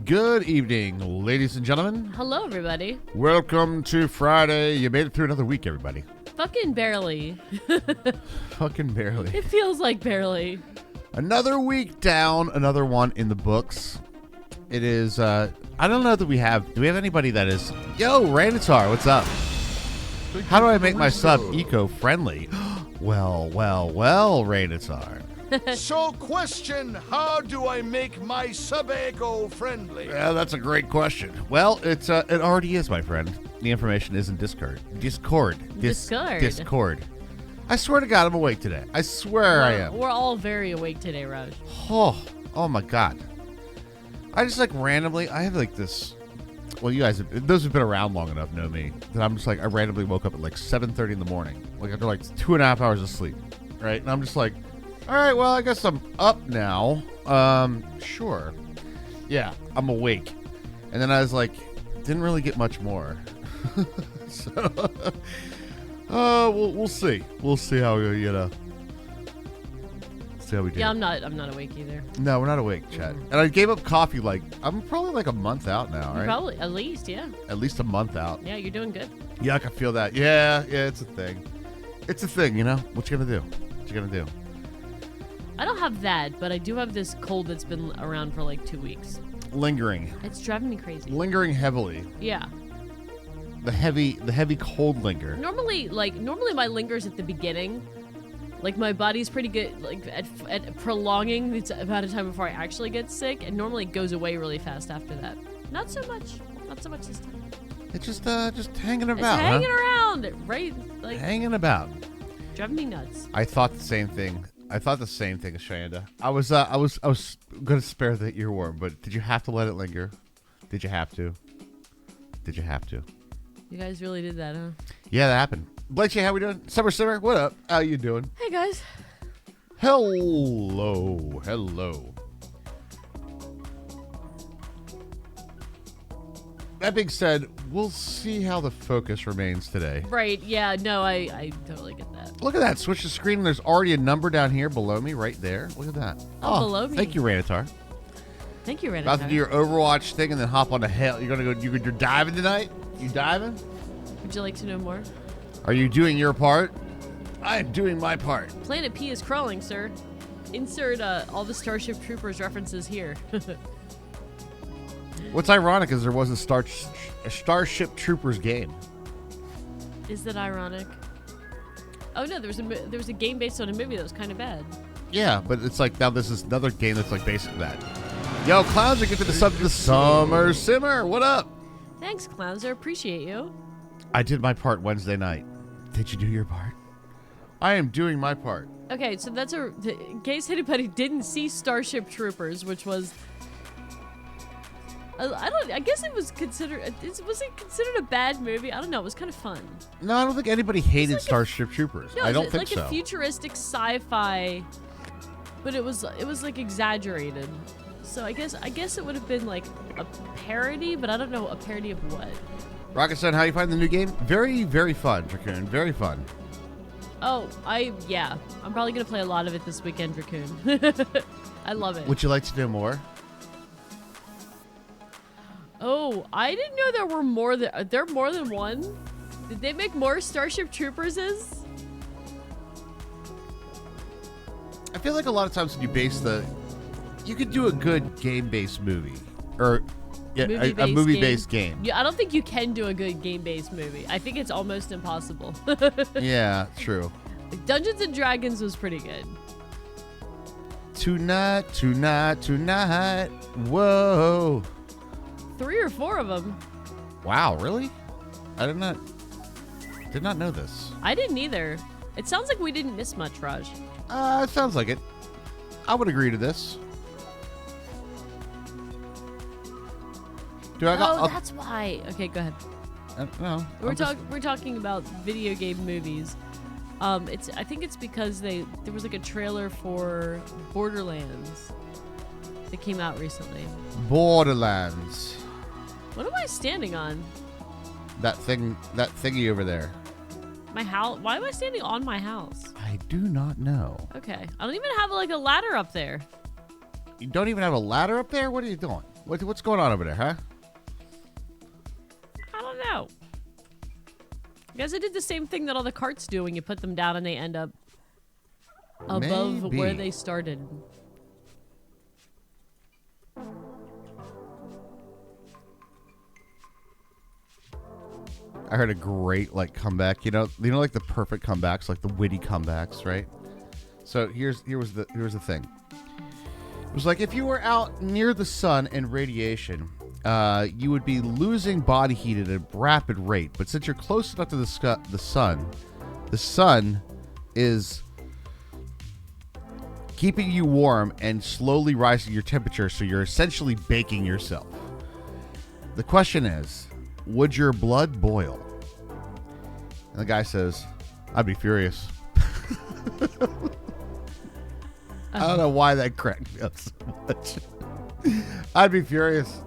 Good evening, ladies and gentlemen. Hello, everybody. Welcome to Friday. You made it through another week, everybody. Fucking barely. Fucking barely. It feels like barely. Another week down, another one in the books. It is, I don't know that do we have anybody that is, yo, Ranitar, what's up? How do I make my sub eco-friendly? Well, Ranitar. So question, how do I make my sub eco-friendly? Yeah, that's a great question. Well, it already is, my friend. The information is in Discord. Discord. I swear to God, I'm awake today. I swear I am. We're all very awake today, Raj. Oh my God. I just randomly, I have this, well, you guys, those who've been around long enough know me, that I'm just I randomly woke up at 7:30 in the morning, after 2.5 hours of sleep, right? And I'm just all right, well, I guess I'm up now. Sure. Yeah, I'm awake. And then I was didn't really get much more. So, we'll see. We'll see how we, see how we do. Yeah, I'm not awake either. No, we're not awake, Chad. And I gave up coffee, I'm probably a month out now, right? Probably, at least, yeah. At least a month out. Yeah, you're doing good. Yeah, I can feel that. Yeah, it's a thing. It's a thing, What you gonna do? I don't have that, but I do have this cold that's been around for 2 weeks. Lingering. It's driving me crazy. Lingering heavily. Yeah. the heavy cold linger. Normally my linger's at the beginning. Like my body's pretty good like at prolonging the amount of time before I actually get sick, and normally it goes away really fast after that. Not so much this time. It's just hanging about. It's hanging around, right? Like Hanging about. driving me nuts. I thought the same thing. Shanda. I was gonna spare the earworm, but did you have to let it linger? Did you have to? You guys really did that, huh? Yeah, that happened. Blanche, how we doing? Simmer, what up? How you doing? Hey guys. Hello. That being said, we'll see how the focus remains today. Right, yeah, no, I totally get that. Look at that. Switch the screen, and there's already a number down here below me, right there. Look at that. Oh, below me. Thank you, Ranitar. Thank you, Reddit. About to do your Overwatch thing and then hop on the hell. You're gonna go. You're diving tonight. You diving? Would you like to know more? Are you doing your part? I am doing my part. Planet P is crawling, sir. Insert all the Starship Troopers references here. What's ironic is there was a Starship Troopers game. Is that ironic? Oh no, there was a game based on a movie that was kind of bad. Yeah, but it's like now this is another game that's like basically that. Yo, Clowns are getting to the Summer Simmer. What up? Thanks, Clownser. Appreciate you. I did my part Wednesday night. Did you do your part? I am doing my part. Okay, so that's in case anybody didn't see Starship Troopers, which was I guess it was considered. Was it considered a bad movie? I don't know. It was kind of fun. No, I don't think anybody hated Starship Troopers. No, I don't think like so. Like a futuristic sci-fi, but it was like exaggerated. So I guess it would have been like a parody, but I don't know a parody of what. Rocket Sun, how you find the new game? Very, very fun, Dracoon. Very fun. Oh, yeah. I'm probably gonna play a lot of it this weekend, Dracoon. I love it. Would you like to know more? Oh, I didn't know there were more than there are more than one. Did they make more Starship Trooperses? I feel like a lot of times when you could do a good game-based movie or a movie-based game. Yeah, I don't think you can do a good game-based movie. I think it's almost impossible. Yeah, true. Like Dungeons and Dragons was pretty good. Tonight. Whoa. 3 or 4 of them. Wow, really? I did not know this. I didn't either. It sounds like we didn't miss much, Raj. It sounds like it. I would agree to this. That's why. Okay, go ahead. No. We're talking about video game movies. I think it's because there was like a trailer for Borderlands that came out recently. Borderlands. What am I standing on? That thingy over there. My house? Why am I standing on my house? I do not know. Okay. I don't even have like a ladder up there. You don't even have a ladder up there? What are you doing? What's going on over there, huh? I don't know. I guess I did the same thing that all the carts do when you put them down and they end up above Maybe. where they started. I heard a great comeback. You know, like the perfect comebacks, like the witty comebacks, right? So here was the thing. It was like if you were out near the sun and radiation, you would be losing body heat at a rapid rate. But since you're close enough to the sun is keeping you warm and slowly rising your temperature, so you're essentially baking yourself. The question is, would your blood boil? And the guy says, I'd be furious. I don't know why that cracked me up so much. I'd be furious.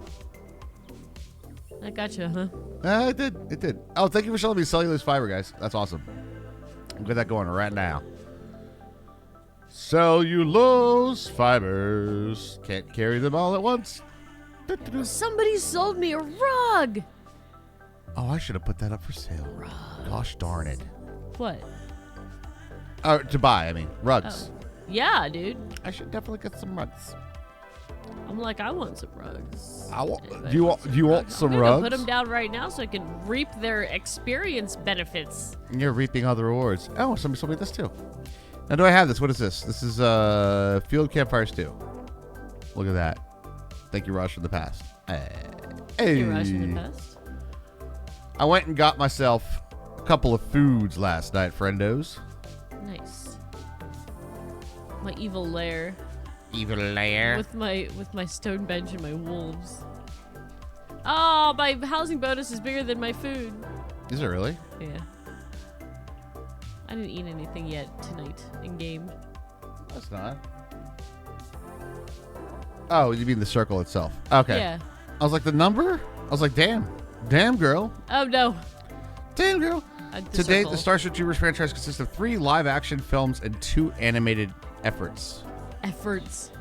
I gotcha, huh? It did. Oh, thank you for showing me cellulose fiber, guys. That's awesome. I'll get that going right now. Cellulose fibers. Can't carry them all at once. Somebody sold me a rug. Oh, I should have put that up for sale. Gosh darn it. What? To buy, I mean. Rugs. Oh. Yeah, dude. I should definitely get some rugs. I'm like, I want some rugs. Do you want some I'm gonna rugs? put them down right now so I can reap their experience benefits. You're reaping other rewards. Oh, somebody told me this too. Now, do I have this? What is this? This is Field Campfire Stew. Look at that. Thank you, Rush, for the past. Hey. You rush in the past. I went and got myself a couple of foods last night, friendos. Nice. My evil lair. Evil lair. With my stone bench and my wolves. Oh, my housing bonus is bigger than my food. Is it really? Yeah. I didn't eat anything yet tonight in game. That's not. Oh, you mean the circle itself? Okay. Yeah. I was like, the number? I was like, damn. Damn, girl. Oh no. Damn, girl. The To date, circle. the Starship Troopers franchise consists of 3 live-action films and 2 animated efforts. Efforts.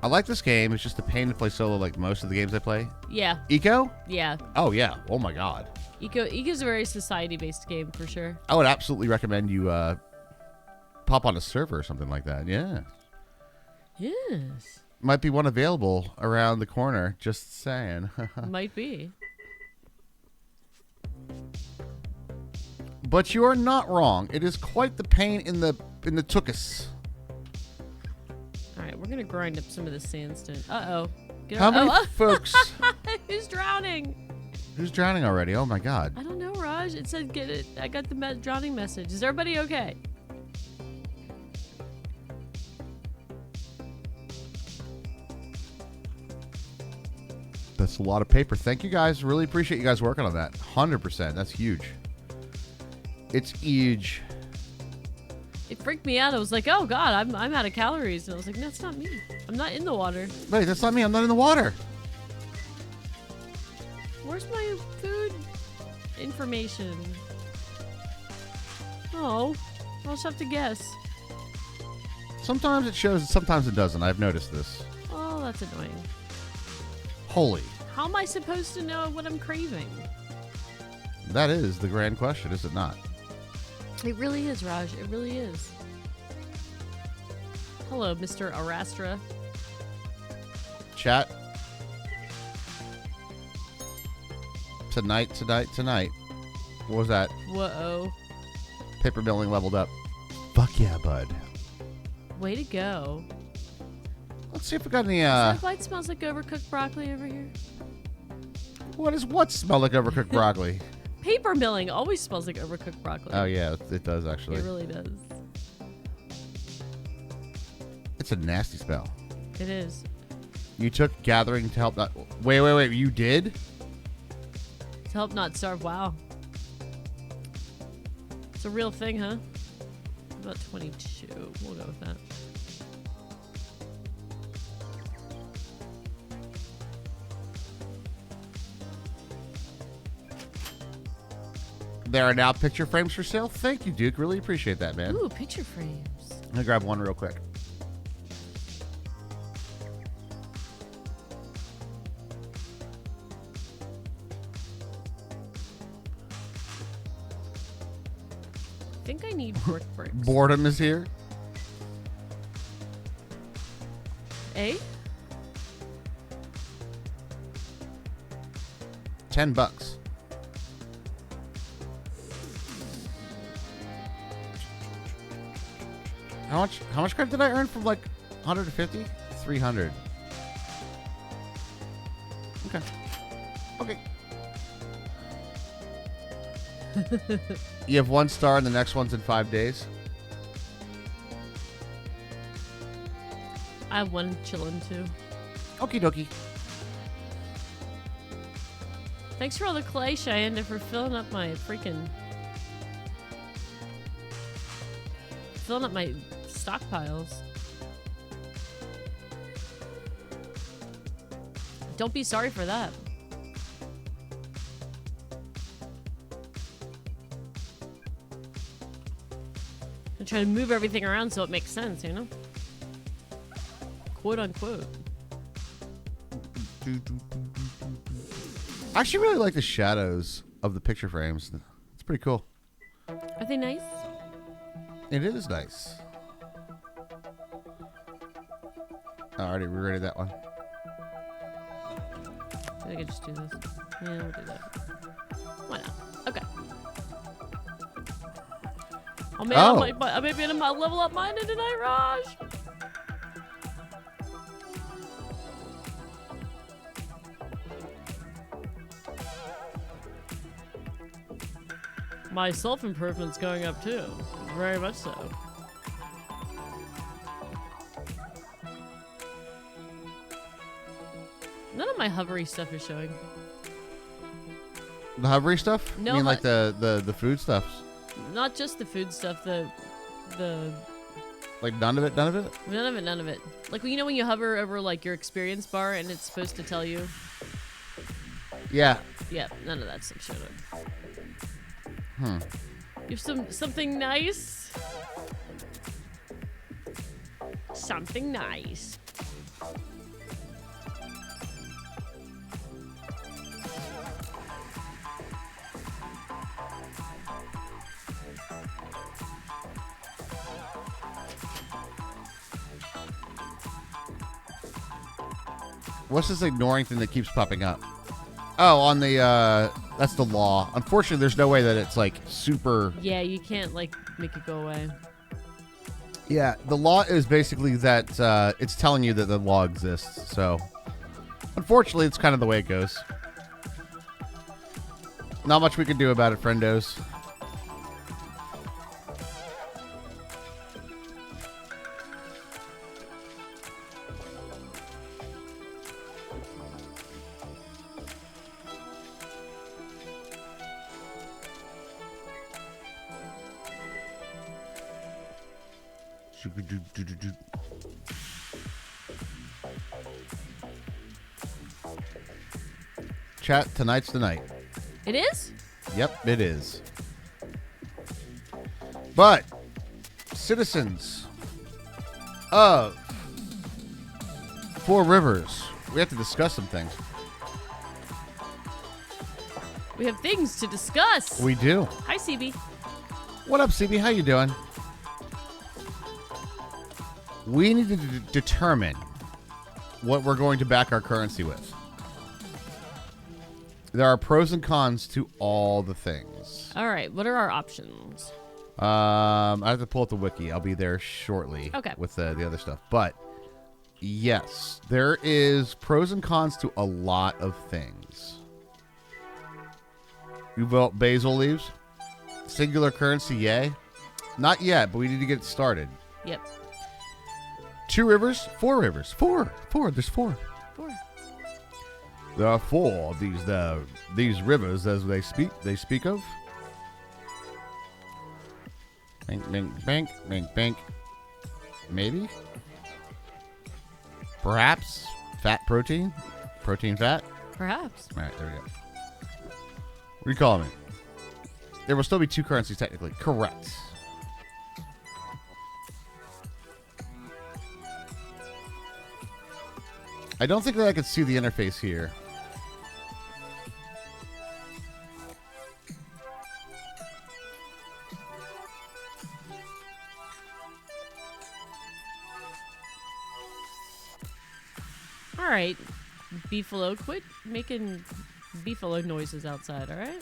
I like this game. It's just a pain to play solo like most of the games I play. Yeah. Eco? Yeah. Oh, yeah. Oh, my God. Eco's a very society-based game for sure. I would absolutely recommend you pop on a server or something like that. Yeah. Yes. Might be one available around the corner. Just saying. Might be. But you are not wrong. It is quite the pain in the tuchus. All right, we're gonna grind up some of this sandstone. Uh-oh. How many Oh, folks? who's drowning? Who's drowning already? Oh my God. I don't know, Raj. It said get it. I got the drowning message. Is everybody okay? That's a lot of paper. Thank you guys. Really appreciate you guys working on that. 100%. That's huge. It's huge. It freaked me out. I was like, oh God, I'm out of calories. And I was like, no, it's not me. I'm not in the water. Wait, that's not me. I'm not in the water. Where's my food information? Oh, I'll just have to guess. Sometimes it shows and sometimes it doesn't. I've noticed this. Oh, that's annoying. Holy. How am I supposed to know what I'm craving? That is the grand question, is it not? It really is, Raj. It really is. Hello, Mr. Arastra. Chat. Tonight. What was that? Whoa. Paper milling leveled up. Fuck yeah, bud. Way to go. Let's see if we got any, That bite smells like overcooked broccoli over here. what smell like overcooked broccoli? Paper milling always smells like overcooked broccoli. Oh yeah, it does actually. It really does. It's a nasty smell. It is. You took gathering to help not. Wait. You did? To help not starve. Wow. It's a real thing, huh? About 22. We'll go with that. There are now picture frames for sale. Thank you, Duke. Really appreciate that, man. Ooh, picture frames. I'm gonna grab one real quick. I think I need brick bricks. Boredom is here. Eh? $10. How much credit did I earn from like 150? 300. Okay. You have 1 star and the next one's in 5 days. I have one chillin' too. Okie dokie. Thanks for all the clay, Cheyenne, and for filling up my freaking... Filling up my stockpiles. Don't be sorry for that. I'm trying to move everything around so it makes sense, you know? Quote unquote. I actually really like the shadows of the picture frames. It's pretty cool. Are they nice? It is nice. I already rerated that one. I could just do this. Yeah, we'll do that. Why not? Okay. Oh man, I may be in my level up mine in tonight, Raj. My self-improvement's going up too. Very much so. None of my hovery stuff is showing. The hovery stuff? No, You mean like the food stuffs? Not just the food stuff, the Like none of it? none of it. Like you know when you hover over like your experience bar and it's supposed to tell you? Yeah. Yeah, none of that stuff showed up. Hmm. You have something nice? Something nice. What's this ignoring thing that keeps popping up? Oh, on the, that's the law. Unfortunately, there's no way that it's, like, super... Yeah, you can't, like, make it go away. Yeah, the law is basically that it's telling you that the law exists, so... Unfortunately, it's kind of the way it goes. Not much we can do about it, friendos. Chat, tonight's the night. It is? Yep, it is. But, citizens of Four Rivers, we have to discuss some things. We have things to discuss. We do. Hi, CB. What up, CB? How you doing? We need to determine what we're going to back our currency with. There are pros and cons to all the things. All right, what are our options? I have to pull up the wiki. I'll be there shortly. Okay. With the other stuff. But, yes, there is pros and cons to a lot of things. You vote basil leaves? Singular currency, yay? Not yet, but we need to get it started. Yep. 2 rivers? 4 rivers. 4. There's 4. 4. There are 4 of these rivers as they speak of. Bank, bank, bank, bank, bank. Maybe? Perhaps? Fat protein? Protein fat? Perhaps. All right, there we go. What do you call me? There will still be 2 currencies technically. Correct. I don't think that I can see the interface here. All right, Beefalo, quit making Beefalo noises outside, all right?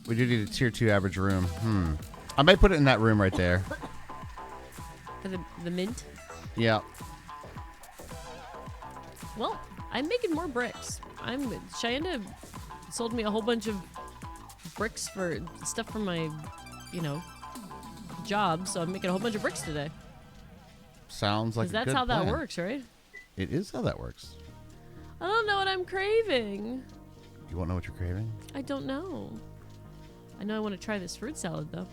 We do need a tier 2 average room. I might put it in that room right there. For the mint? Yeah. Well, I'm making more bricks. Cheyenne sold me a whole bunch of bricks for stuff for my, job, so I'm making a whole bunch of bricks today. Sounds like a Because good that's how that plan. works, right? It is how that works. I don't know what I'm craving. You won't know what you're craving? I don't know. I know I want to try this fruit salad, though.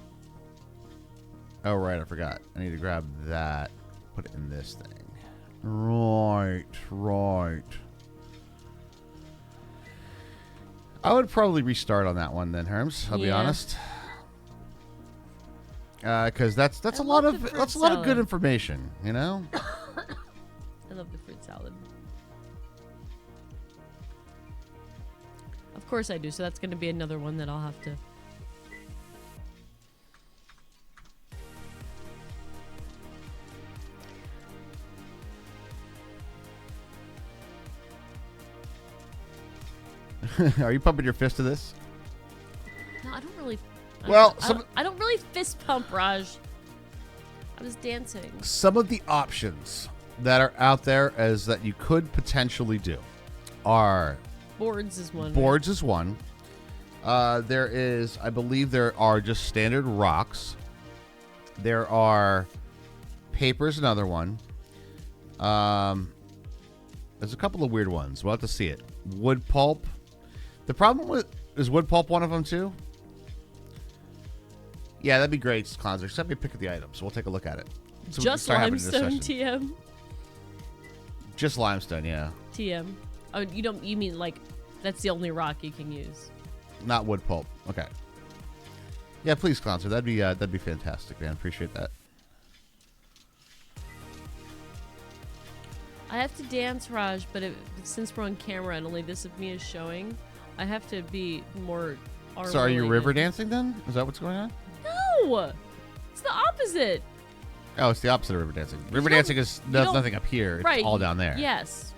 Oh, right. I forgot. I need to grab that. Put it in this thing. Right. I would probably restart on that one then, Herms. I'll be Yeah. honest. Because that's I a lot love of the fruit that's a lot of good salad. information, you know. I love the fruit salad. Of course I do. So that's going to be another one that I'll have to. Are you pumping your fist to this? No, I don't really. Well, I don't really fist pump, Raj. I was dancing. Some of the options that are out there as that you could potentially do are Boards is one. boards is one. There is, I believe, there are just standard rocks. There are papers, another one. There's a couple of weird ones. We'll have to see it. Wood pulp. The problem with is wood pulp one of them too. Yeah, that'd be great, Clowns. Send me a pic of the items. So we'll take a look at it. So we can Just start having a limestone discussion. TM. Just limestone, yeah. TM. Oh, you don't. You mean like that's the only rock you can use? Not wood pulp. Okay. Yeah, please, Clownser. That'd be fantastic, man. Appreciate that. I have to dance, Raj, but since we're on camera and only this of me is showing, I have to be more. So are you river dancing then? Is that what's going on? No, it's the opposite. Oh, it's the opposite of river dancing. River don't- dancing is you does don't- nothing up here. It's Right. all down there. Yes.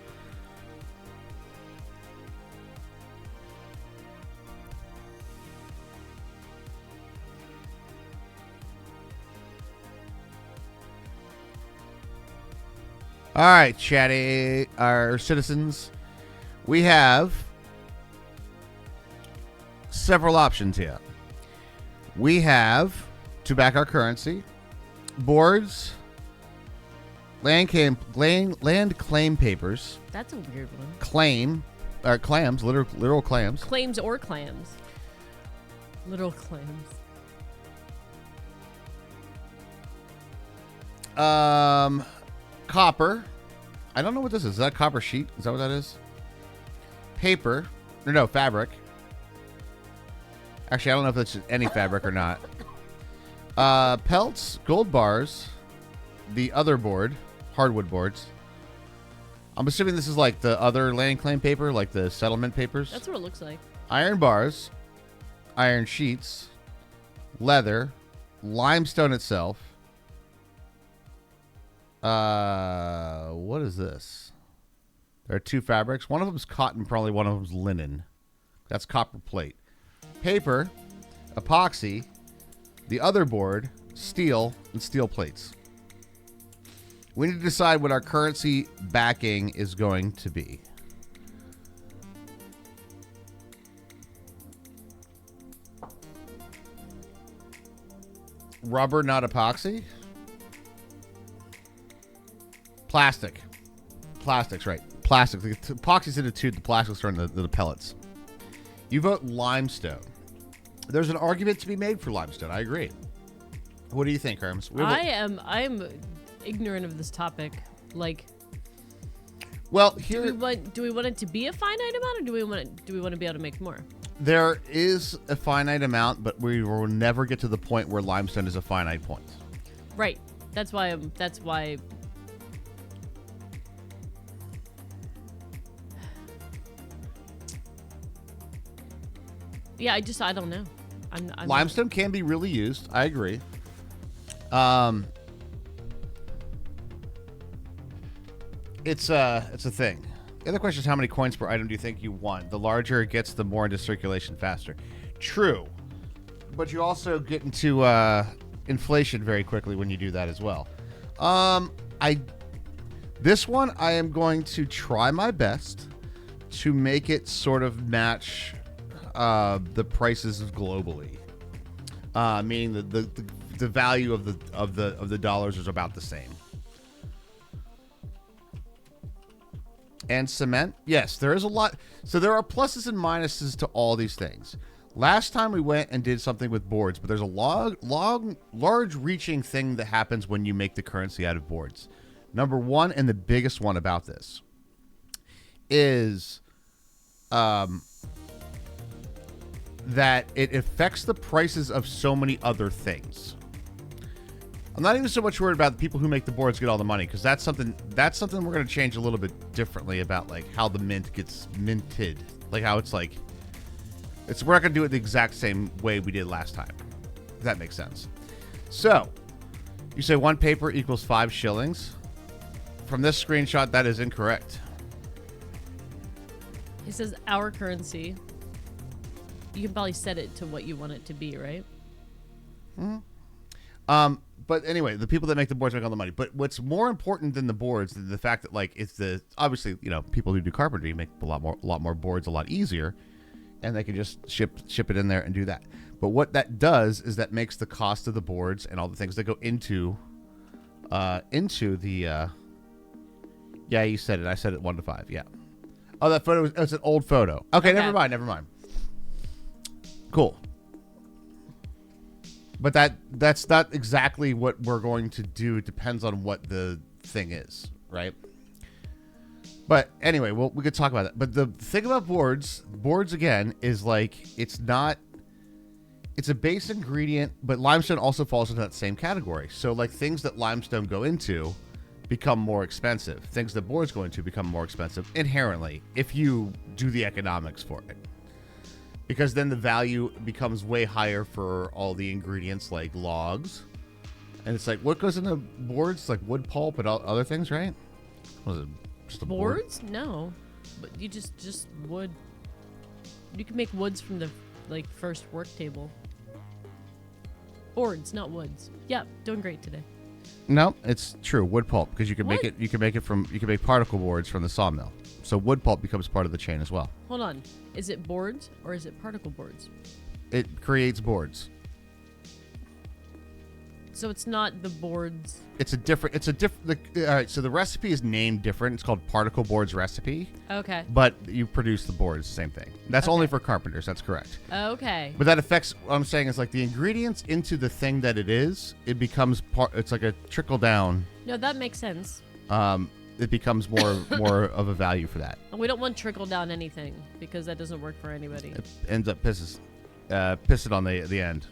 All right, chatty, our citizens. We have several options here. We have, to back our currency, boards, land claim papers, That's a weird one. clams, literal clams. Claims or clams. Little clams. Copper. I don't know what this is. Is that a copper sheet? Is that what that is? Paper. No, fabric. Actually, I don't know if that's any fabric or not. Pelts, gold bars, the other board, hardwood boards. I'm assuming this is like the other land claim paper, like the settlement papers. That's what it looks like. Iron bars, iron sheets, leather, limestone itself. What is this? There are two fabrics. One of them's cotton, probably one of them's linen. That's copper plate. Paper, epoxy, the other board, steel, and steel plates. We need to decide what our currency backing is going to be. Rubber, not epoxy. Plastic. Plastics, right. Plastic. The epoxy's in the tube, the plastics are in the pellets. You vote limestone. There's an argument to be made for limestone. I agree. What do you think, Herms? I am ignorant of this topic. Like, Well, do here we want it to be a finite amount, or do we want to be able to make more? there is a finite amount, but we will never get to the point where limestone is a finite point. Right. That's why. That's why. Yeah, I don't know. I'm Limestone can be really used. I agree. It's a thing. The other question is how many coins per item do you think you want? The larger it gets, the more into circulation faster. True, but you also get into inflation very quickly when you do that as well. This one I am going to try my best to make it sort of match the prices globally. Meaning the value of the dollars is about the same. And cement, yes, there is a lot. So there are pluses and minuses to all these things. Last time we went and did something with boards, but there's a large-reaching thing that happens when you make the currency out of boards. Number one, and the biggest one about this, is that it affects the prices of so many other things. I'm not even so much worried about the people who make the boards get all the money, because that's something we're going to change a little bit differently about, like how the mint gets minted, like how it's like We're not going to do it the exact same way we did last time. If that makes sense. So, you say 1 paper equals 5 shillings. From this screenshot, that is incorrect. It says our currency. You can probably set it to what you want it to be, right? But anyway, the people that make the boards make all the money. But what's more important than the boards is the fact that, like, it's the obviously, people who do carpentry make a lot more boards a lot easier, and they can just ship it in there and do that. But what that does is that makes the cost of the boards and all the things that go into the. Yeah, you said it. I said it 1 to 5. Yeah. Oh, that photo it's an old photo. Okay, never mind. Cool. But that's not exactly what we're going to do. It depends on what the thing is, right? But anyway, we could talk about that. But the thing about boards again is like it's a base ingredient, but limestone also falls into that same category. So like things that limestone go into become more expensive. Things that boards go into become more expensive inherently if you do the economics for it. Because then the value becomes way higher for all the ingredients like logs. And it's like, what goes into boards? Like wood pulp and all other things, right? Was it just a Boards? board? No. But you just wood. You can make woods from the first work table. Boards, not woods. Yeah, doing great today. No, it's true. Wood pulp, because you can make it. You can make particle boards from the sawmill. So wood pulp becomes part of the chain as well. Hold on. Is it boards or is it particle boards? It creates boards. So it's not the boards. All right, so the recipe is named different. It's called particle boards recipe. Okay. But you produce the boards, same thing. That's only for carpenters. That's correct. Okay. But that affects, what I'm saying is like the ingredients into the thing that it becomes part, it's like a trickle down. No, that makes sense. It becomes more of a value for that. And we don't want trickle down anything because that doesn't work for anybody. It ends up pissing on the end.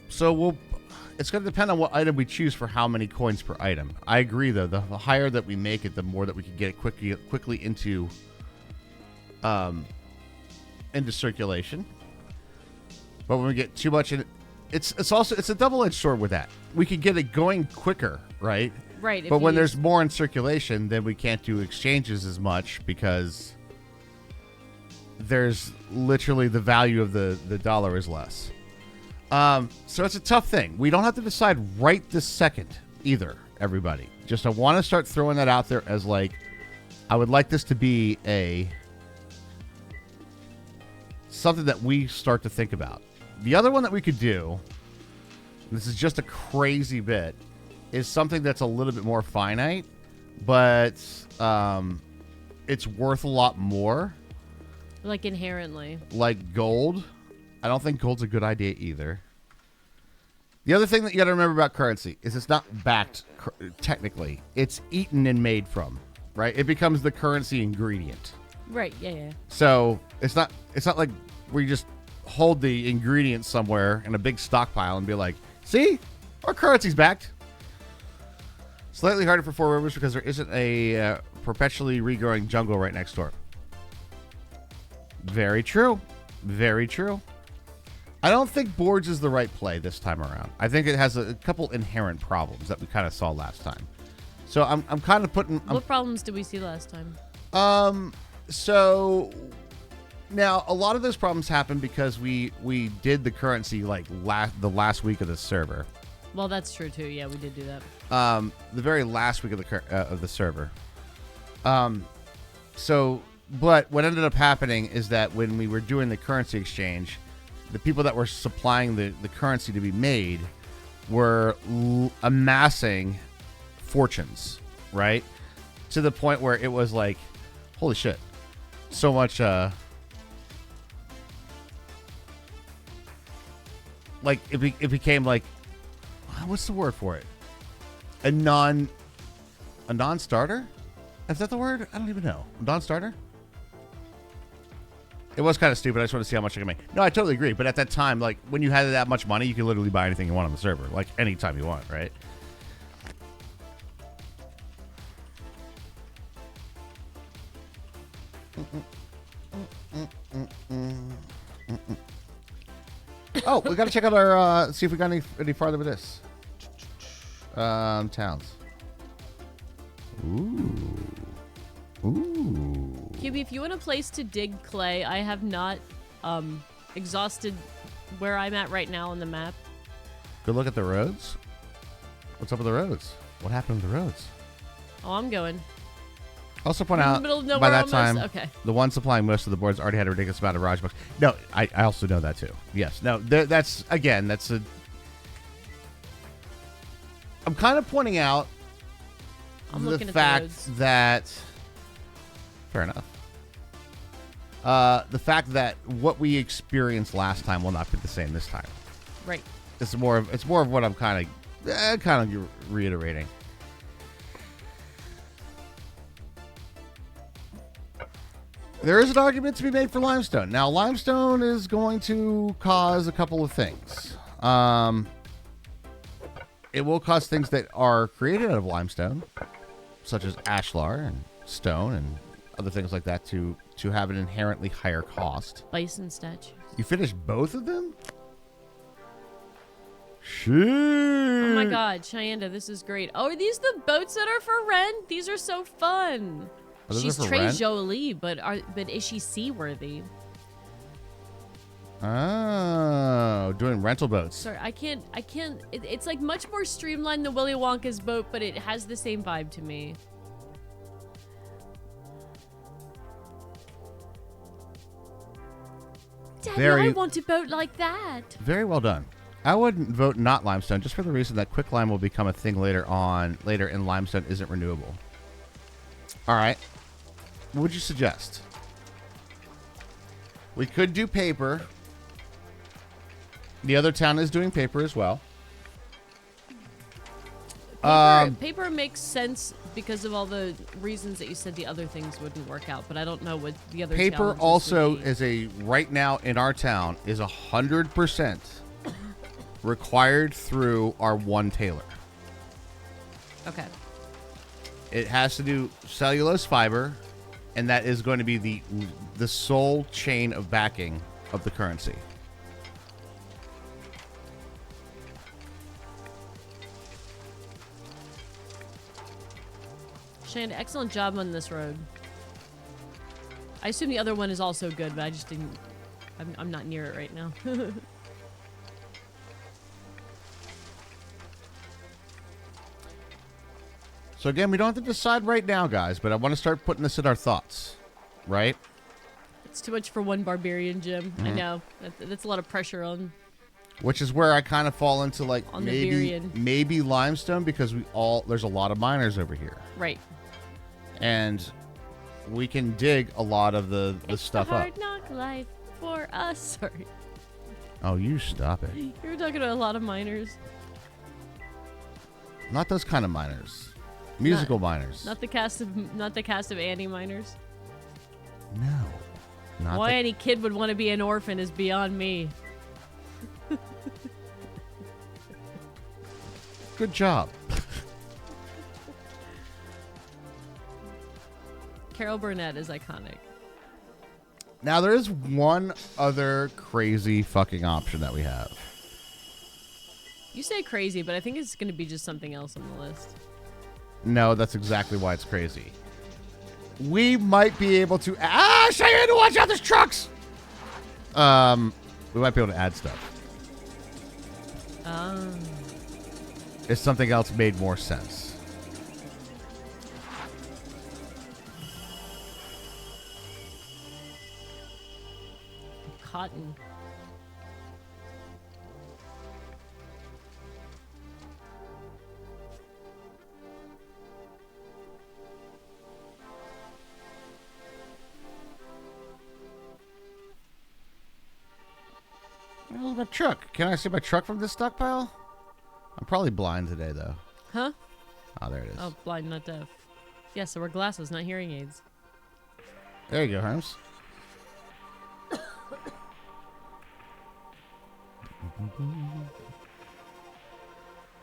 So it's going to depend on what item we choose for how many coins per item. I agree, though. The higher that we make it, the more that we can get it quickly into circulation. But when we get too much in, it's a double-edged sword with that. We can get it going quicker, right? Right. But when there's more in circulation, then we can't do exchanges as much because there's literally the value of the dollar is less. So it's a tough thing. We don't have to decide right this second either, everybody. Just I want to start throwing that out there as like, I would like this to be something that we start to think about. The other one that we could do, this is just a crazy bit, is something that's a little bit more finite, but it's worth a lot more. Like inherently. Like gold. I don't think gold's a good idea either. The other thing that you got to remember about currency is it's not backed technically. It's eaten and made from, right? It becomes the currency ingredient. Right, yeah. So it's not like where you just hold the ingredients somewhere in a big stockpile and be like, see, our currency's backed. Slightly harder for Four Rivers because there isn't a perpetually regrowing jungle right next door. Very true. Very true. I don't think boards is the right play this time around. I think it has a couple inherent problems that we kind of saw last time. So I'm kind of putting... What problems did we see last time? So now a lot of those problems happened because we did the currency like the last week of the server. Well, that's true too. Yeah, we did do that. The very last week of the server. But what ended up happening is that when we were doing the currency exchange, the people that were supplying the currency to be made were amassing fortunes, right? To the point where it was like, holy shit, so much, like it became like, what's the word for it? A non-starter? Is that the word? I don't even know. Non-starter? It was kind of stupid. I just want to see how much I can make. No, I totally agree. But at that time, like, when you had that much money, you could literally buy anything you want on the server. Like, anytime you want, right? Oh, we got to check out our, see if we got any farther with this. Towns. Ooh. QB, if you want a place to dig clay, I have not exhausted where I'm at right now on the map. Good look at the roads. What's up with the roads? What happened to the roads? Oh, I'm going. Also point In the out, middle of by nowhere that almost? time, Okay. the one supplying most of the boards already had a ridiculous amount of Raj books. No, I also know that too. Yes. No, that's, again, that's a... I'm kind of pointing out I'm the looking at fact the roads. that... Fair enough. The fact that what we experienced last time will not be the same this time. Right. It's more of what I'm kind of reiterating. There is an argument to be made for limestone. Now, limestone is going to cause a couple of things. It will cause things that are created out of limestone, such as ashlar and stone and other things like that, to have an inherently higher cost. Bison statues. You finished both of them? Shit. Oh my god, Cheyenda, this is great. Oh, are these the boats that are for rent? These are so fun. Oh, those She's are for Trey rent? Jolie, but is she seaworthy? Oh, doing rental boats. Sorry, I can't. It's like much more streamlined than Willy Wonka's boat, but it has the same vibe to me. Daddy, I want a boat like that. Very well done. I wouldn't vote not limestone just for the reason that quicklime will become a thing later and limestone isn't renewable. All right. What would you suggest? We could do paper. The other town is doing paper as well. Paper makes sense because of all the reasons that you said the other things wouldn't work out, but I don't know what the other Paper challenges also would be. is right now in our town is 100% required through our one tailor. Okay. It has to do cellulose fiber, and that is going to be the sole chain of backing of the currency. Shane, excellent job on this road. I assume the other one is also good, but I just didn't... I'm not near it right now. So again, we don't have to decide right now, guys, but I want to start putting this in our thoughts, right? It's too much for one barbarian, Jim. I know. That's a lot of pressure on... Which is where I kind of fall into like On the Virion. maybe limestone because there's a lot of miners over here. Right. And we can dig a lot of the stuff a up. hard knock life for us. Sorry. Oh, you stop it. You were talking to a lot of miners. Not those kind of miners. Musical miners. Not the cast of Annie miners. No. Not Why the- any kid would want to be an orphan is beyond me. Good job. Carol Burnett is iconic. Now, there is one other crazy fucking option that we have. You say crazy, but I think it's going to be just something else on the list. No, that's exactly why it's crazy. We might be able to... Cheyenne, watch out, there's trucks! We might be able to add stuff. If something else made more sense. Cotton. Where's my truck? Can I see my truck from this stockpile? I'm probably blind today, though. Huh? Oh, there it is. Oh, blind, not deaf. Yeah, so we're glasses, not hearing aids. There you go, Herms.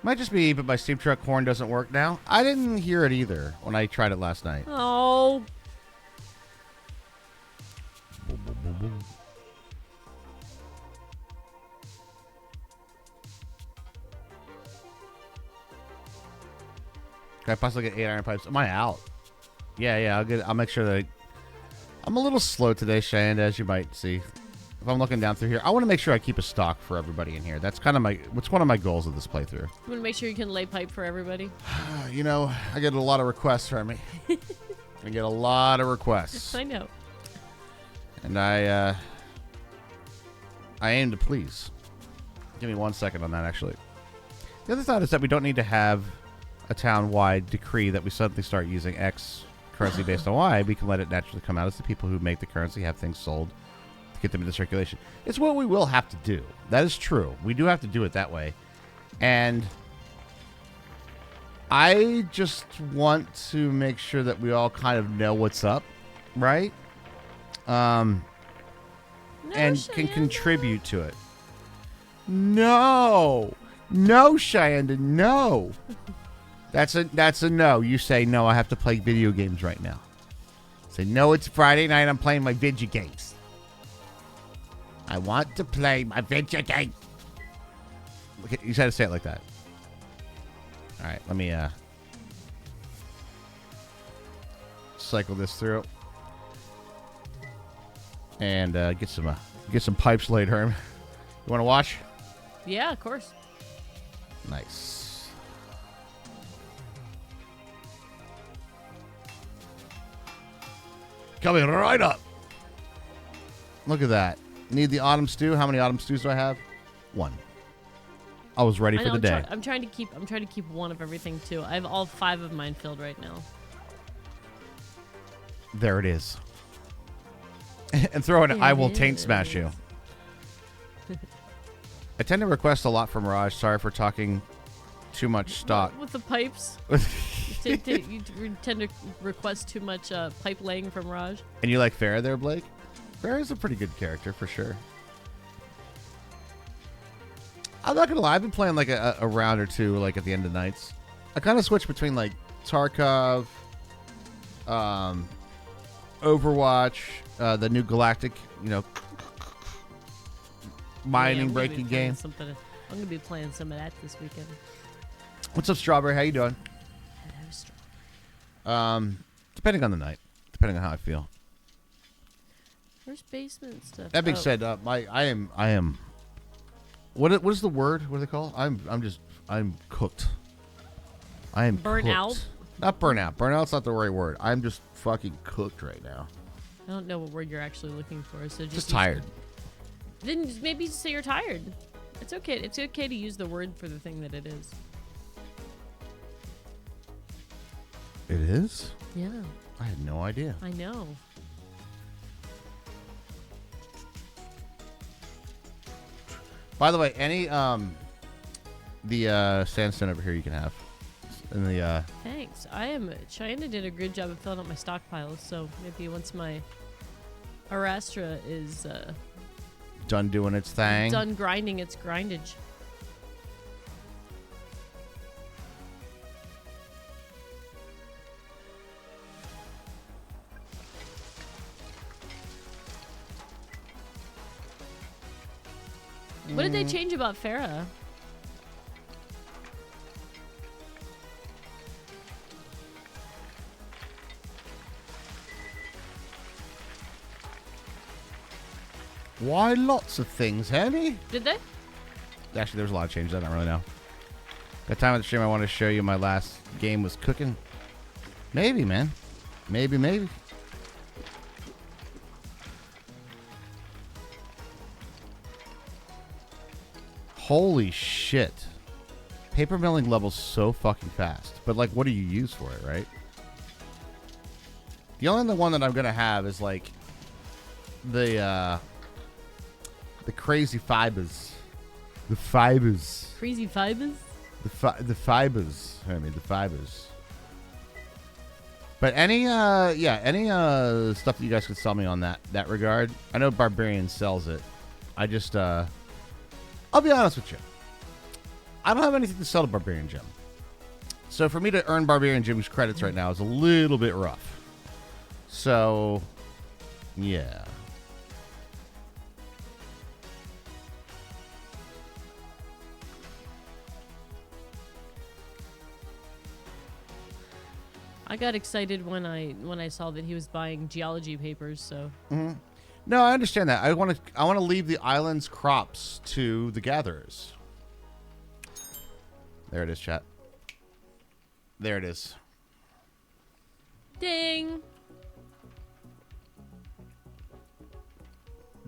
Might just be, but my steam truck horn doesn't work now. I didn't hear it either when I tried it last night. Oh. boom. Can I possibly get 8 iron pipes? Am I out? Yeah, I'll make sure that I'm a little slow today, Cheyenne, as you might see. If I'm looking down through here, I want to make sure I keep a stock for everybody in here. That's kind of what's one of my goals of this playthrough. You want to make sure you can lay pipe for everybody? You know, I get a lot of requests from me. I get a lot of requests. I know. And I aim to please. Give me 1 second on that, actually. The other thought is that we don't need to have a town-wide decree that we suddenly start using X currency based on Y. We can let it naturally come out as the people who make the currency have things sold to get them into circulation. It's what we will have to do. That is true. We do have to do it that way. And I just want to make sure that we all kind of know what's up, right? And can contribute to it. No, Cheyenne, no. That's a no. You say no. I have to play video games right now. Say no. It's Friday night. I'm playing my video games. I want to play my video game. Okay, you got to say it like that. All right, let me cycle this through and get some pipes laid, Herm. You want to watch? Yeah, of course. Nice. Coming right up. Look at that. Need the autumn stew. How many autumn stews do I have? 1. I was ready for the day. I'm trying to keep one of everything too. I have all 5 of mine filled right now. There it is. And throw in I will taint smash you. I tend to request a lot from Raj. Sorry for talking too much stock. With the pipes. You tend to request too much pipe laying from Raj. And you like Farrah there, Blake? Farrah's a pretty good character for sure. I'm not gonna lie, I've been playing like a round or two like at the end of nights. I kind of switch between like Tarkov, Overwatch, the new Galactic, mining breaking game. I'm gonna be playing some of that this weekend. What's up, Strawberry? How you doing? Depending on the night, depending on how I feel. First basement stuff. That being said, I am. What is the word? What do they call? I'm cooked. I am burnt cooked. out. Not burnt out. Burnt out's not the right word. I'm just fucking cooked right now. I don't know what word you're actually looking for. So just tired. Then maybe say you're tired. It's okay. It's okay to use the word for the thing that it is. It is? Yeah. I had no idea. I know. By the way, any the sandstone over here you can have. In the Thanks. Cheyenne did a good job of filling up my stockpiles, so maybe once my Arastra is done doing its thing. Done grinding its grindage. What did they change about Farrah? Why, lots of things, Henny. Did they? Actually, there's a lot of changes. I don't really know. That time at the stream, I wanted to show you my last game was cooking. Maybe, man. Maybe. Holy shit. Paper milling levels so fucking fast. But, like, what do you use for it, right? The only one that I'm going to have is, like, the crazy fibers. The fibers. Crazy fibers? The fibers. I mean, the fibers. But any stuff that you guys could sell me on that regard. I know Barbarian sells it. I just, I'll be honest with you. I don't have anything to sell to Barbarian Gym. So for me to earn Barbarian Gym's credits right now is a little bit rough. So, yeah. I got excited when I saw that he was buying geology papers. So No, I understand that. I want to leave the island's crops to the gatherers. There it is, chat. There it is. ding.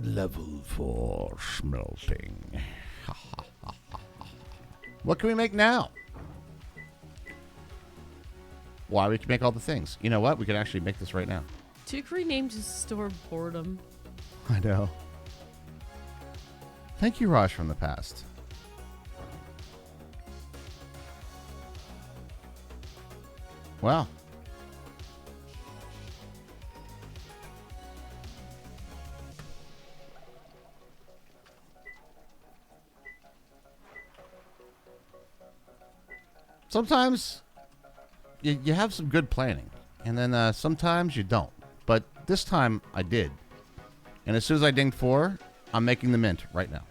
Level 4 smelting. What can we make now? Why, we can make all the things. You know what? We can actually make this right now. Took renamed his store Boredom. I know. Thank you, Raj from the past. Wow. Sometimes you have some good planning, and then sometimes you don't. But this time I did. And as soon as I dinged 4, I'm making the mint right now.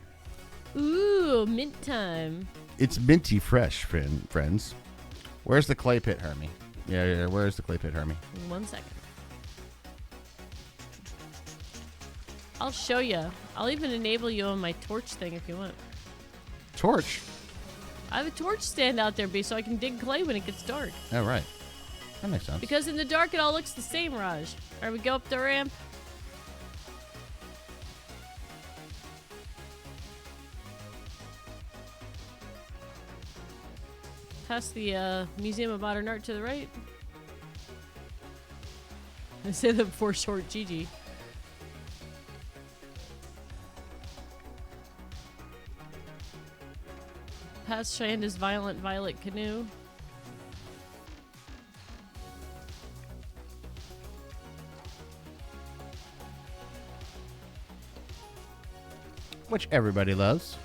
Ooh, mint time. It's minty fresh, friends. Where's the clay pit, Hermie? Yeah, where's the clay pit, Hermie? 1 second. I'll show you. I'll even enable you on my torch thing if you want. Torch? I have a torch stand out there, B, so I can dig clay when it gets dark. Oh, right. That makes sense. Because in the dark, it all looks the same, Raj. All right, we go up the ramp. Past the Museum of Modern Art to the right. I said that before short Gigi. Past Cheyenne's Violent Violet Canoe. Which everybody loves.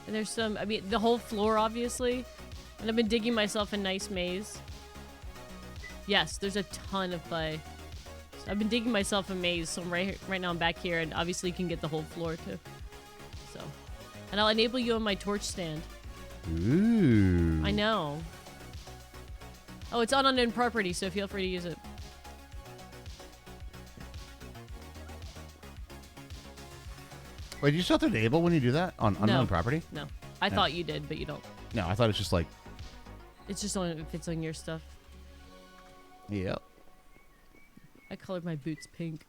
And there's some, I mean, the whole floor, obviously. And I've been digging myself a nice maze. Yes, there's a ton of clay. So I've been digging myself a maze, so I'm right now I'm back here, and obviously you can get the whole floor, too. So. And I'll enable you on my torch stand. Ooh. I know. Oh, it's on unknown property, so feel free to use it. Wait, do you still have to enable when you do that on unknown property? No. I thought you did, but you don't. No, I thought it was just like... It's just on if it's on your stuff. Yep. I colored my boots pink.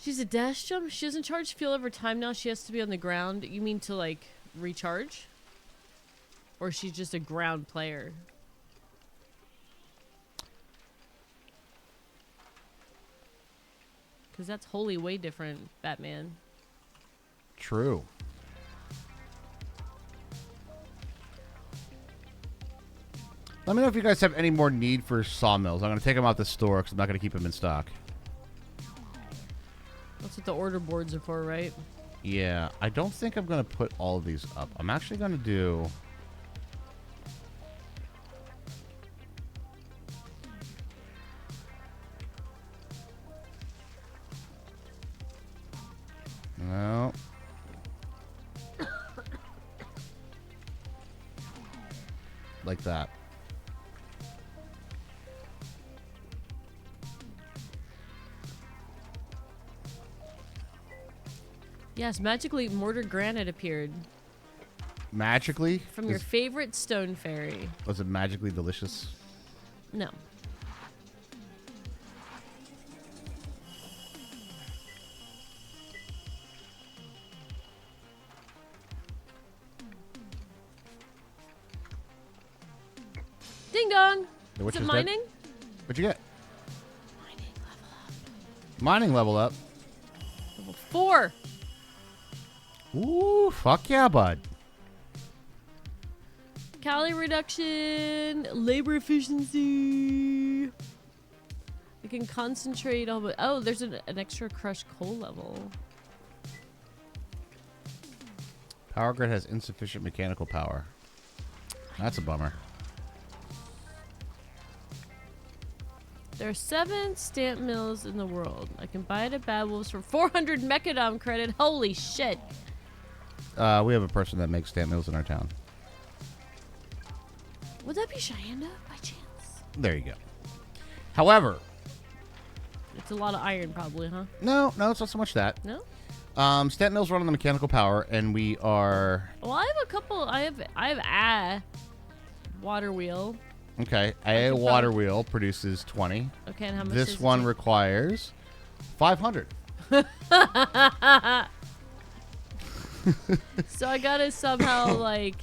She's a dash jump? She doesn't charge fuel over time now. She has to be on the ground. You mean to, like, recharge? Or she's just a ground player? Because that's wholly way different, Batman. True. Let me know if you guys have any more need for sawmills. I'm going to take them out the store because I'm not going to keep them in stock. That's what the order boards are for, right? Yeah, I don't think I'm going to put all of these up. I'm actually going to do... No. Like that. Yes, magically mortar granite appeared. Magically? From your favorite stone fairy. Was it magically delicious? No. Ding dong! The witch Is it is dead? mining? What'd you get? Mining level up. Mining level up. Level 4! Ooh, fuck yeah, bud. Calorie reduction, labor efficiency. We can concentrate all but oh, there's an extra crushed coal level. Power grid has insufficient mechanical power. That's a bummer. There are 7 stamp mills in the world. I can buy it at Bad Wolves for 400 Mechadom credit. Holy shit. We have a person that makes stamp mills in our town. Would that be Cheyenne by chance? There you go. However, It's a lot of iron, probably, huh? no, it's not so much that. No? Stamp mills run on the mechanical power, and we are... Well, I have a couple. I have a water wheel. Okay, I a can water probably- wheel produces 20. Okay, and how much This does it one take? requires 500. So I gotta somehow like.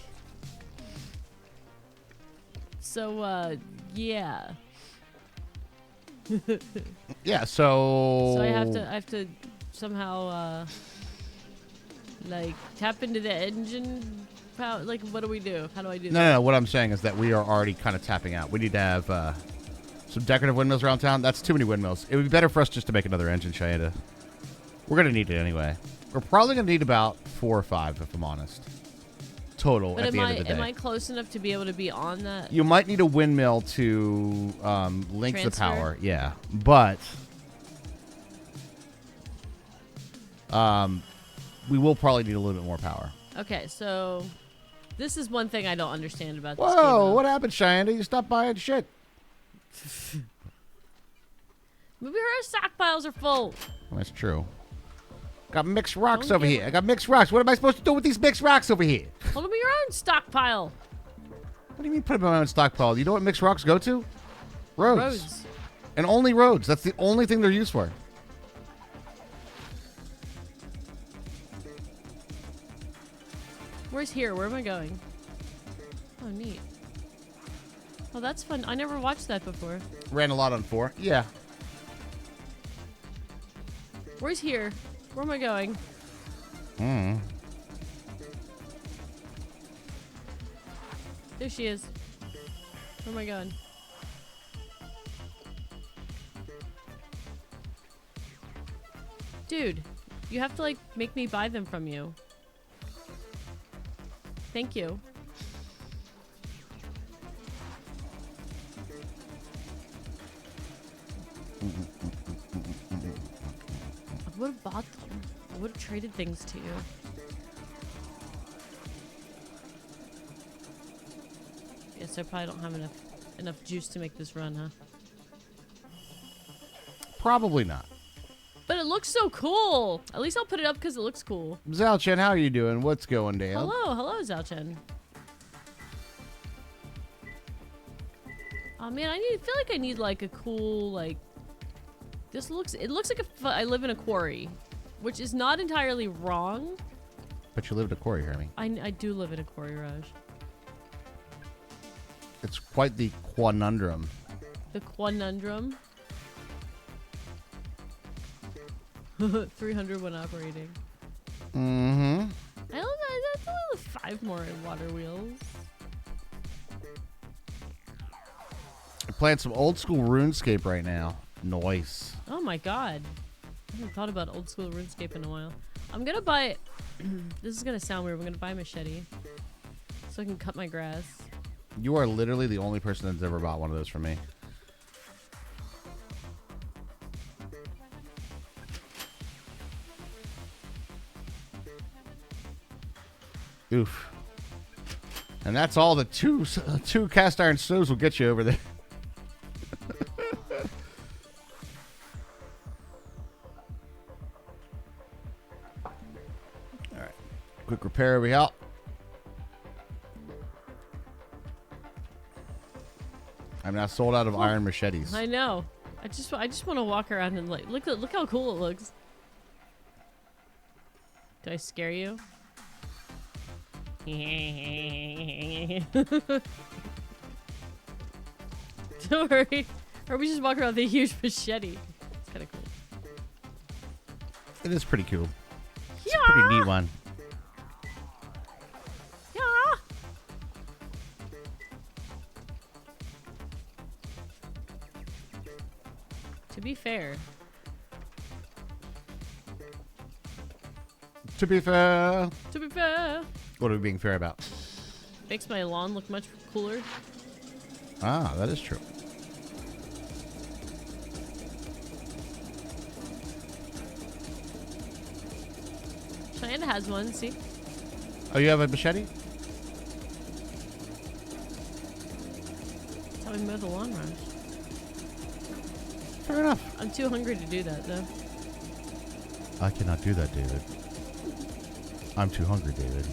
So yeah. Yeah, so... So I have to somehow like tap into the engine power. Like, what do we do? How do I do that? No. What I'm saying is that we are already kind of tapping out. We need to have some decorative windmills around town. That's too many windmills. It would be better for us just to make another engine, Cheyenne. We're going to need it anyway. We're probably going to need about 4 or 5, if I'm honest. Total But at the end of the day. am I close enough to be able to be on that? You might need a windmill to link the Transfer? power. Yeah. But we will probably need a little bit more power. Okay, so this is one thing I don't understand about this game. Whoa, what happened, Cheyenne? You stopped buying shit. Maybe her stockpiles are full. That's true. Got mixed rocks Don't over give here. a- I got mixed rocks. What am I supposed to do with these mixed rocks over here? Well, give me your own stockpile. What do you mean put them in my own stockpile? You know what mixed rocks go to? Roads. Roads. And only roads. That's the only thing they're used for. Where's here? Where am I going? Oh, neat. Oh, that's fun. I never watched that before. Ran a lot on 4. Yeah. Where's here? Where am I going? Hmm. There she is. Where am I going? Dude, you have to like make me buy them from you. Thank you. I would have bought them. I would have traded things to you. Yes, I probably don't have enough juice to make this run, huh? Probably not. But it looks so cool. At least I'll put it up because it looks cool. Zalchen, how are you doing? What's going down? Hello, Zalchen. Oh man, feel like I need like a cool like. It looks like I live in a quarry, which is not entirely wrong. But you live at a quarry, Hermie. I do live in a quarry, Raj. It's quite the quanundrum. The quanundrum. 300 when operating. Mm-hmm. I don't know. That's only 5 more water wheels. I'm playing some old school RuneScape right now. Nice. Oh my god. I haven't thought about old school RuneScape in a while. I'm gonna buy. This is gonna sound weird. I'm gonna buy a machete so I can cut my grass. You are literally the only person that's ever bought one of those from me. Oof. And that's all the two cast iron stoves will get you over there. All right. Quick repair we out. I'm now sold out of iron machetes. I know. I just want to walk around and like look how cool it looks. Do I scare you? Don't worry. Or we just walk around with a huge machete. It's kind of cool. It is pretty cool. It's Yeah. a pretty neat one. Yeah. To be fair, To be fair. What are we being fair about? makes my lawn look much cooler. Ah, that is true. Panda has one. See? Oh, you have a machete? That's how we mow the lawn, Raj. Fair enough. I'm too hungry to do that, though. I cannot do that, David. I'm too hungry, David.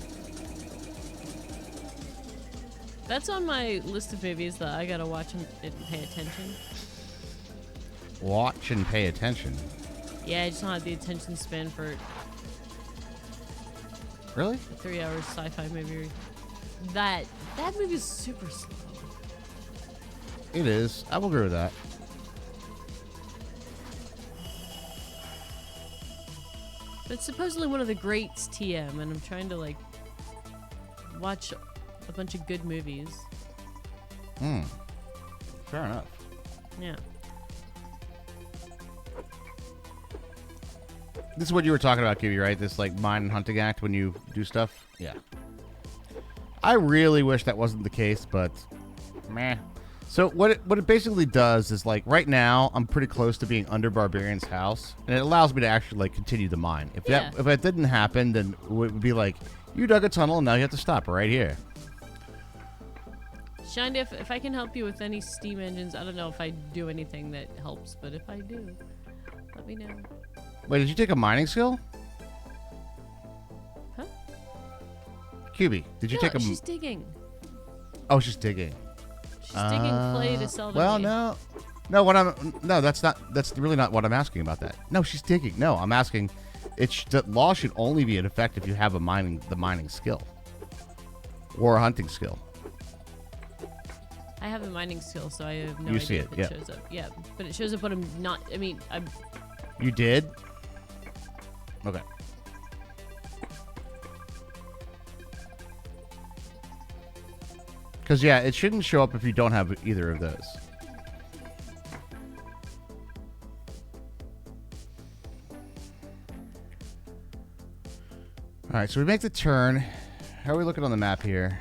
That's on my list of movies that I gotta watch and pay attention. Watch and pay attention. Yeah, I just don't have the attention span for Really? a 3-hour sci-fi movie. That movie is super slow. It is. I will agree with that. But it's supposedly one of the greats, TM, and I'm trying to like watch a bunch of good movies. Fair enough. Yeah. This is what you were talking about, Kiwi, right? This like mine and hunting act when you do stuff. Yeah. I really wish that wasn't the case, but meh. So what it basically does is like right now I'm pretty close to being under Barbarian's house, and it allows me to actually like continue the mine. If that didn't happen, then it would be like you dug a tunnel and now you have to stop right here. Shiny, if I can help you with any steam engines, I don't know if I do anything that helps, but if I do, let me know. Wait, did you take a mining skill? Huh? QB, did you take a? She's digging. Oh, she's digging. She's digging clay to sell to Well, me. no, that's really not what I'm asking about that. No, she's digging. No, I'm asking, that law should only be in effect if you have the mining skill. Or a hunting skill. I have a mining skill, so I have no You idea see if it, it yeah. shows up. Yeah, but it shows up when I'm not, I'm... You did? Okay. Because, yeah, it shouldn't show up if you don't have either of those. Alright, so we make the turn. How are we looking on the map here?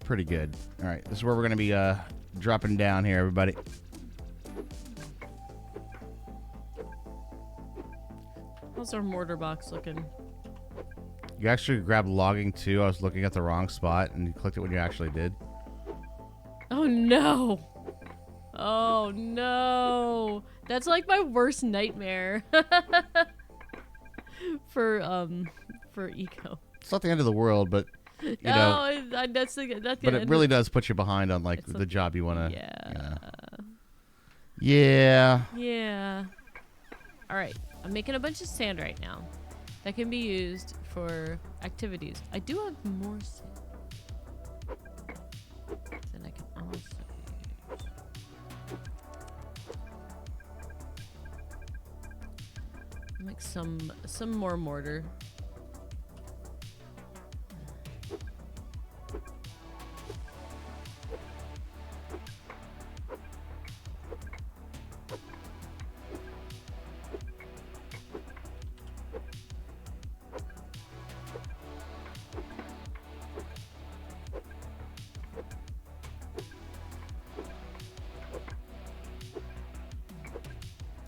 Pretty good. Alright, this is where we're going to be dropping down here, everybody. How's our mortar box looking? You actually grabbed logging too. I was looking at the wrong spot and you clicked it when you actually did. Oh no! Oh no! That's like my worst nightmare. for eco. It's not the end of the world, but you know, That's but it really does put you behind on like It's the job you want to. Yeah. Yeah. Yeah. All right. I'm making a bunch of sand right now that can be used for activities. I do have more sand that I can also use. I'll make some more mortar.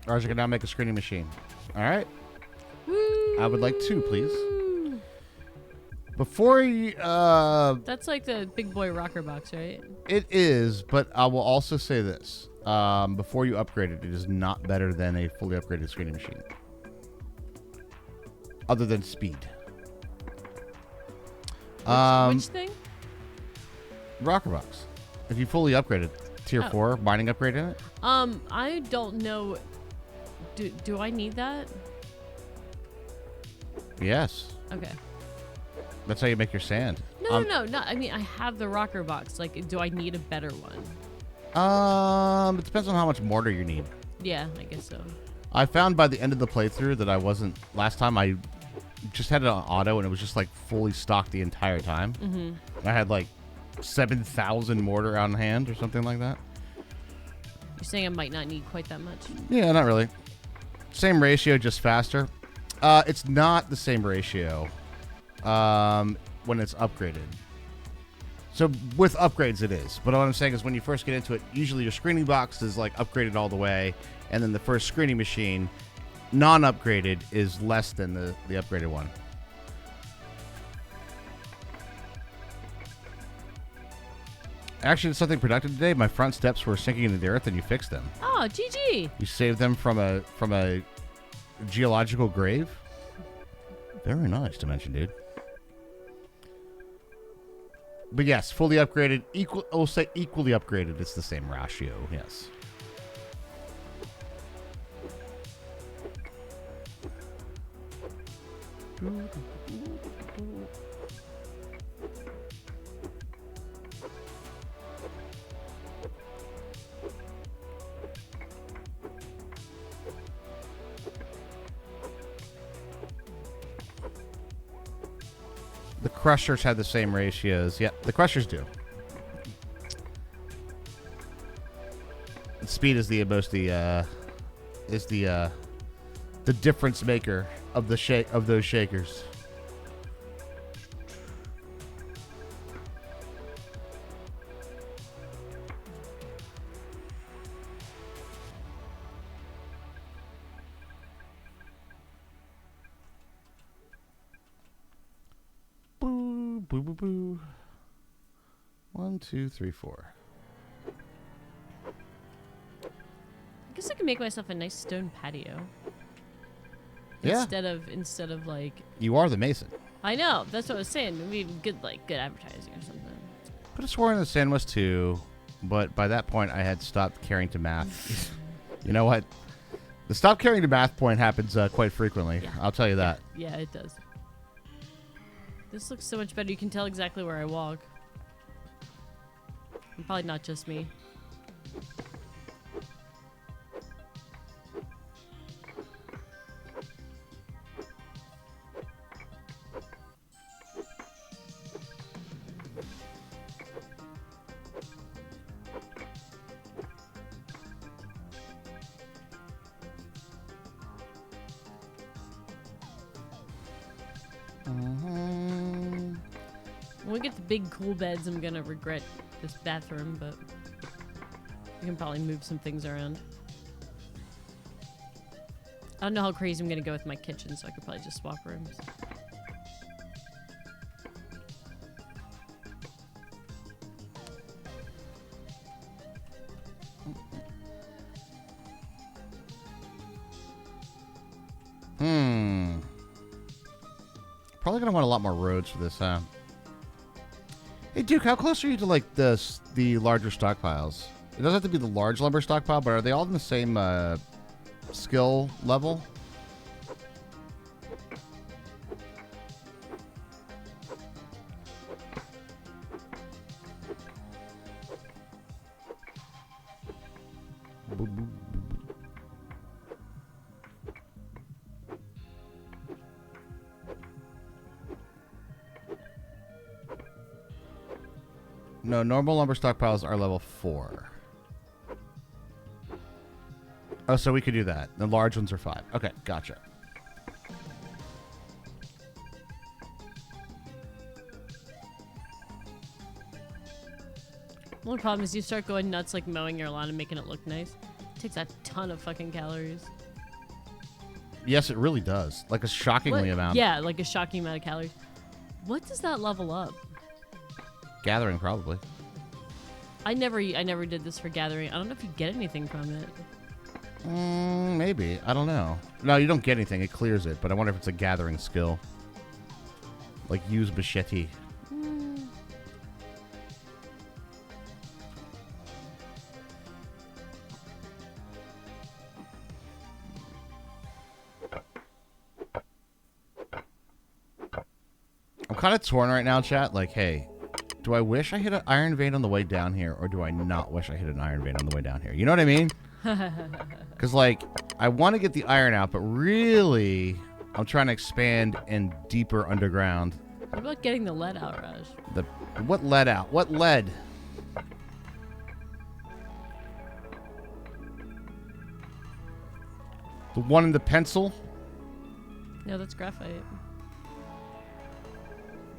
Ours can now make a screening machine. All right. Woo! I would like 2, please. Before you, That's like the big boy rocker box, right? it is, but I will also say this: before you upgrade it, it is not better than a fully upgraded screening machine, other than speed. Which thing? Rocker box. If you fully upgraded tier 4 mining upgrade in it, I don't know. Do I need that? yes, Okay. that's how you make your sand. No. I mean, I have the rocker box. Like, do I need a better one? It depends on how much mortar you need. Yeah, I guess so. I found by the end of the playthrough that I wasn't. Last time I just had it on auto and it was just like fully stocked the entire time. Mm-hmm. I had like 7,000 mortar on hand or something like that. You're saying I might not need quite that much? Yeah, not really. Same ratio, just faster. It's not the same ratio when it's upgraded. So with upgrades it is. But what I'm saying is when you first get into it, usually your screening box is like upgraded all the way, and then the first screening machine non-upgraded is less than the upgraded one. Actually, it's something productive today. My front steps were sinking into the earth, and you fixed them. Oh, GG. You saved them from a geological grave. Very nice, Dimension Dude. But yes, fully upgraded. We'll say equally upgraded. It's the same ratio. Yes. The Crushers had the same ratios. Yeah, the Crushers do. Speed is the difference maker of those shakers. Boo, boo, boo, boo. 1, 2, 3, 4. I guess I can make myself a nice stone patio. Yeah. Instead of like. You are the Mason. I know. That's what I was saying. Maybe good advertising or something. Could have sworn the Sin was 2, but by that point I had stopped caring to math. You know what? The stop caring to math point happens quite frequently. Yeah. I'll tell you that. Yeah, it does. This looks so much better. You can tell exactly where I walk. And probably not just me. When we get the big cool beds, I'm gonna regret this bathroom, but we can probably move some things around. I don't know how crazy I'm gonna go with my kitchen, so I could probably just swap rooms. Probably gonna want a lot more roads for this, huh? Hey, Duke, how close are you to like the larger stockpiles? It doesn't have to be the large lumber stockpile, but are they all in the same skill level? No, normal lumber stockpiles are level 4. Oh, so we could do that. The large ones are 5. Okay, gotcha. The only problem is you start going nuts like mowing your lawn and making it look nice. It takes a ton of fucking calories. Yes, it really does. Like a shockingly amount. Yeah, like a shocking amount of calories. What does that level up? Gathering, probably. I never did this for gathering. I don't know if you get anything from it. Maybe. I don't know. No, you don't get anything. It clears it. But I wonder if it's a gathering skill. Like use machete. I'm kind of torn right now, chat. Like, hey, do I wish I hit an iron vein on the way down here, or do I not wish I hit an iron vein on the way down here? You know what I mean? Because, like, I want to get the iron out, but really, I'm trying to expand and deeper underground. What about getting the lead out, Raj? What lead out? What lead? The one in the pencil? No, that's graphite.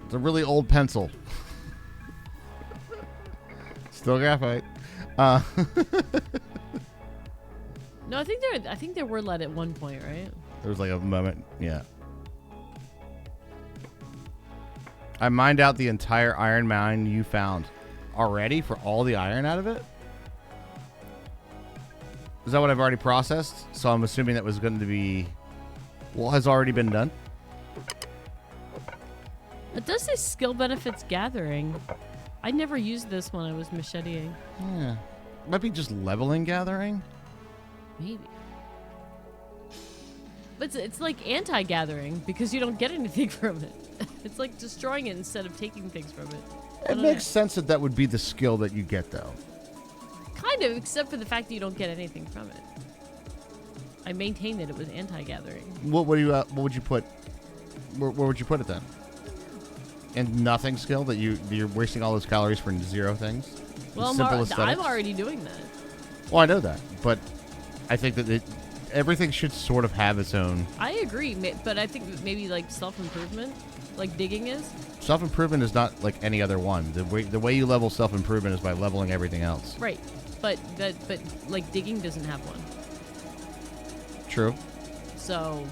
It's a really old pencil. Still graphite. No, I think there were lead at one point, right? There was like a moment. Yeah. I mined out the entire iron mine you found already for all the iron out of it. Is that what I've already processed? So I'm assuming that was going to be... Well, has already been done. It does say skill benefits gathering. I never used this when I was macheteing. Yeah. Might be just leveling gathering. Maybe. But it's like anti-gathering because you don't get anything from it. It's like destroying it instead of taking things from it. It makes sense that that would be the skill that you get, though. Kind of, except for the fact that you don't get anything from it. I maintain that it was anti-gathering. What would you put? Where would you put it then? And nothing skill that you're wasting all those calories for zero things. Well, Simple I'm aesthetics? already doing that. Well, I know that, but I think that everything should sort of have its own. I agree, but I think maybe like self-improvement, like digging is. Self-improvement is not like any other one. The way you level self-improvement is by leveling everything else. Right, but like digging doesn't have one. True. So.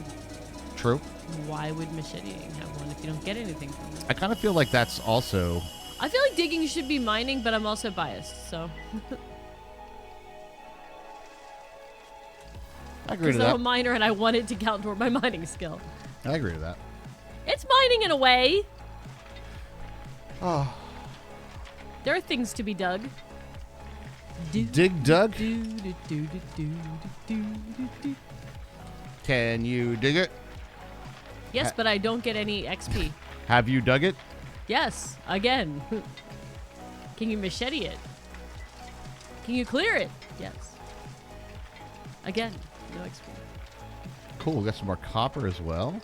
True. Why would macheteing have one if you don't get anything from it? I kind of feel like that's also. I feel like digging should be mining, but I'm also biased, so. I agree to Because I'm a that. miner and I want it to count toward my mining skill. I agree to that. It's mining in a way. Oh. There are things to be dug. Dig dug? Do, do, do, do, do, do, do, do. Can you dig it? Yes, but I don't get any XP. Have you dug it? Yes, again. Can you machete it? Can you clear it? Yes. Again, no XP. Cool. We got some more copper as well.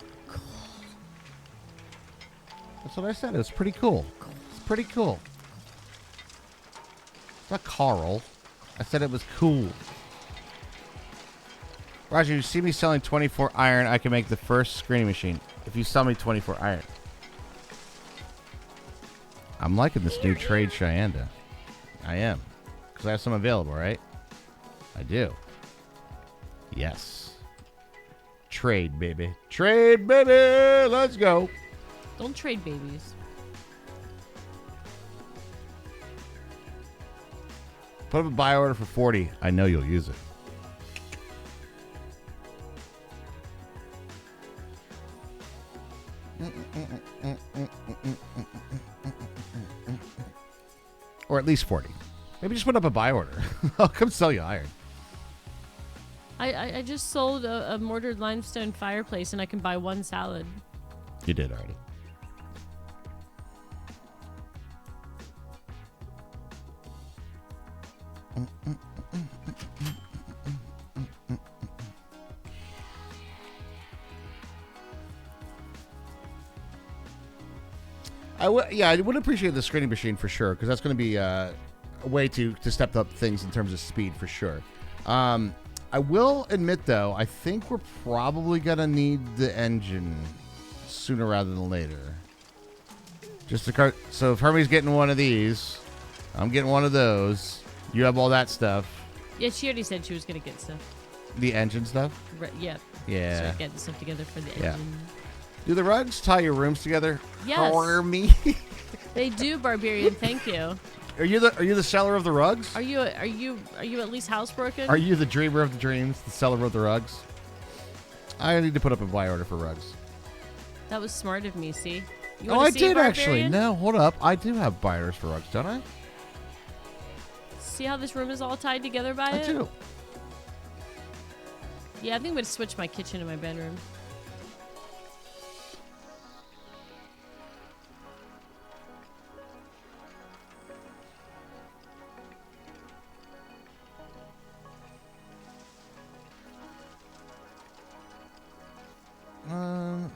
That's what I said. It's pretty cool. It's pretty cool. It's not Carl. I said it was cool. Roger, you see me selling 24 iron, I can make the first screening machine. If you sell me 24 iron. I'm liking this new trade, Cheyenda. I am. Because I have some available, right? I do. Yes. Trade, baby. Trade, baby! Let's go. Don't trade babies. Put up a buy order for 40. I know you'll use it. Or at least 40. Maybe just put up a buy order. I'll come sell you iron. I just sold a mortared limestone fireplace and I can buy one salad. You did already. I would appreciate the screening machine for sure, because that's going to be a way to step up things in terms of speed for sure. I will admit, though, I think we're probably going to need the engine sooner rather than later. Just to so if Hermie's getting one of these, I'm getting one of those. You have all that stuff. Yeah, she already said she was going to get stuff. The engine stuff? Right, yeah. Yeah. Start getting stuff together for the engine. Yeah. Do the rugs tie your rooms together? Yes. Hermie. They do, Barbarian. Thank you. Are you the seller of the rugs? Are you at least housebroken? Are you the dreamer of the dreams, the seller of the rugs? I need to put up a buy order for rugs. That was smart of me, see? You Oh, wanna I see, did actually. Barbarian? No, hold up. I do have buy orders for rugs, don't I? See how this room is all tied together by I it? do. Yeah, I think I'm going to switch my kitchen and my bedroom.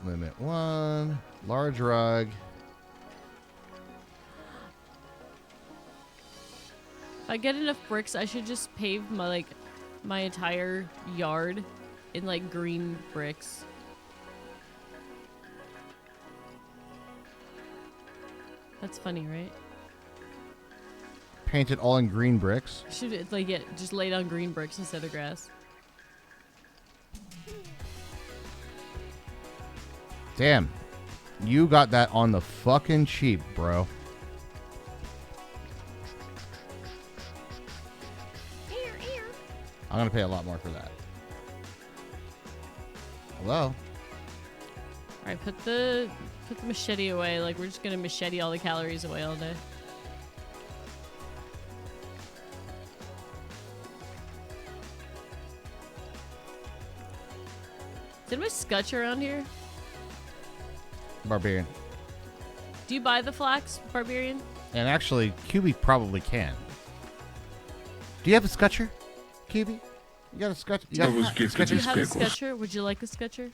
Limit 1. Large rug. If I get enough bricks, I should just pave my entire yard in like green bricks. That's funny, right? Paint it all in green bricks. Should it just lay down green bricks instead of grass? Damn. You got that on the fucking cheap, bro. I'm gonna pay a lot more for that. Hello? Alright, put the machete away. Like, we're just gonna machete all the calories away all day. Is anybody scutch around here? Barbarian. Do you buy the flax, Barbarian? And actually, QB probably can. Do you have a scutcher, QB? You got a scutcher? You got I was a gifted Do you these have a pickles. scutcher? Would you like a scutcher?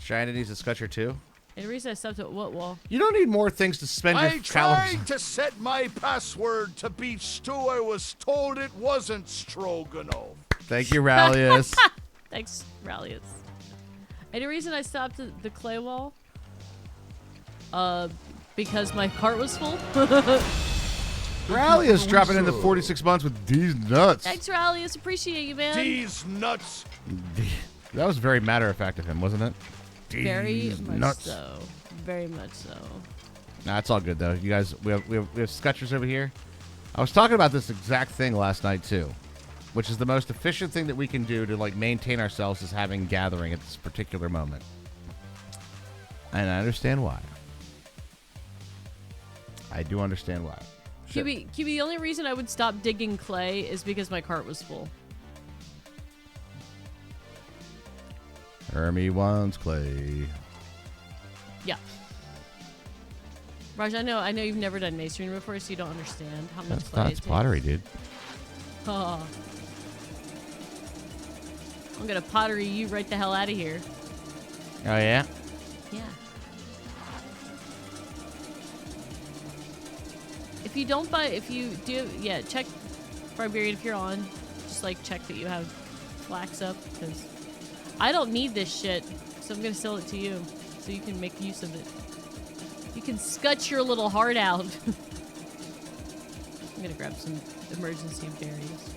Shina needs a scutcher too. And the reason I stopped at what wall? You don't need more things to spend I your calories. tried to set my password to beef stew. I was told it wasn't stroganoff. Thank you, Rallius. Thanks, Rallius. And the reason I stopped at the clay wall? Because my cart was full. Rallius dropping into 46 months with these nuts. Thanks, Rallius. Appreciate you, man. These nuts. That was very matter of fact of him, wasn't it? Very These much nuts. so. Very much so. Nah, it's all good though. You guys, we have scutchers over here. I was talking about this exact thing last night too, which is the most efficient thing that we can do to like maintain ourselves is having gathering at this particular moment. And I understand why. I do understand why. QB, the only reason I would stop digging clay is because my cart was full. Hermie wants clay. Yeah. Raj, I know you've never done masonry before, so you don't understand how much clay it That's takes. pottery, dude. Oh. I'm gonna pottery you right the hell out of here. Oh yeah. Yeah. If you do, yeah, check Barbarian if you're on. Just like check that you have flax up, because I don't need this shit, so I'm gonna sell it to you, so you can make use of it. You can scut your little heart out. I'm gonna grab some emergency berries.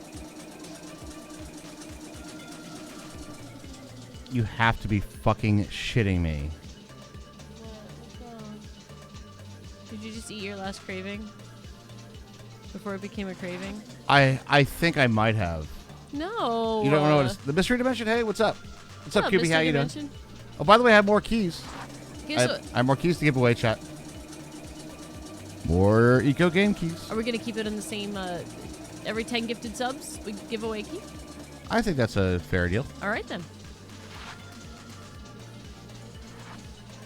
You have to be fucking shitting me. Did you just eat your last craving? Before it became a craving? I think I might have. No. You don't know what it's, the mystery dimension. Hey, what's up? What's up, QB? Mr. How you doing? Dimension? Oh, by the way, I have more keys. Here's I have more keys to give away, chat. More eco game keys. Are we gonna keep it in the same? Every 10 gifted subs, we give away a key. I think that's a fair deal. All right then.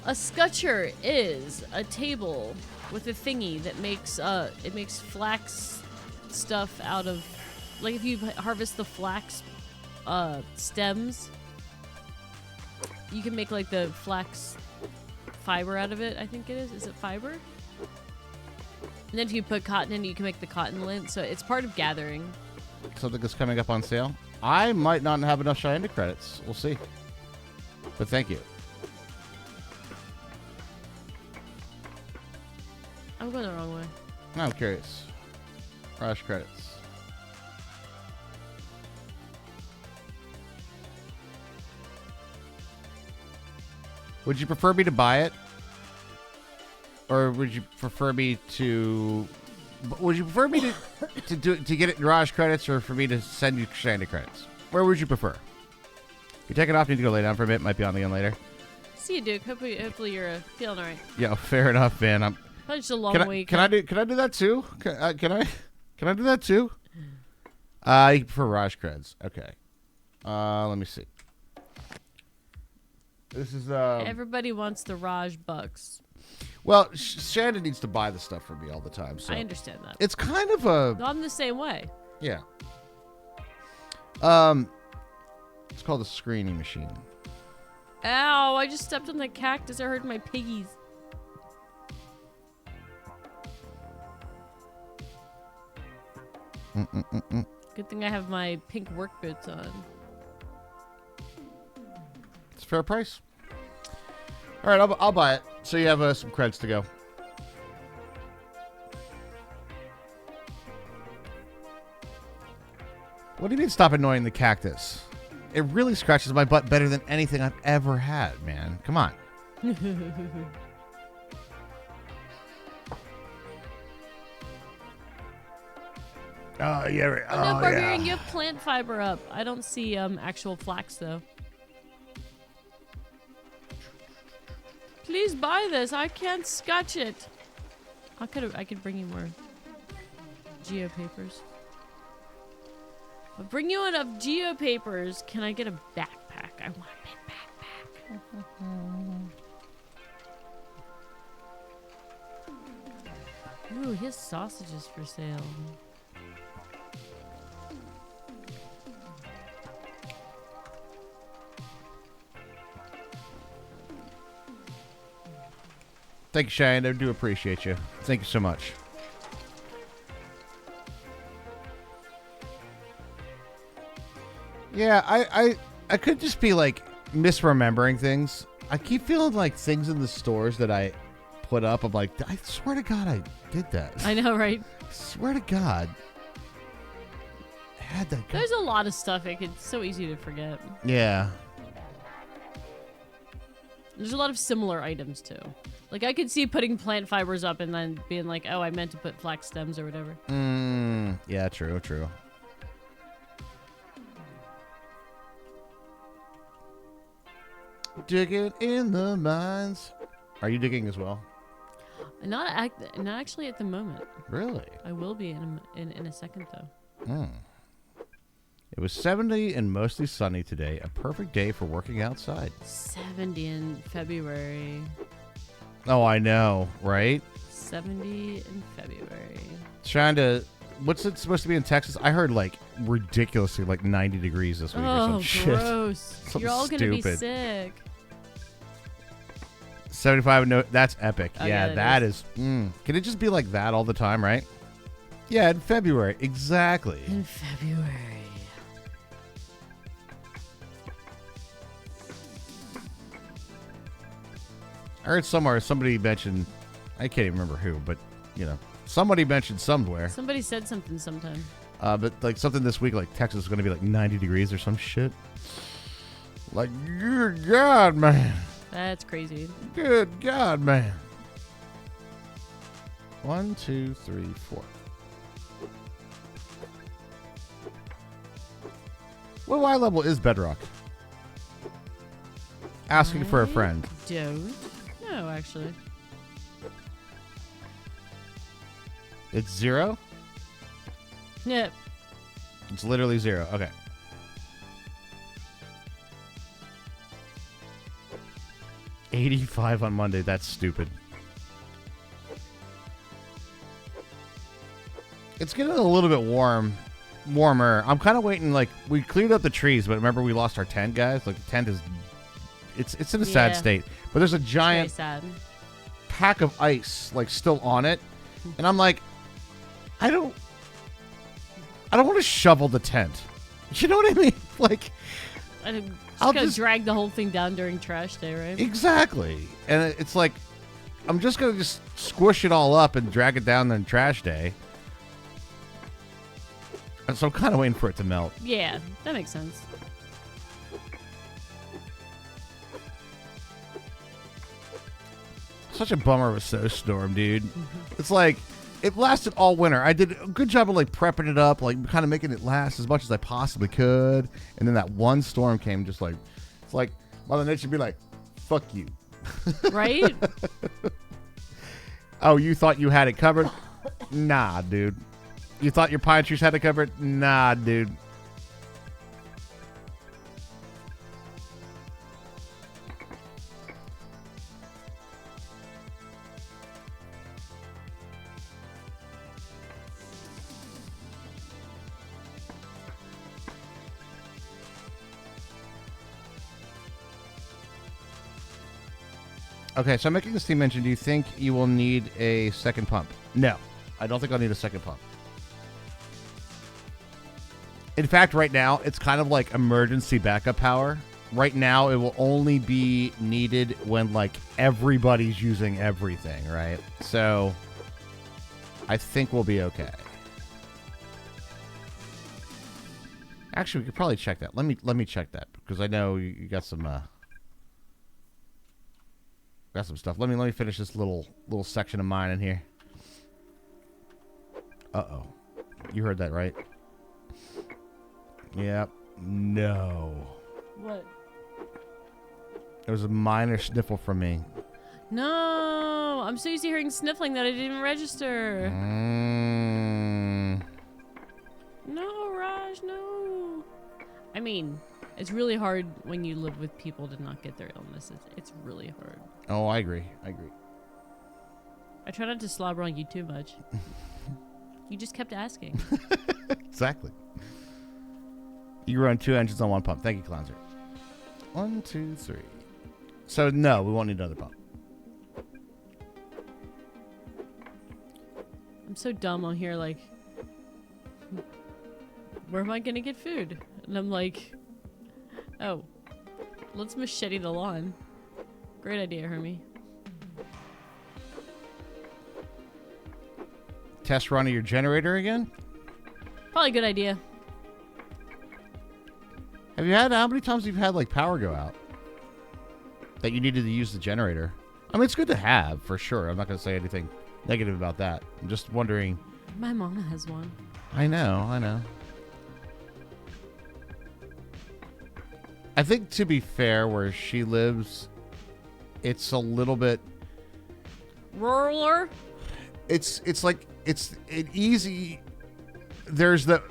A scutcher is a table with a thingy that makes it makes flax stuff out of, like if you harvest the flax stems, you can make like the flax fiber out of it. I think it is. Is it fiber? And then if you put cotton in, you can make the cotton lint. So it's part of gathering. Something that's coming up on sale. I might not have enough Cheyenne credits. We'll see. But thank you. I'm going the wrong way. I'm curious. Rush credits. Would you prefer me to buy it? Or would you prefer me to... Would you prefer me to get it in Raj credits or for me to send you Shandy credits? Where would you prefer? If you're taking off, need to go lay down for a bit. Might be on again later. See you, Duke. Hopefully you're feeling all right. Yeah, fair enough, man. Probably just a long week. Can I do that too? Can I do that too? You prefer Raj creds. Okay. Let me see. This is Everybody wants the Raj bucks. well, Shannon needs to buy the stuff for me all the time. So I understand that. it's kind of a No, I'm the same way. yeah. It's called a screening machine. Ow, I just stepped on the cactus. I hurt my piggies. Good thing I have my pink work boots on. It's a fair price. All right, I'll buy it. So you have some creds to go. What do you mean stop annoying the cactus? It really scratches my butt better than anything I've ever had, man. Come on. Oh, yeah. Right. Oh, no, Barbarian, you have plant fiber up. I don't see actual flax, though. Please buy this. I can't scotch it. I could bring you more geopapers. I'll bring you enough geopapers. Can I get a backpack? I want a big backpack. Ooh, he has sausages for sale. Thank you, Cheyenne. I do appreciate you. Thank you so much. Yeah, I could just be like misremembering things. I keep feeling like things in the stores that I put up. I'm like, I swear to God, I did that. I know, right? I swear to God, I had that. There's a lot of stuff. It's so easy to forget. Yeah. There's a lot of similar items too. Like I could see putting plant fibers up and then being like, oh, I meant to put flax stems or whatever. Yeah, true, true. Digging in the mines. Are you digging as well? Not actually at the moment. Really? I will be in a second though. Hmm. It was 70 and mostly sunny today. A perfect day for working outside. 70 in February. Oh, I know, right? 70 in February. Trying to... What's it supposed to be in Texas? I heard, like, ridiculously, like, 90 degrees this week or some shit. Gross. Something You're all going to be stupid. sick. 75, no, that's epic. Oh, yeah, yeah, that is... Can it just be like that all the time, right? Yeah, in February. Exactly. In February. I heard somewhere somebody mentioned... I can't even remember who, but, you know, somebody mentioned somewhere. Somebody said something sometime. But, like, something this week, like, Texas is going to be, like, 90 degrees or some shit. Like, good God, man. That's crazy. Good God, man. 1, 2, 3, 4. What Y level is Bedrock? Asking for a friend. Don't. No, actually. It's 0? Yep. It's literally 0. Okay. $85 on Monday. That's stupid. It's getting a little bit warmer. I'm kind of waiting. Like, we cleared up the trees, but remember we lost our tent, guys. Like, the tent is, it's in a sad state. But there's a giant Very sad. pack of ice, like, still on it, and I'm like, I don't want to shovel the tent. You know what I mean? Like, I'm I'll gonna just drag the whole thing down during trash day, right? exactly, and it's like, I'm just gonna just squish it all up and drag it down in trash day. And so I'm kind of waiting for it to melt. Yeah, that makes sense. Such a bummer of a snowstorm, dude. It's like, it lasted all winter. I did a good job of, like, prepping it up, like, kind of making it last as much as I possibly could. And then that one storm came, just like, it's like, Mother Nature be like, fuck you. Right? Oh, you thought you had it covered? Nah, dude. You thought your pine trees had it covered? Nah, dude. Okay, so I'm making a steam engine. Do you think you will need a second pump? No, I don't think I'll need a second pump. In fact, right now, it's kind of like emergency backup power. Right now, it will only be needed when, like, everybody's using everything, right? So, I think we'll be okay. Actually, we could probably check that. Let me check that, because I know you got some, Got some stuff. Let me finish this little section of mine in here. Uh-oh. You heard that, right? Yep. No. What? There was a minor sniffle from me. No, I'm so used to hearing sniffling that I didn't even register. No, Raj, no. I mean, it's really hard when you live with people to not get their illness. It's really hard. Oh, I agree. I try not to slobber on you too much. You just kept asking. Exactly. You run 2 engines on 1 pump. Thank you, Clownzer. 1, 2, 3. So, no, we won't need another pump. I'm so dumb on here, like, where am I gonna get food? And I'm like, oh, let's machete the lawn. Great idea, Hermie. Test run of your generator again? Probably a good idea. How many times have you had, like, power go out? That you needed to use the generator? I mean, it's good to have, for sure. I'm not going to say anything negative about that. I'm just wondering. My mama has one. I know. I think, to be fair, where she lives, it's a little bit... Ruraler? It's like, it's an easy... There's the...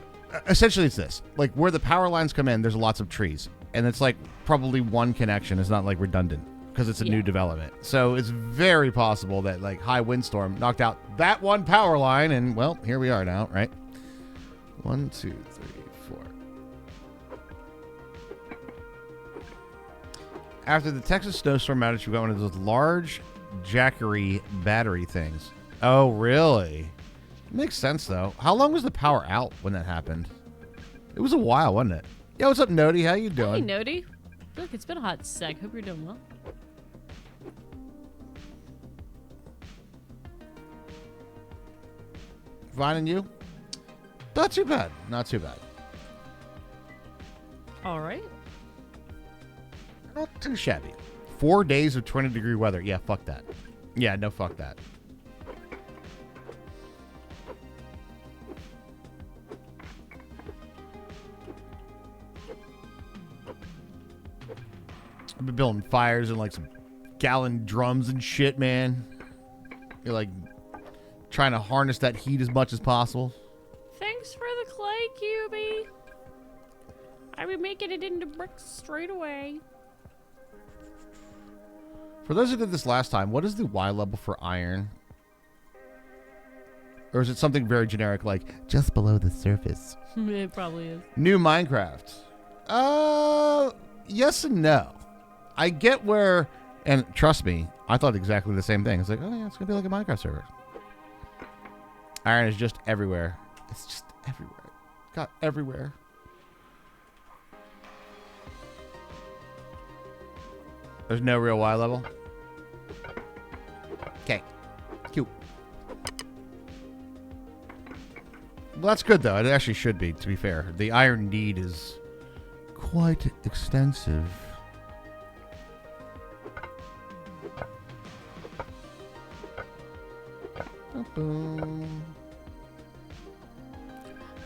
Essentially, it's this. Like, where the power lines come in, there's lots of trees. And it's like probably one connection. It's not like redundant because it's a new development. So it's very possible that like high windstorm knocked out that one power line. And, well, here we are now, right? 1, 2, 3, 4. After the Texas snowstorm outage, we got one of those large Jackery battery things. Oh, really? Makes sense, though. How long was the power out when that happened? It was a while, wasn't it? Yo, what's up, Nody? How you doing? Hey, Nody. Look, it's been a hot sec. Hope you're doing well. Fine, and you? Not too bad. Not too bad. All right. Not too shabby. 4 days of 20-degree weather. Yeah, fuck that. Yeah, no, fuck that. I've been building fires and like some gallon drums and shit, man. You're like trying to harness that heat as much as possible. Thanks for the clay, Cubie. I'll be making it into bricks straight away. For those who did this last time, what is the Y level for iron? Or is it something very generic like just below the surface? It probably is. New Minecraft. Yes and no. I get where, and trust me, I thought exactly the same thing. It's like, oh yeah, it's gonna be like a Minecraft server. Iron is just everywhere. It's just everywhere. Got everywhere. There's no real Y level. Okay. Cute. Well, that's good though. It actually should be, to be fair. The iron need is quite extensive. Boom.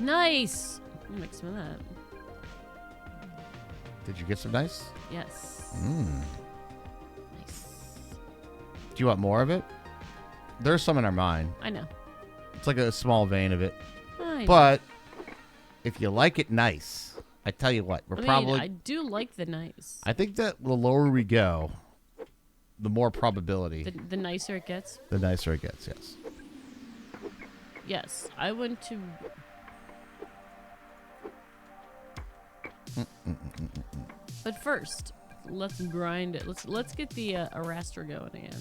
Nice. I'll make some of that. Did you get some nice? Yes. Nice. Do you want more of it? There's some in our mine. I know. It's like a small vein of it. I know. But if you like it nice, I tell you what, I do like the nice. I think that the lower we go, the more probability. The nicer it gets. The nicer it gets, yes. Yes, I went to. But first, let's grind it. Let's get the Arastra going again.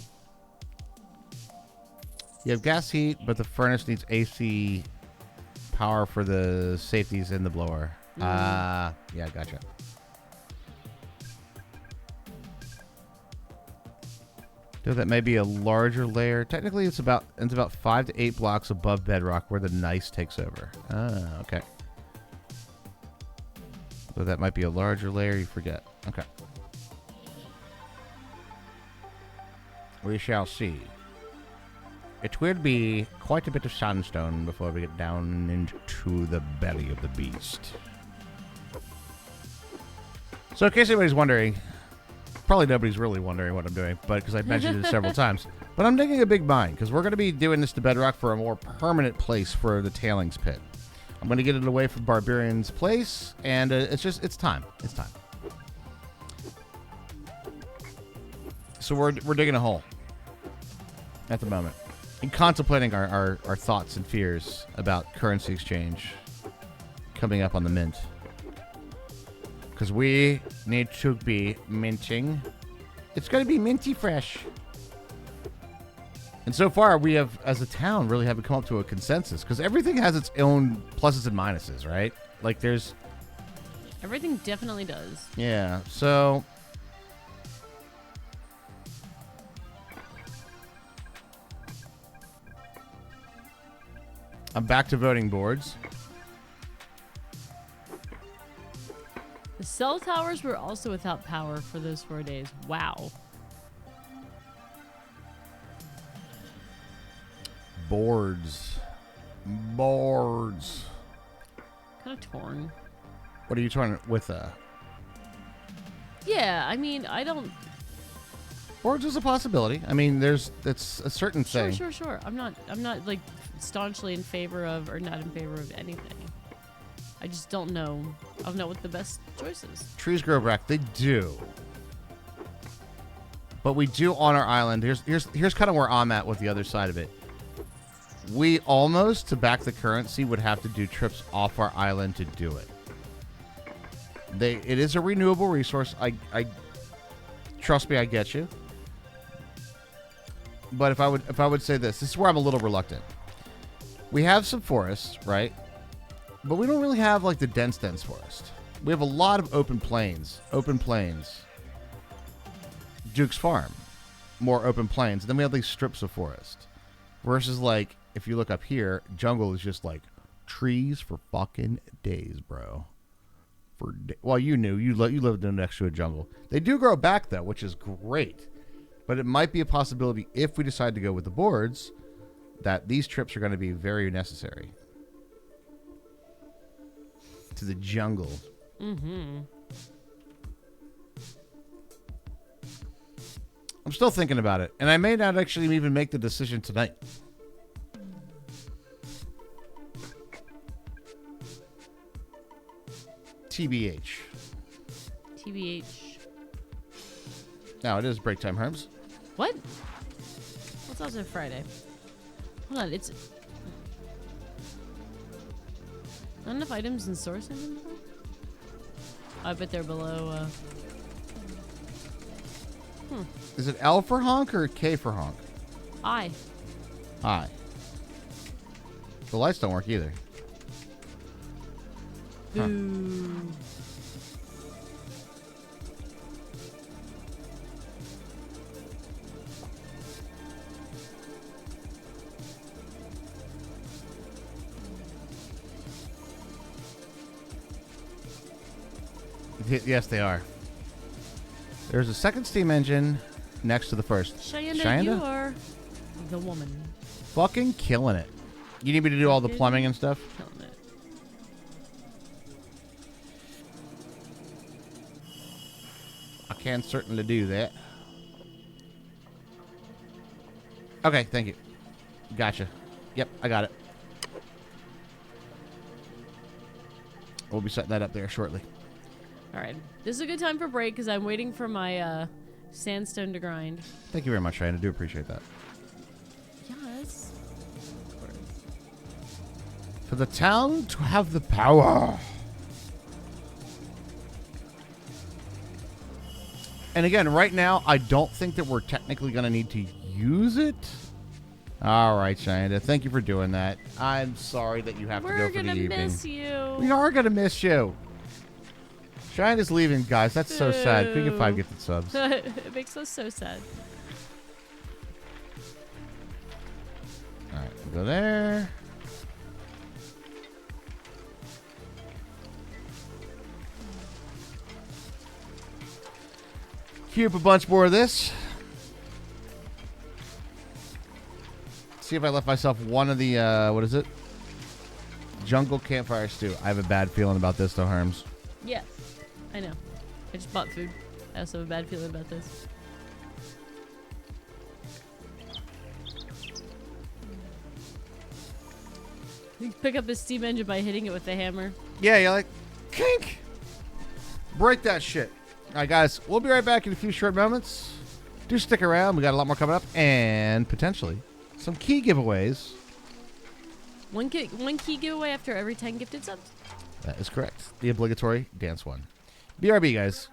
You have gas heat, but the furnace needs AC power for the safeties in the blower. Yeah, gotcha. Though that may be a larger layer. Technically, it's about 5 to 8 blocks above bedrock where the gneiss takes over. Ah, okay. Though that might be a larger layer, you forget. Okay. We shall see. It will be quite a bit of sandstone before we get down into the belly of the beast. So in case anybody's wondering, probably nobody's really wondering what I'm doing, but because I've mentioned it several times. But I'm digging a big mine because we're going to be doing this to bedrock for a more permanent place for the tailings pit. I'm going to get it away from Barbarian's place, and it's time. It's time. So we're digging a hole at the moment and contemplating our thoughts and fears about currency exchange coming up on the mint. Because we need to be minting. It's going to be minty fresh. And so far, we have, as a town, really haven't come up to a consensus. Because everything has its own pluses and minuses, right? Like, there's... Everything definitely does. Yeah, so... I'm back to voting boards. The cell towers were also without power for those 4 days. Wow. Boards. Boards. Kind of torn. What are you trying with? Yeah, I mean, I don't... Boards is a possibility. I mean, it's a certain thing. Sure. I'm not like staunchly in favor of or not in favor of anything. I just don't know. I don't know what the best choice is. Trees grow back. They do. But we do on our island. Here's kind of where I'm at with the other side of it. We almost, to back the currency, would have to do trips off our island to do it. It is a renewable resource. I trust me, I get you. But if I would say this is where I'm a little reluctant. We have some forests, right? But we don't really have like the dense forest. We have a lot of open plains. Duke's Farm, more open plains. And then we have these strips of forest. Versus like, if you look up here, jungle is just like trees for fucking days, bro. Well, you lived next to a jungle. They do grow back though, which is great. But it might be a possibility if we decide to go with the boards that these trips are going to be very necessary. To the jungle. Mm-hmm. I'm still thinking about it. And I may not actually even make the decision tonight. TBH. Now it is break time, Herms. What? What's also Friday? Hold on, it's... Not enough items in source inventory? I bet they're below, Is it L for honk or K for honk? I. The lights don't work either. Huh. Boo. Yes, they are. There's a second steam engine next to the first. Shayanda, you are the woman. Fucking killing it. You need me to do all the plumbing and stuff? Killing it. I can certainly do that. Okay, thank you. Gotcha. Yep, I got it. We'll be setting that up there shortly. All right. This is a good time for break because I'm waiting for my sandstone to grind. Thank you very much, Ryan. I do appreciate that. Yes. Of course. For the town to have the power. And again, right now, I don't think that we're technically going to need to use it. All right, Cheyenne. Thank you for doing that. I'm sorry that you have to go for the evening. We're going to miss you. We are going to miss you. Cheyenne is leaving, guys. That's so sad. Can we get 5 gifted subs? It makes us so sad. All right, we'll go there. Queue up a bunch more of this. see if I left myself one of the, what is it? Jungle campfire stew. I have a bad feeling about this, though, Harms. Yeah, I know. I just bought food. I also have a bad feeling about this. You can pick up the steam engine by hitting it with the hammer. Yeah, you're like, kink! Break that shit. All right, guys, we'll be right back in a few short moments. Do stick around. We got a lot more coming up, and potentially some key giveaways. One key giveaway after every 10 gifted subs. That is correct. The obligatory dance one. BRB, guys.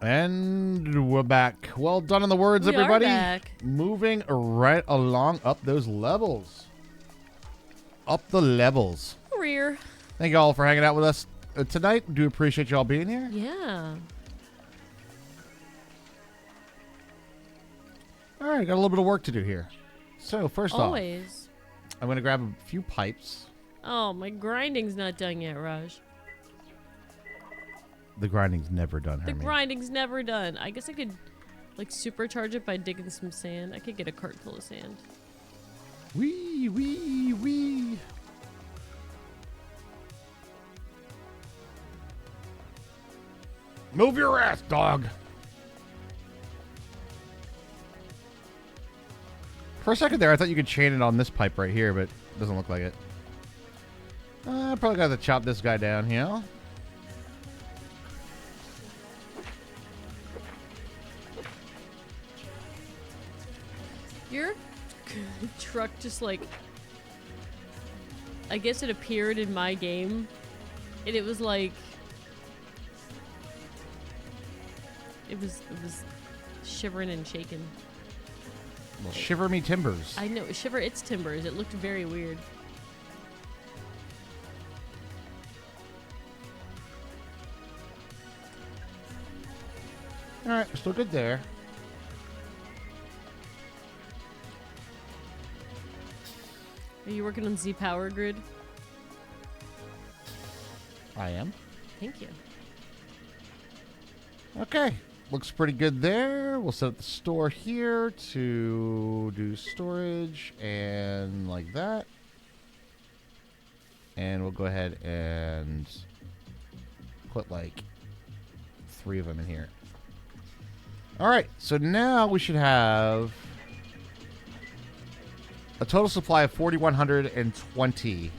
And we're back. Well done on the words, We are everybody. back. Moving right along up those levels. Up the levels. Rear. Thank you all for hanging out with us tonight. Do appreciate y'all being here. Yeah. All right, got a little bit of work to do here. So first off, Always. I'm going to grab a few pipes. Oh, my grinding's not done yet, Raj. The grinding's never done, The Hermie. grinding's never done. I guess I could, like, supercharge it by digging some sand. I could get a cart full of sand. Wee, wee, wee. Move your ass, dog. For a second there, I thought you could chain it on this pipe right here, but it doesn't look like it. Probably got to chop this guy down here. Your truck just, like... I guess it appeared in my game, and it was like... It was shivering and shaking. Well, shiver me timbers. I know, shiver its timbers. It looked very weird. All right, we're still good there. Are you working on Z Power Grid? I am. Thank you. Okay. Looks pretty good there. We'll set up the store here to do storage and like that. And we'll go ahead and put like 3 of them in here. All right. So now we should have a total supply of 4,120.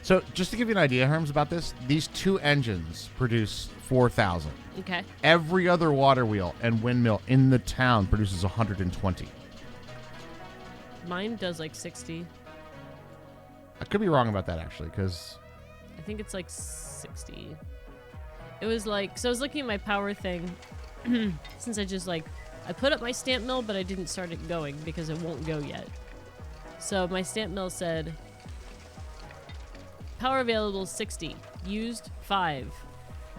So just to give you an idea, Herms, about this, these 2 engines produce 4,000. Okay. Every other water wheel and windmill in the town produces 120. Mine does like 60. I could be wrong about that, actually, because... I think it's like 60. It was like, so I was looking at my power thing, since I just like, I put up my stamp mill, but I didn't start it going because it won't go yet. So my stamp mill said, power available 60, used 5.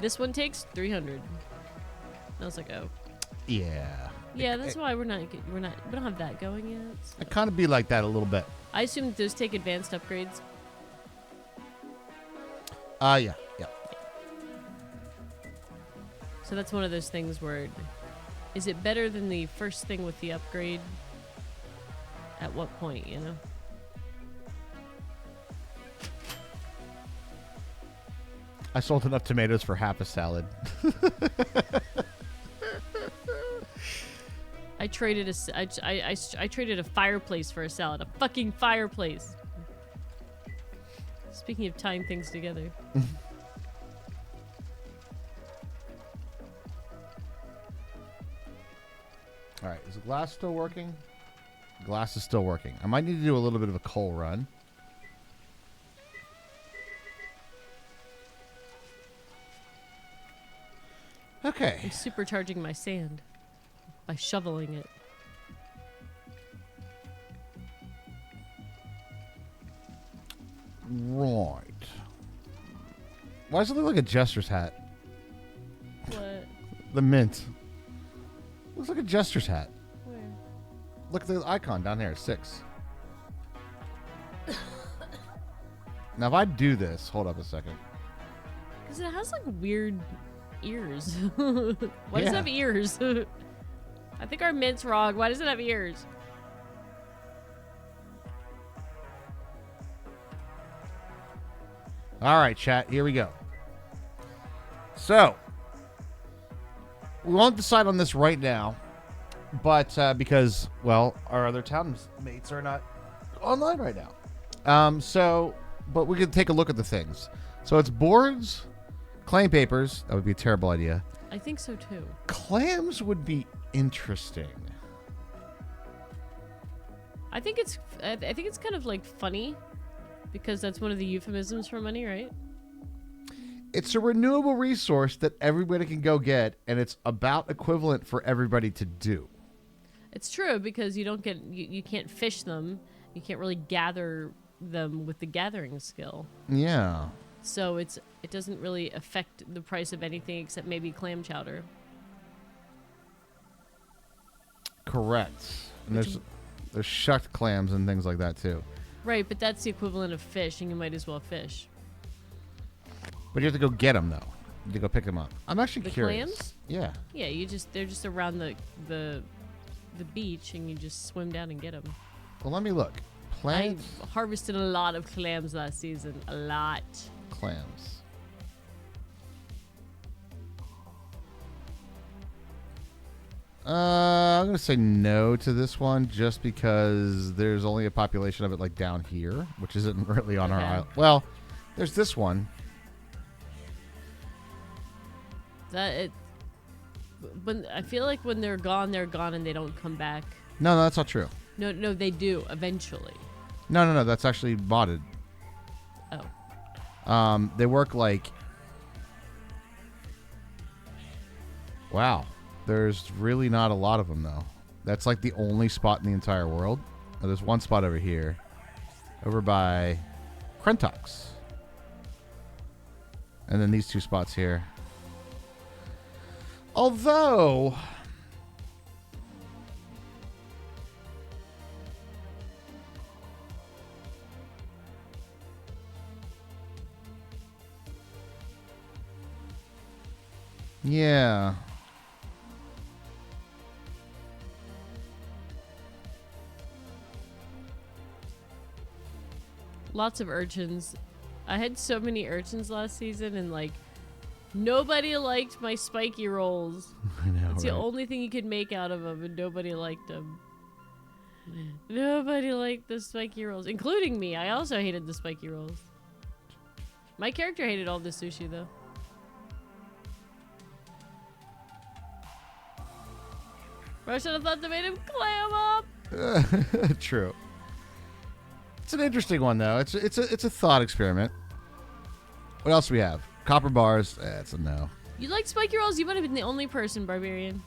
This one takes 300. And I was like, oh. Yeah. Yeah, that's why we don't have that going yet. It kind of be like that a little bit. I assume those take advanced upgrades. Yeah. So that's one of those things where, is it better than the first thing with the upgrade? At what point, you know? I sold enough tomatoes for half a salad. I traded I traded a fireplace for a salad. A fucking fireplace. Speaking of tying things together. All right, is the glass still working? Glass is still working. I might need to do a little bit of a coal run. Okay. I'm supercharging my sand by shoveling it. Right. Why does it look like a jester's hat? What? The mint. Looks like a jester's hat. Where? Look at the icon down there, 6. Now, if I do this, hold up a second. Because it has like weird ears. Why does it Yeah. have ears? I think our mint's wrong. Why does it have ears? All right, chat, here we go. So, we won't decide on this right now, but because, well, our other town mates are not online right now. But we could take a look at the things. So it's boards, claim papers. That would be a terrible idea. I think so too. Clams would be interesting. I think it's kind of like funny because that's one of the euphemisms for money, right? It's a renewable resource that everybody can go get, and it's about equivalent for everybody to do. It's true because you can't fish them. You can't really gather them with the gathering skill. Yeah. So it doesn't really affect the price of anything except maybe clam chowder. Correct. And there's shucked clams and things like that too. Right, but that's the equivalent of fish, and you might as well fish. But you have to go get them though. You have to go pick them up. I'm actually The curious. clams? Yeah. Yeah, they're just around the beach, and you just swim down and get them. Well, let me look. I Plants, harvested a lot of clams last season. A lot. clams. I'm gonna say no to this one just because there's only a population of it like down here, which isn't really on our Okay. island. Well, there's this one. When I feel like when they're gone, and they don't come back. No, that's not true. No, they do eventually. No, that's actually modded. Oh, They work like. Wow, there's really not a lot of them though. That's like the only spot in the entire world. Oh, there's one spot over here, over by Krentox, and then these two spots here. Although. Yeah. lots of urchins. I had so many urchins last season, and like nobody liked my spiky rolls. I know. It's the right? only thing you could make out of them, and nobody liked them. Nobody liked the spiky rolls, including me. I also hated the spiky rolls. My character hated all the sushi, though. I should have thought they made him clam up. True. It's an interesting one though. It's a thought experiment. What else do we have? Copper bars. That's a no. You like spiky rolls? You might have been the only person, Barbarian.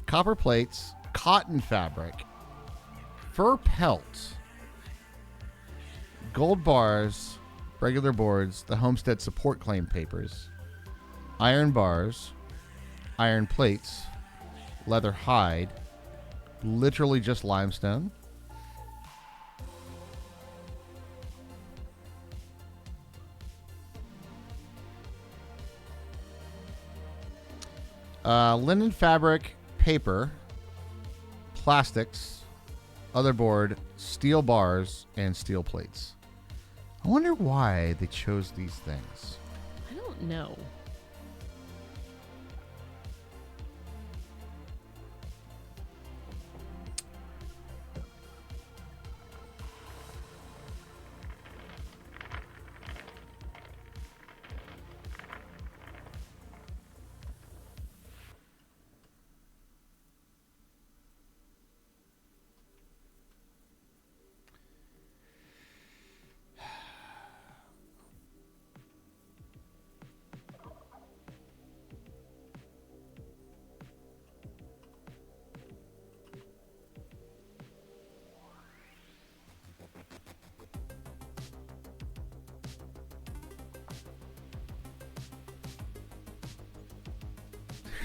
Copper plates, cotton fabric, fur pelts, gold bars, regular boards, the homestead support claim papers, iron bars, iron plates, leather hide, literally just limestone. Linen fabric, paper, plastics, other board, steel bars, and steel plates. I wonder why they chose these things. I don't know.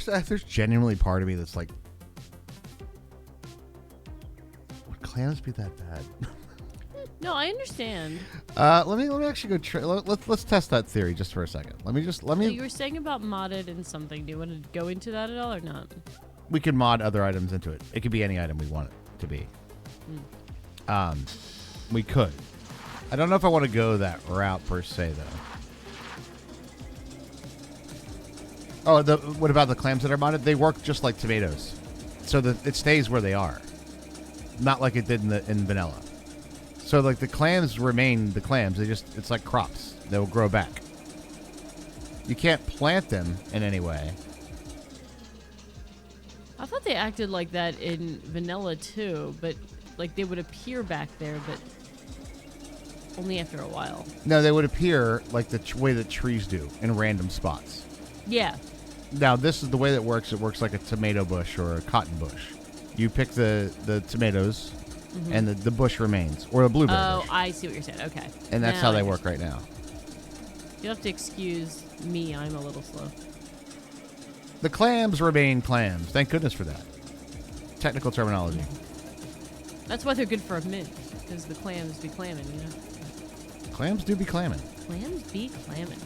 There's genuinely part of me that's like, would clams be that bad? No, I understand. Let me actually go. Let's test that theory just for a second. Let me. So you were saying about modded and something. Do you want to go into that at all or not? We can mod other items into it. It could be any item we want it to be. We could. I don't know if I want to go that route per se though. Oh, what about the clams that are modded? They work just like tomatoes, so that it stays where they are, not like it did in vanilla. So like the clams remain the clams. It's like crops. They will grow back. You can't plant them in any way. I thought they acted like that in vanilla too, but like they would appear back there, but only after a while. No, they would appear like the way that trees do in random spots. Yeah. Now, this is the way that it works. It works like a tomato bush or a cotton bush. You pick the tomatoes, and the bush remains, or a blueberry bush. I see what you're saying. Okay. And that's Now how I they understand. work right now. You'll have to excuse me. I'm a little slow. The clams remain clams. Thank goodness for that. Technical terminology. That's why they're good for a mint, because the clams be clamming, you know? Clams do be clamming. Clams be clamming.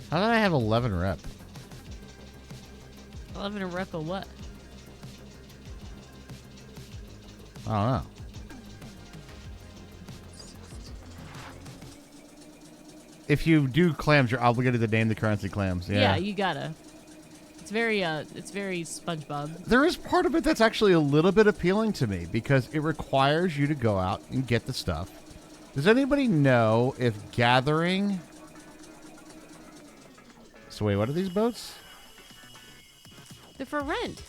How did I have 11 rep? 11 a rep of what? I don't know. If you do clams, you're obligated to name the currency clams. Yeah, you gotta. It's very SpongeBob. There is part of it that's actually a little bit appealing to me because it requires you to go out and get the stuff. Does anybody know if gathering... So wait, what are these boats? They're for rent.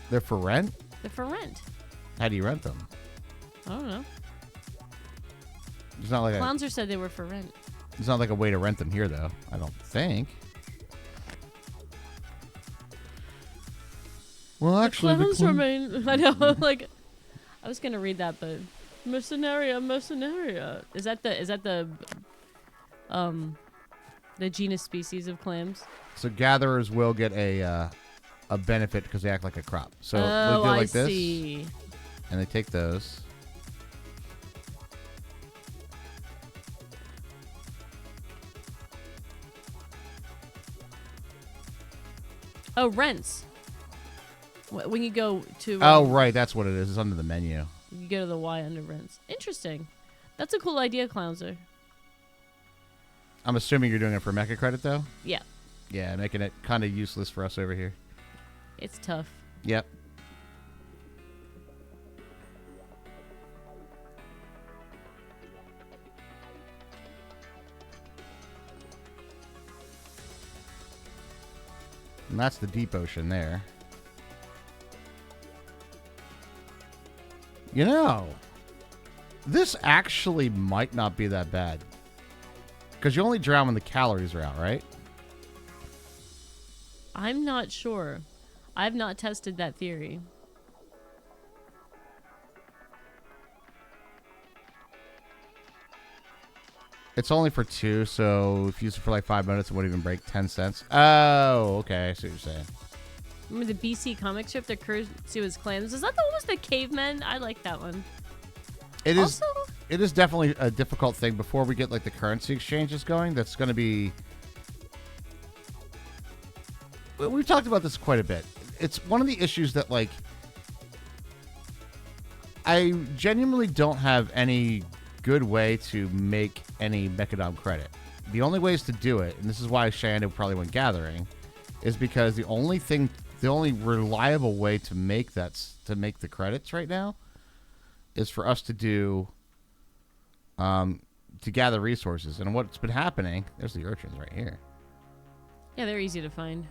They're for rent? They're for rent. How do you rent them? I don't know. It's not like Clownser said they were for rent. it's not like a way to rent them here, though. I don't think. Well, actually, the Clowns remain. I know. Like, I was gonna read that, but Mercenaria. Is that the genus species of clams? So gatherers will get a benefit because they act like a crop. So we Oh, do I like this, see. and they take those. Oh, rents. When you go to Oh, right, that's what it is. It's under the menu. you go to the Y under rents. Interesting. That's a cool idea, Clownser. I'm assuming you're doing it for mecha credit, though. Yeah, Yeah, making it kind of useless for us over here. it's tough. Yep. And that's the deep ocean there. You know, this actually might not be that bad. Because you only drown when the calories are out, right? I'm not sure. I've not tested that theory. It's only for 2, so if you use it for like 5 minutes, it wouldn't even break 10 cents. Oh, okay. I see what you're saying. Remember the BC comic strip that currency was clams? Is that the one with the cavemen? I like that one. It is. Also, It is definitely a difficult thing before we get like the currency exchanges going. That's going to be. We've talked about this quite a bit. It's one of the issues that like I genuinely don't have any good way to make any Mechadom credit. The only ways to do it, and this is why Cheyenne probably went gathering, is because the only reliable way to make the credits right now is for us to do to gather resources. And what's been happening, there's the urchins right here. yeah, they're easy to find.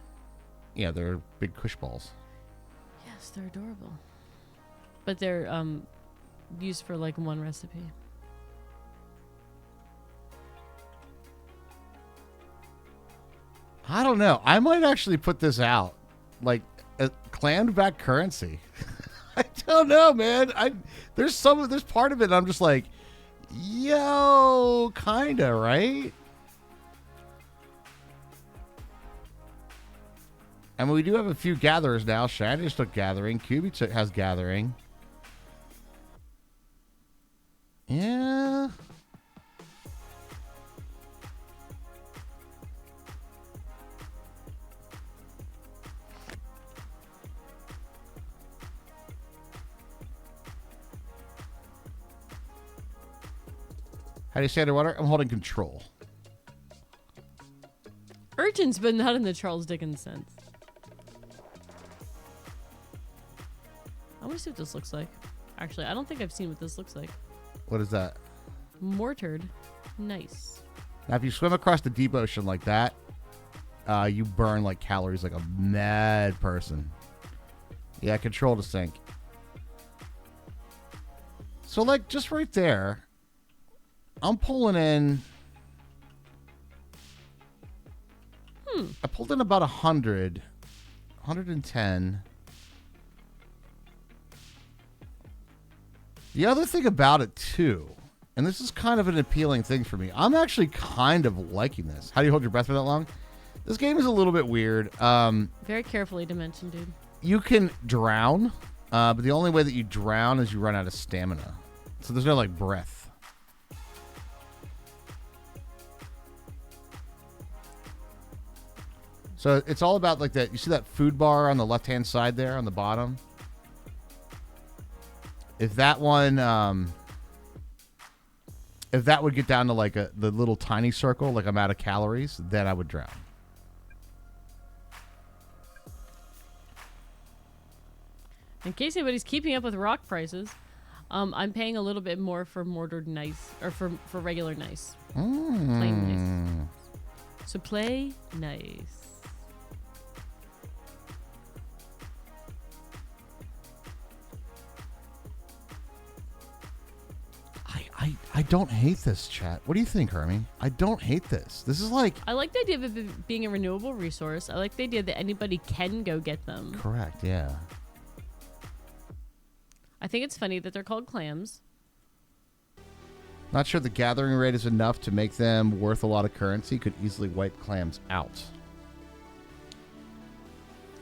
Yeah, they're big cush balls. Yes, they're adorable. But they're used for like one recipe. I don't know. I might actually put this out like a clammed back currency. I don't know, man. There's part of it I'm just like, yo, kinda, right? I mean, we do have a few gatherers now. Shandy just took gathering. QB has gathering. Yeah. How do you say underwater? I'm holding control. Urchins, but not in the Charles Dickens sense. I want to see what this looks like. Actually, I don't think I've seen what this looks like. What is that? Mortared. Nice. Now, if you swim across the deep ocean like that, you burn like calories like a mad person. Yeah, control to sink. So, like, just right there, I'm pulling in. I pulled in about 100, 110. The other thing about it, too, and this is kind of an appealing thing for me, I'm actually kind of liking this. How do you hold your breath for that long? This game is a little bit weird. Very carefully dimensioned, dude. You can drown, but the only way that you drown is you run out of stamina. So there's no, like, breath. So it's all about, like, that. You see that food bar on the left-hand side there on the bottom? If that one, if that would get down to, like, the little tiny circle, like I'm out of calories, then I would drown. In case anybody's keeping up with rock prices, I'm paying a little bit more for mortared nice, or for regular nice. Plain nice. So play nice. I don't hate this, chat. What do you think, Hermie? I don't hate this. This is like... I like the idea of it being a renewable resource. I like the idea that anybody can go get them. Correct, yeah. I think it's funny that they're called clams. Not sure the gathering rate is enough to make them worth a lot of currency. Could easily wipe clams out.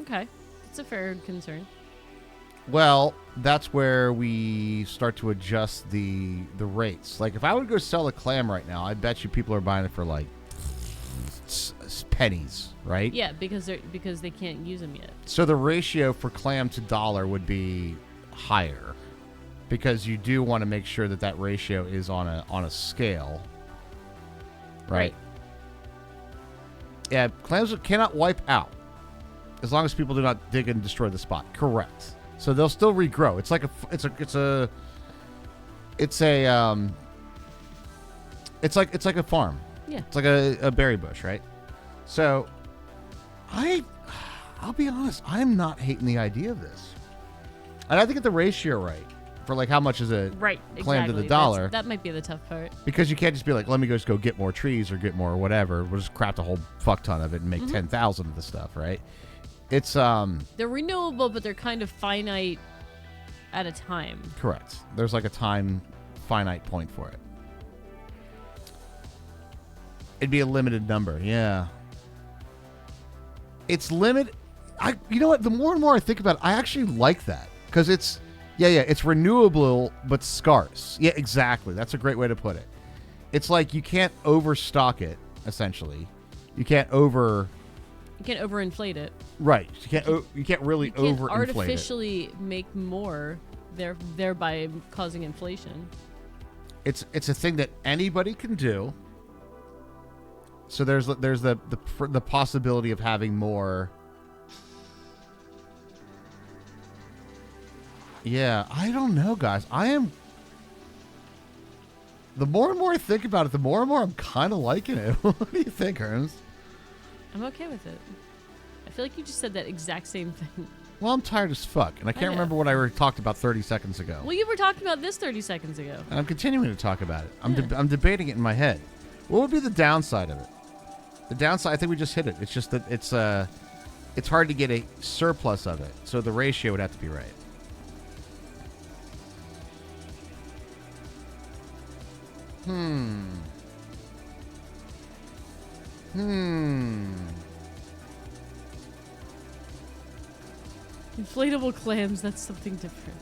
Okay. It's a fair concern. Well, that's where we start to adjust the rates. Like, if I would go sell a clam right now, I bet you people are buying it for, like, pennies, right? Yeah, because they can't use them yet. So the ratio for clam to dollar would be higher, because you do want to make sure that that ratio is on a scale, right? Yeah, clams cannot wipe out as long as people do not dig and destroy the spot. Correct. So they'll still regrow. It's like it's like a farm. Yeah. It's like a berry bush, right? So I'll be honest, I'm not hating the idea of this. And I think get the ratio right for, like, how much is a clam to the dollar. That might be the tough part. Because you can't just be like, let me just go get more trees or get more whatever. We'll just craft a whole fuck ton of it and make 10,000 of the stuff, right? It's they're renewable, but they're kind of finite at a time. Correct. There's like a time finite point for it. It'd be a limited number, yeah. It's limit. You know what? The more and more I think about it, I actually like that, because it's it's renewable but scarce. Yeah, exactly. That's a great way to put it. It's like you can't overstock it. Essentially, you can't overinflate it. Right. You can't really overinflate it. Artificially make more, thereby causing inflation. It's a thing that anybody can do. So there's the possibility of having more. Yeah, I don't know, guys. The more and more I think about it, the more and more I'm kind of liking it. What do you think, Ernst? I'm okay with it. I feel like you just said that exact same thing. Well, I'm tired as fuck, and I can't remember what I talked about 30 seconds ago. Well, you were talking about this 30 seconds ago. And I'm continuing to talk about it. I'm debating it in my head. What would be the downside of it? The downside, I think we just hit it. It's just that it's hard to get a surplus of it, so the ratio would have to be right. Inflatable clams, that's something different.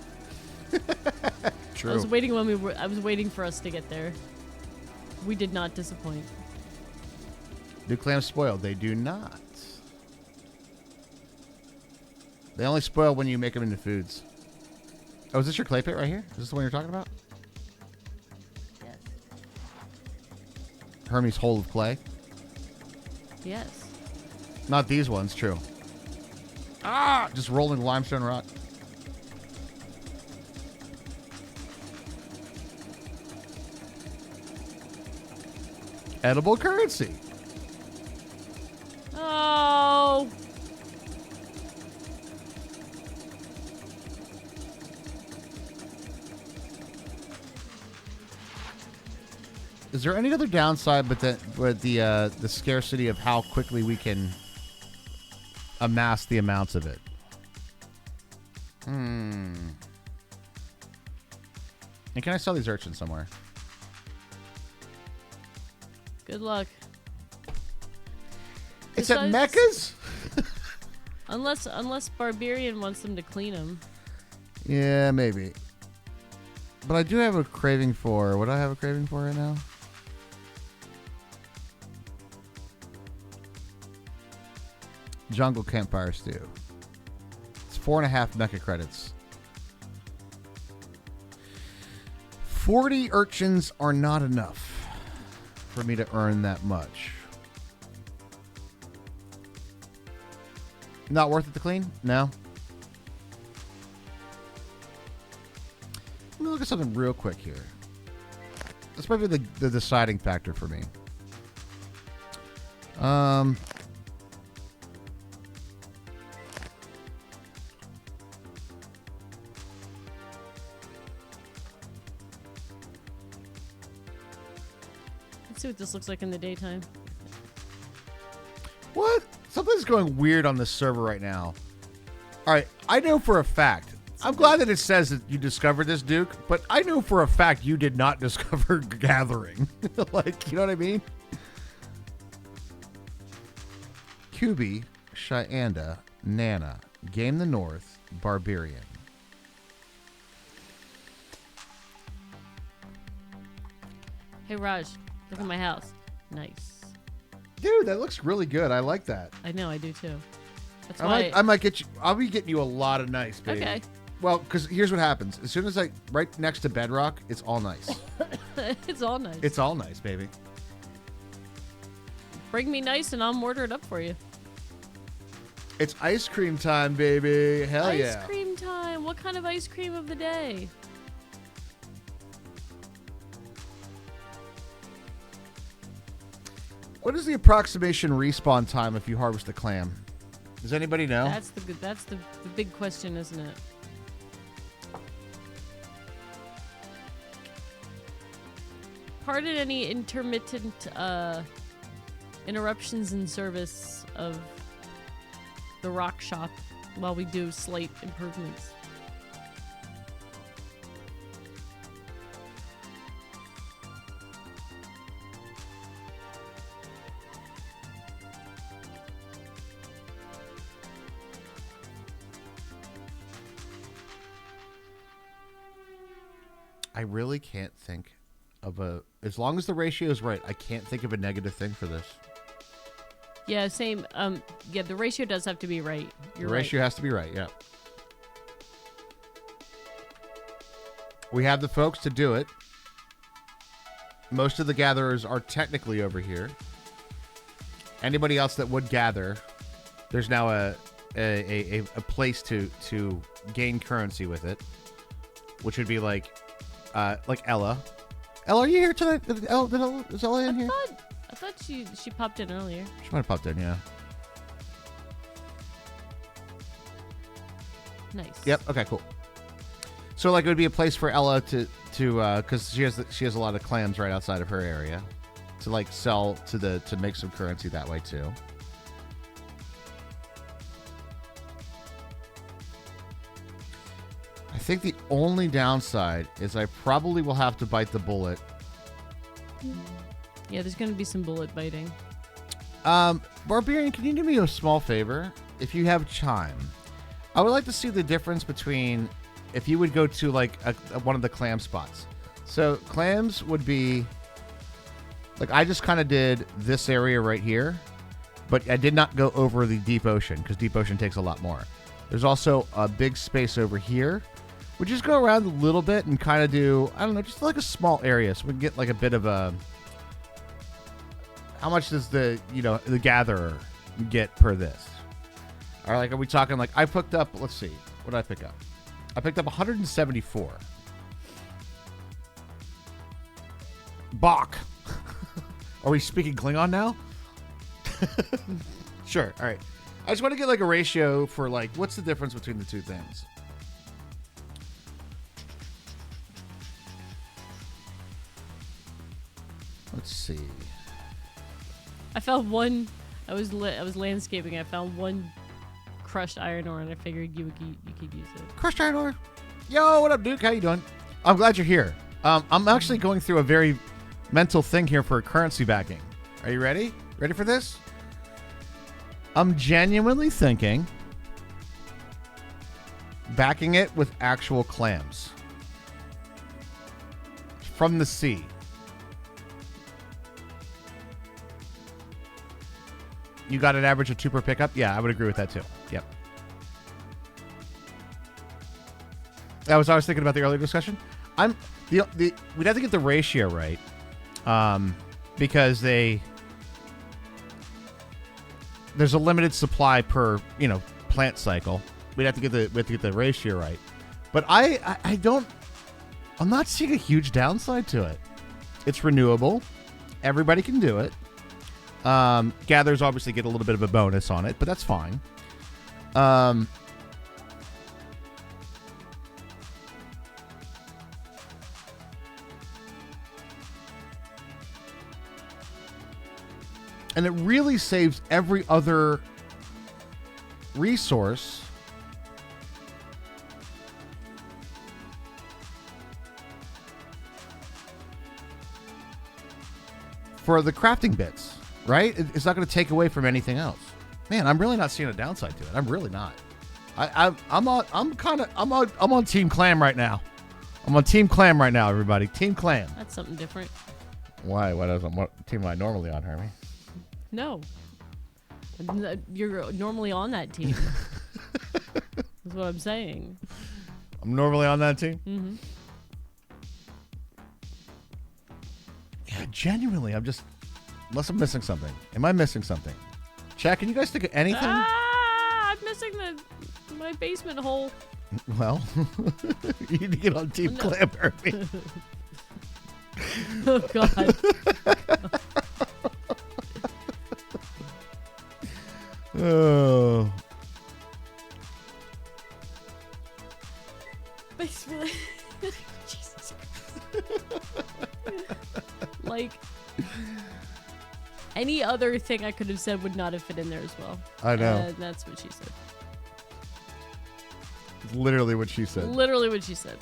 True. I was waiting for us to get there. We did not disappoint. Do clams spoil? They do not. They only spoil when you make them into foods. Oh, is this your clay pit right here? Is this the one you're talking about? Yes. Hermes' hole of clay? Yes. Not these ones, true. Just rolling limestone rock. Edible currency. Oh. Is there any other downside but the scarcity of how quickly we can amass the amounts of it? And can I sell these urchins somewhere? Good luck. It's at Besides- Mecca's? Unless Barbarian wants them to clean them. Yeah, maybe. But I do have a craving for... What do I have a craving for right now? Jungle Campfire Stew. It's 4.5 Mecca credits. 40 urchins are not enough for me to earn that much. Not worth it to clean? No. Let me look at something real quick here. That's probably the deciding factor for me. Let's see what this looks like in the daytime. What? Something's going weird on this server right now. All right, I know for a fact. I'm glad that it says that you discovered this, Duke, but I know for a fact you did not discover Gathering. Like, you know what I mean? QB, Shyanda, Nana, Game the North, Barbarian. Hey Raj, look at my house. Nice. Dude, that looks really good. I like that. I know, I do too. That's why. I might get you. I'll be getting you a lot of nice, baby. Okay. Well, because here's what happens. As soon as right next to Bedrock, it's all nice. It's all nice. It's all nice, baby. Bring me nice and I'll order it up for you. It's ice cream time, baby. Hell yeah. Ice cream time. What kind of ice cream of the day? What is the approximation respawn time if you harvest a clam? Does anybody know? That's the big question, isn't it? Pardon any intermittent interruptions in service of the rock shop while we do slight improvements. I really can't think of as long as the ratio is right, I can't think of a negative thing for this. Yeah, same. Yeah, the ratio does have to be right. You're The ratio right. has to be right, yeah. We have the folks to do it. Most of the gatherers are technically over here. Anybody else that would gather, there's now a place to gain currency with it, which would be like Ella. Ella, are you here tonight? Is Ella in here? I thought she popped in earlier. She might have popped in, yeah. Nice. Yep. Okay. Cool. So, like, it would be a place for Ella to because she has a lot of clams right outside of her area, to like sell to make some currency that way too. I think the only downside is I probably will have to bite the bullet. Yeah, there's gonna be some bullet biting. Barbarian, can you do me a small favor? If you have Chime, I would like to see the difference between if you would go to like one of the clam spots. So clams would be like, I just kind of did this area right here, but I did not go over the deep ocean because deep ocean takes a lot more. There's also a big space over here. We just go around a little bit and kind of do, I don't know, just like a small area so we can get like a bit of a, how much does the gatherer get per this? Or like, are we talking like, I picked up, let's see, what did I pick up? I picked up 174. Bach. Are we speaking Klingon now? Sure. All right. I just want to get like a ratio for like what's the difference between the two things. Let's see. I found one. I was landscaping. I found one crushed iron ore, and I figured you could use it. Crushed iron ore. Yo, what up, Duke? How you doing? I'm glad you're here. I'm actually going through a very mental thing here for currency backing. Are you ready? Ready for this? I'm genuinely thinking backing it with actual clams from the sea. You got an average of 2 per pickup? Yeah, I would agree with that too. Yep. That was I was thinking about the earlier discussion. We'd have to get the ratio right, because there's a limited supply per plant cycle. We'd have to get the ratio right, but I'm not seeing a huge downside to it. It's renewable. Everybody can do it. Gatherers obviously get a little bit of a bonus on it, but that's fine. And it really saves every other resource for the crafting bits, right? It's not going to take away from anything else. Man, I'm really not seeing a downside to it. I'm really not. I'm on Team Clam right now. I'm on Team Clam right now, everybody. Team Clam. That's something different. Why? What team am I normally on, Hermie? No. You're normally on that team. That's what I'm saying. I'm normally on that team? Mm-hmm. Yeah, genuinely, unless I'm missing something. Am I missing something? Chat, can you guys think of anything? I'm missing my basement hole. Well, you need to get on Team Clam, Hermie. Oh, God. Oh. Basically. Jesus. Like, any other thing I could have said would not have fit in there as well. I know. That's what she said. It's literally what she said. Literally what she said.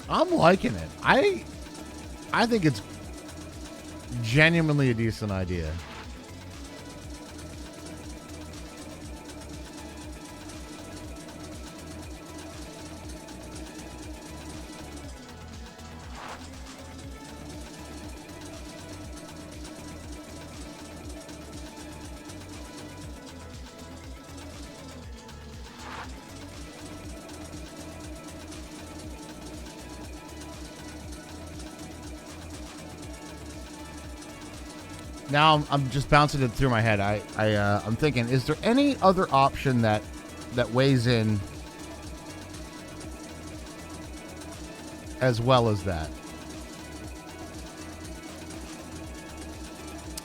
I'm liking it. I think it's genuinely a decent idea. Now I'm just bouncing it through my head. I'm thinking, is there any other option that weighs in as well as that?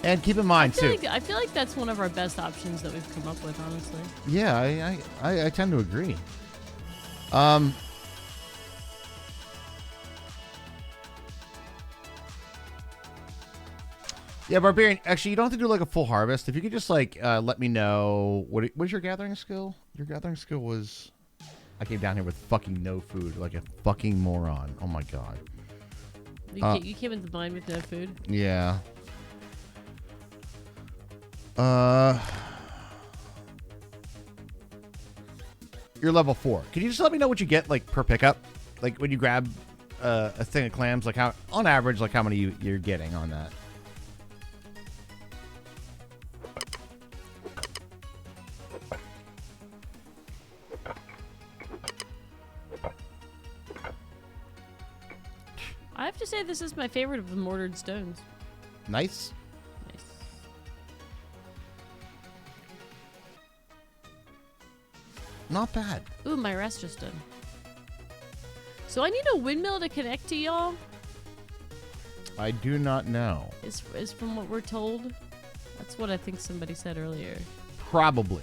And keep in mind too. I feel like that's one of our best options that we've come up with, honestly. Yeah, I tend to agree. Yeah, Barbarian, actually, you don't have to do like a full harvest. If you could just like let me know, what's your gathering skill? Your gathering skill was... I came down here with fucking no food, like a fucking moron. Oh my god. You came into mine with no food? Yeah. You're level 4. Can you just let me know what you get like per pickup? Like when you grab a thing of clams, like how on average, like how many you're getting on that? I have to say this is my favorite of the mortared stones. Nice. Nice. Not bad. Ooh, my rest just done. So I need a windmill to connect to y'all. I do not know. Is from what we're told. That's what I think somebody said earlier. Probably.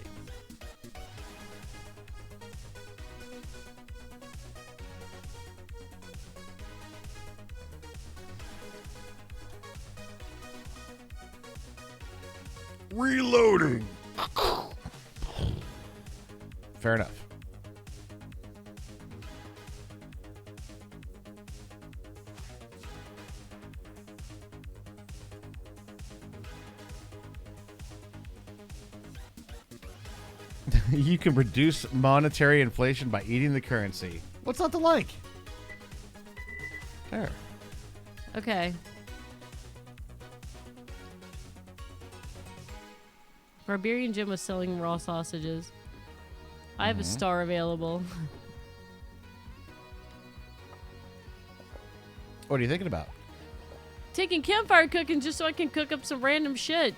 Reloading. Fair enough. You can reduce monetary inflation by eating the currency. What's not to like? There. Okay. Barbarian Jim was selling raw sausages. I have a star available. What are you thinking about? Taking campfire cooking just so I can cook up some random shit.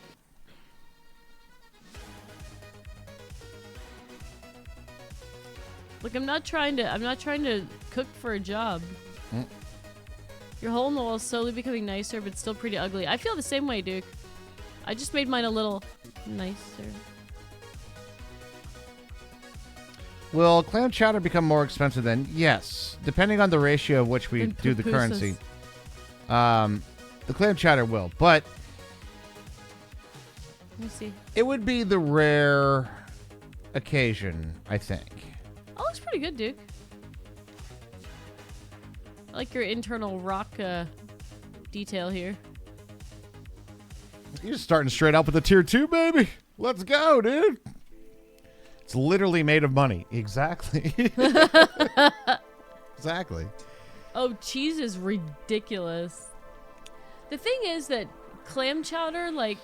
Look, I'm not trying to cook for a job. Your hole in the wall is slowly becoming nicer, but still pretty ugly. I feel the same way, Duke. I just made mine a little nicer. Will clam chowder become more expensive then? Yes, depending on the ratio of which we And do the pupusas. currency. The clam chowder will, but Let me see. it would be the rare occasion, I think. Oh, looks pretty good, Duke. I like your internal rock detail here. You're just starting straight out with the tier 2, baby. Let's go, dude. It's literally made of money. Exactly. Exactly. Oh, cheese is ridiculous. The thing is that clam chowder, like,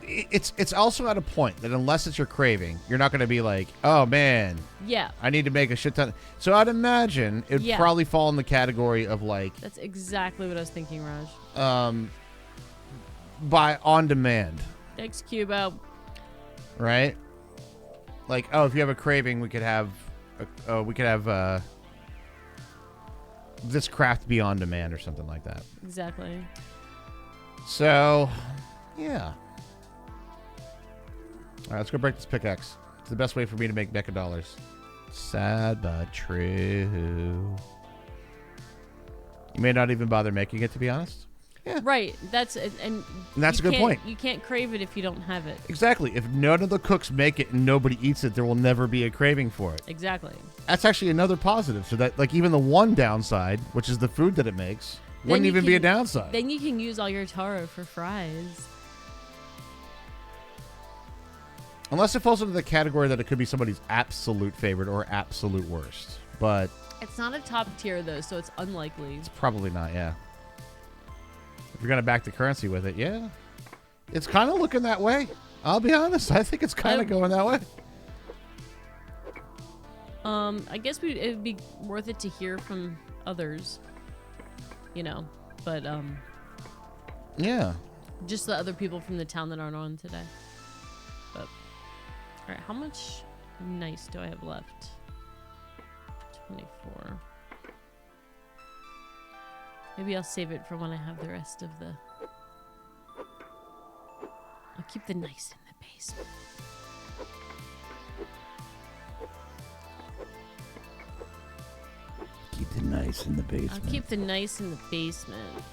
It's also at a point that unless it's your craving, you're not going to be like, oh, man, yeah, I need to make a shit ton. So I'd imagine it'd Yeah. probably fall in the category of like that's exactly what I was thinking, Raj. by on demand, Thanks, Cubo. right? Like, oh, if you have a craving, we could have this craft be on demand or something like that. Exactly. So, yeah. All right, let's go break this pickaxe. It's the best way for me to make mecha dollars. Sad but true. You may not even bother making it, to be honest. Yeah. Right. That's and That's you a good can't- point. You can't crave it if you don't have it. Exactly. If none of the cooks make it and nobody eats it, there will never be a craving for it. Exactly. That's actually another positive. So that, like, even the one downside, which is the food that it makes, wouldn't you even be a can- downside. Then you can use all your taro for fries. Unless it falls into the category that it could be somebody's absolute favorite or absolute worst. But It's not a top tier though, so it's unlikely. it's probably not, yeah. If you're going to back the currency with it, yeah. It's kind of looking that way. I'll be honest. I think it's kind of going that way. I guess it'd be worth it to hear from others. You know, but Yeah. just the other people from the town that aren't on today. But all right, how much nice do I have left? 24. Maybe I'll save it for when I have the rest of the. I'll keep the nice in the basement. Keep the nice in the basement. I'll keep the nice in the basement.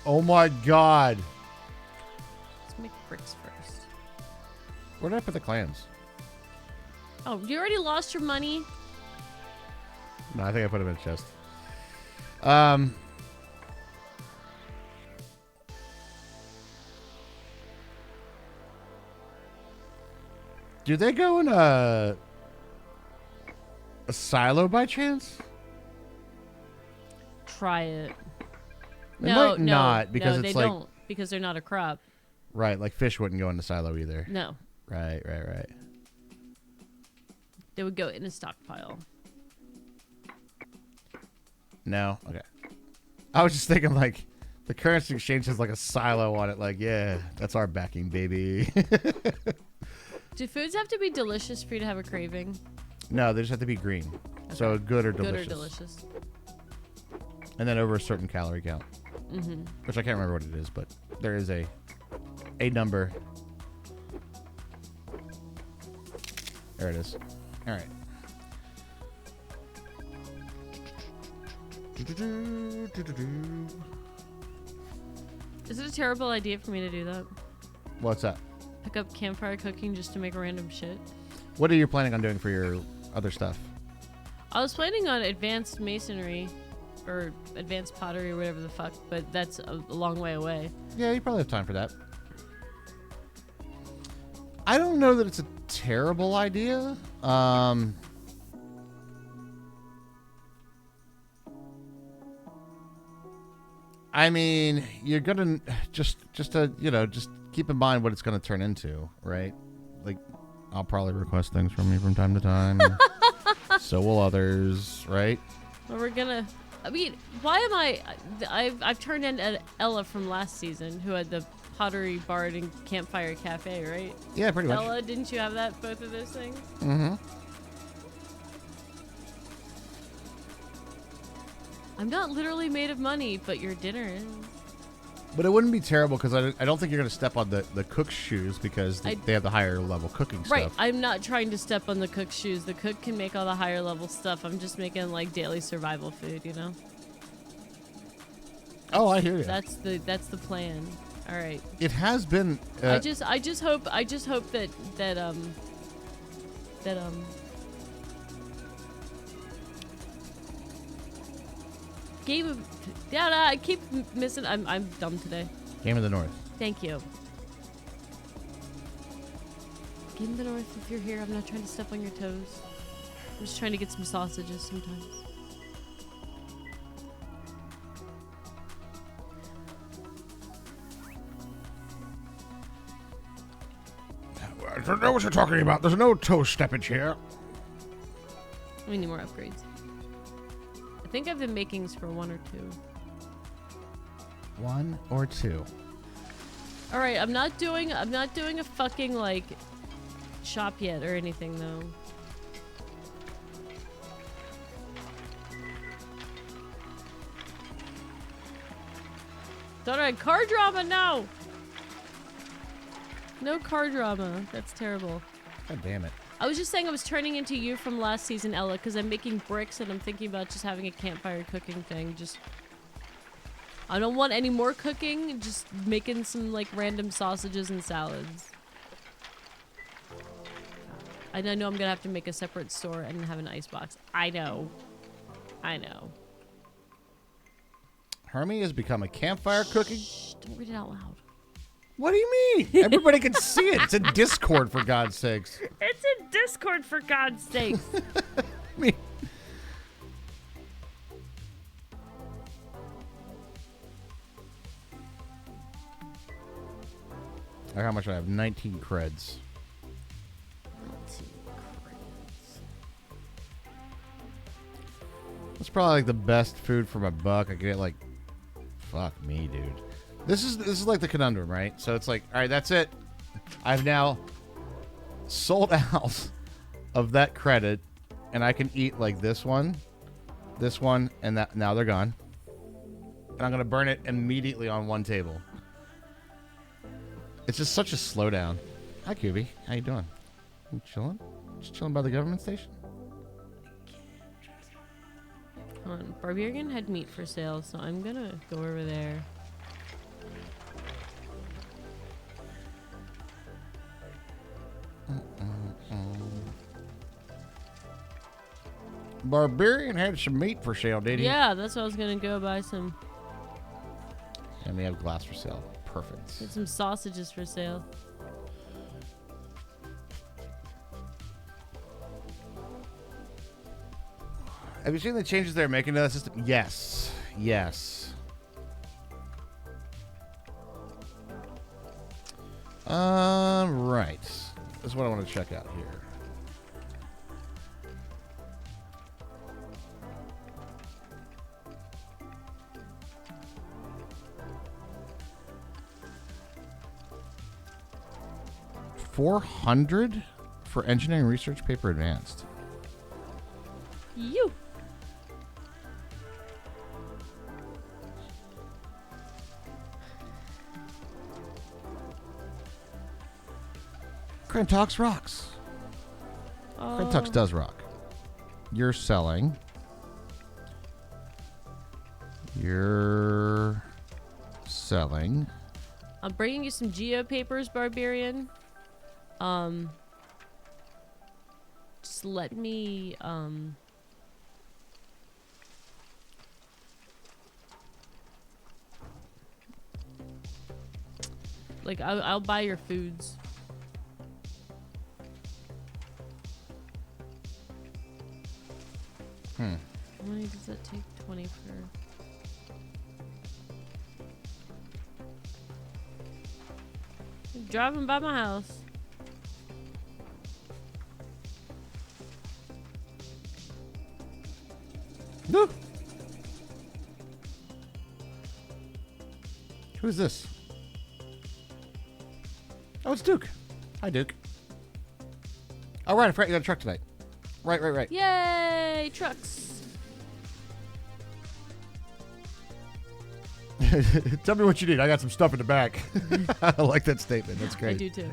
Oh my god. Let's make bricks first. Where did I put the clams? Oh, you already lost your money? No, I think I put them in a chest. Do they go in a silo by chance? Try it. They no, might no, not, because no, it's they like- don't because they're not a crop. Right, like fish wouldn't go in the silo either. No, Right. they would go in a stockpile. No? Okay. I was just thinking, like, The currency exchange has like a silo on it. Like, yeah, that's our backing, baby. Do foods have to be delicious for you to have a craving? No, they just have to be green. So good or delicious. Good or delicious. And then over a certain calorie count. Mm-hmm. Which I can't remember what it is, but there is a number. There it is. All right. Is it a terrible idea for me to do that? What's that? Pick up campfire cooking just to make random shit? What are you planning on doing for your other stuff? I was planning on advanced masonry or advanced pottery or whatever the fuck, but that's a long way away. Yeah, you probably have time for that. I don't know that it's a terrible idea. I mean, you're gonna just keep in mind what it's gonna turn into, right? Like, I'll probably request things from you from time to time. So will others, right? Well, we're gonna. I mean, why am I've turned in Ella from last season, who had the pottery bard and campfire cafe, right? Yeah, pretty much. Ella, didn't you have that? Both of those things. Mm-hmm. I'm not literally made of money, but your dinner is. But it wouldn't be terrible because I don't think you're going to step on the cook's shoes because they have the higher level cooking Right, stuff. I'm not trying to step on the cook's shoes. The cook can make all the higher level stuff. I'm just making like daily survival food, you know? Oh, I hear you. That's the plan. All right. It has been. I just hope that Game of I keep missing. I'm dumb today. Game of the North. Thank you. Game of the North, if you're here, I'm not trying to step on your toes. I'm just trying to get some sausages sometimes. I don't know what you're talking about. There's no toe steppage here. We need more upgrades. I think I have the makings for 1 or 2. 1 or 2. All right, I'm not doing a fucking like shop yet or anything though. Thought I had car drama now. No car drama. That's terrible. God damn it. I was just saying I was turning into you from last season, Ella, because I'm making bricks and I'm thinking about just having a campfire cooking thing. Just, I don't want any more cooking. Just making some like random sausages and salads. And I know I'm gonna have to make a separate store and have an icebox. I know. Hermie has become a campfire cooking. Shh, don't read it out loud. What do you mean? Everybody can see it. It's in Discord, for God's sakes. It's in Discord, for God's sake. I mean, how much do I have? 19 creds. That's probably like the best food for my buck. I get like, fuck me, dude. This is like the conundrum, right? So it's like, all right, that's it. I've now sold out of that credit, and I can eat like this one, and that. Now they're gone, and I'm gonna burn it immediately on one table. It's just such a slowdown. Hi, Kubi. How you doing? You chilling? Just chilling by the government station? Hold on. Barbarian had meat for sale, so I'm gonna go over there. Barbarian had some meat for sale, did he? Yeah, that's what I was gonna go buy some. And we have glass for sale. Perfect. Get some sausages for sale. Have you seen the changes they're making to that system? Yes. Yes. Right. This is what I want to check out here. 400 for engineering research paper advanced. You. Crantox rocks. Crantox does rock. You're selling. You're selling. I'm bringing you some geo papers, Barbarian. Just let me, like, I'll buy your foods. How many does that take? 20 per... Driving by my house. No. Who's this? Oh, it's Duke. Hi, Duke. Oh, right. I forgot you got a truck tonight. Right. Yay! Trucks. Tell me what you need. I got some stuff in the back. I like that statement. That's great. I do too.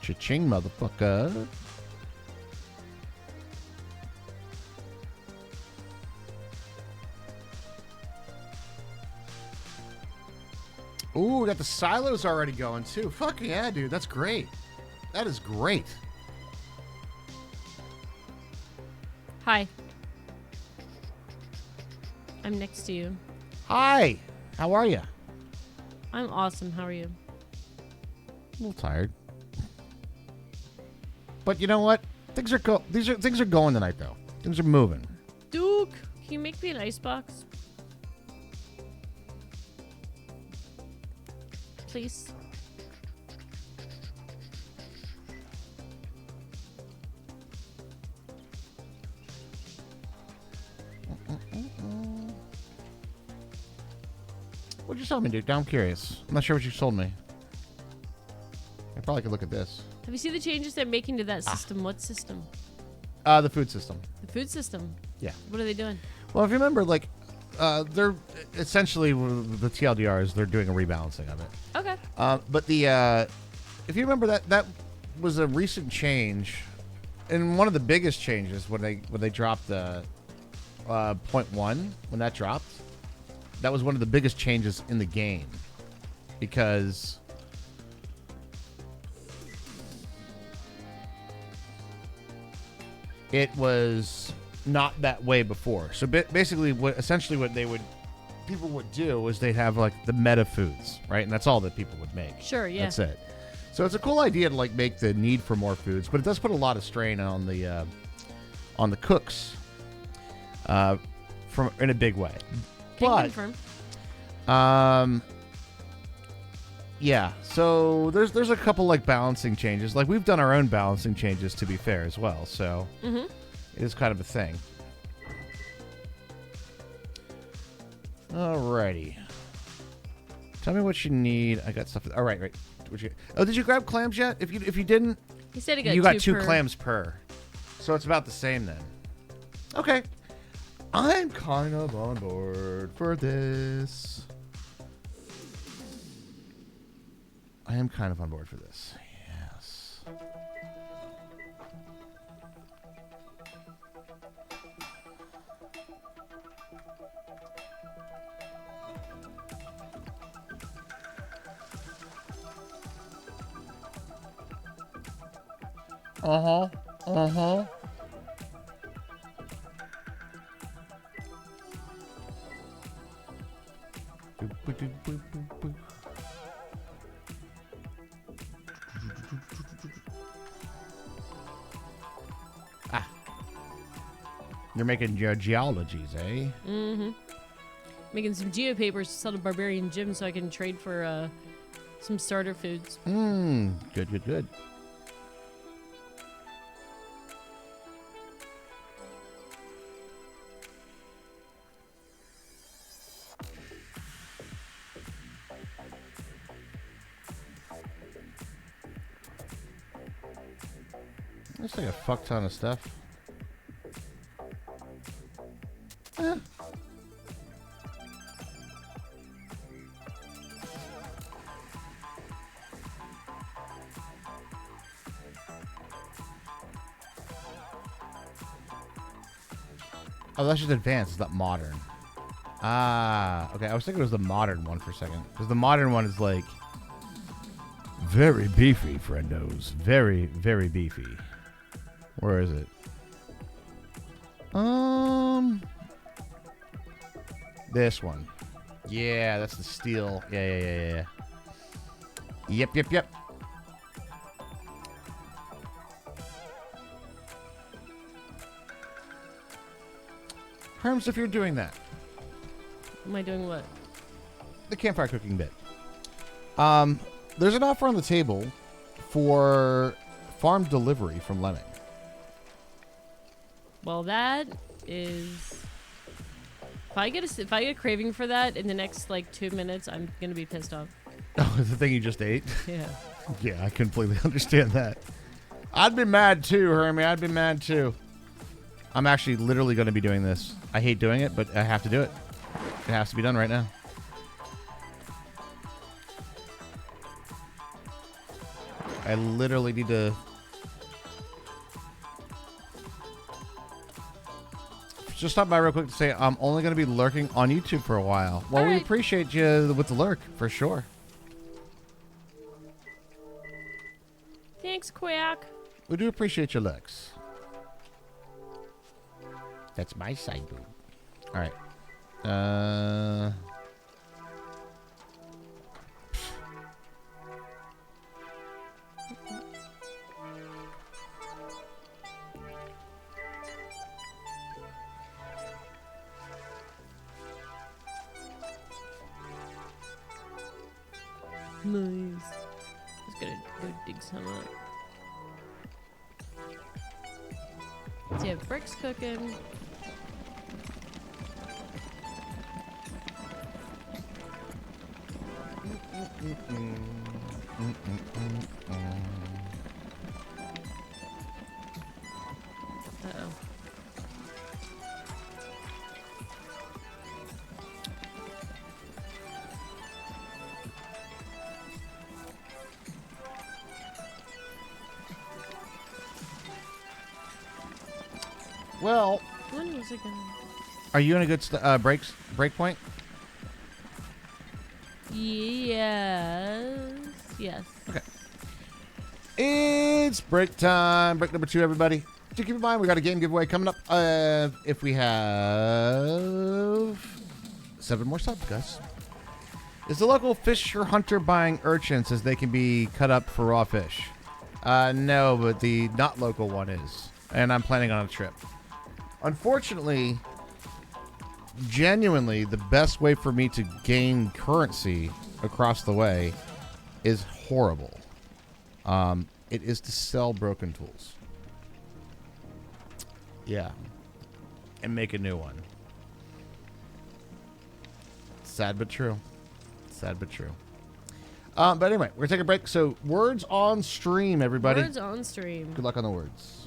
Cha-ching, motherfucker. Ooh, we got the silos already going, too. Fuck yeah, dude. That's great. That is great. Hi. I'm next to you. Hi. How are you? I'm awesome. How are you? A little tired. But you know what? Things are going tonight, though. Things are moving. Duke, can you make me an icebox? Please. What'd you sell me, dude? I'm curious. I'm not sure what you sold me. I probably could look at this. Have you seen the changes they're making to that system? What system? The food system. The food system. Yeah. What are they doing? Well, if you remember, like, they're essentially the TLDR is they're doing a rebalancing of it. Okay. But the if you remember that was a recent change, and one of the biggest changes when they dropped the .1 when that dropped. That was one of the biggest changes in the game because it was not that way before. So basically, what people would do is they'd have like the meta foods, right? And that's all that people would make. Sure, yeah. That's it. So it's a cool idea to like make the need for more foods, but it does put a lot of strain on the cooks, from in a big way. Can confirm. Yeah. So there's a couple like balancing changes. Like we've done our own balancing changes to be fair as well. So it is kind of a thing. Alrighty. Tell me what you need. I got stuff. All right. Oh, did you grab clams yet? If you didn't, He said he got you got two per. clams per. So it's about the same then. Okay. I'm kind of on board for this. I am kind of on board for this. Yes. Uh-huh. Uh-huh. Ah. You're making your geologies, eh? Mm-hmm. Making some geopapers to sell to Barbarian Gym so I can trade for some starter foods. Good. Looks like a fuck ton of stuff. Eh. Oh, that's just advanced. It's not modern. Ah, okay. I was thinking it was the modern one for a second. Because the modern one is like very beefy, friendos. Very, very beefy. Where is it? This one. Yeah, that's the steel. Yeah. Yep. Herms, if you're doing that. Am I doing what? The campfire cooking bit. There's an offer on the table for farm delivery from Lemming. Well, that is. If I get a craving for that in the next like 2 minutes, I'm gonna be pissed off. Oh, the thing you just ate? Yeah. Yeah, I completely understand that. I'd be mad too, Hermie. I'd be mad too. I'm actually literally going to be doing this. I hate doing it, but I have to do it. It has to be done right now. I literally need to... Just stop by real quick to say I'm only going to be lurking on YouTube for a while. Well, we appreciate you with the lurk, for sure. Thanks, Quack. We do appreciate your lurks. That's my side boob. All right. Nice. Just gonna go dig some up. So you have bricks cooking. Uh-oh. Well, When was it gonna... are you in a good break point? Yes. Yes. Okay. It's break time. Break number 2, everybody. Do keep in mind we got a game giveaway coming up. If we have 7 more subs, guys. Is the local fisher hunter buying urchins as they can be cut up for raw fish? No, but the not local one is. And I'm planning on a trip. Unfortunately, genuinely, the best way for me to gain currency across the way is horrible. It is to sell broken tools. Yeah. And make a new one. Sad but true. Sad but true. But anyway, we're going to take a break. So, words on stream, everybody. Words on stream. Good luck on the words.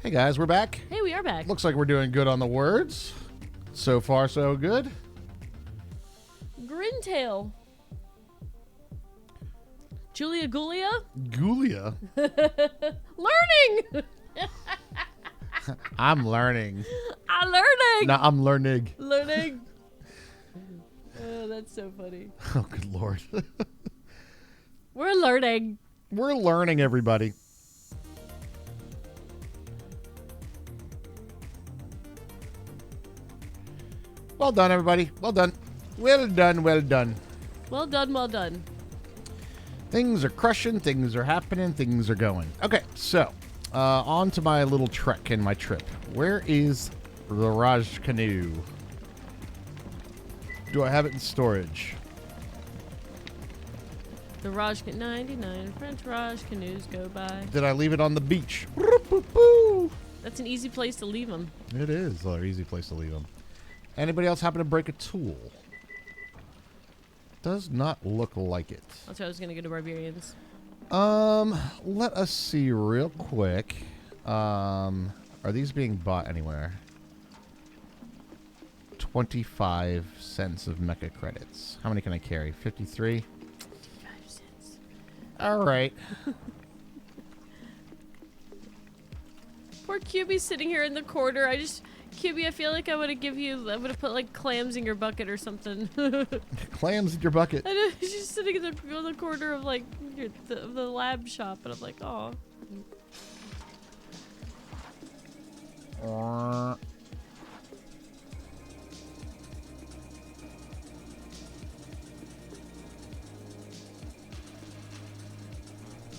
Hey guys, we're back. Hey, we are back. Looks like we're doing good on the words. So far, so good. Grintail. Julia Gulia? Gulia. Learning! I'm learning. I'm learning! No, I'm learning. Learning. Oh, that's so funny. Oh, good Lord. We're learning. We're learning, everybody. Well done, everybody. Well done. Well done, well done. Well done, well done. Things are crushing, things are happening, things are going. Okay, so on to my little trek and my trip. Where is the Raj canoe? Do I have it in storage? The Raj 99 French Raj canoes go by. Did I leave it on the beach? That's an easy place to leave them. It is an easy place to leave them. Anybody else happen to break a tool? Does not look like it. That's why I was gonna go to Barbarians. Let us see real quick. Are these being bought anywhere? 25 cents of mecha credits. How many can I carry? 53? 5 cents. All right. Poor QB sitting here in the corner. QB, I feel like I would have put like clams in your bucket or something. Clams in your bucket. I know, he's just sitting in the corner of like the lab shop, and I'm like, oh.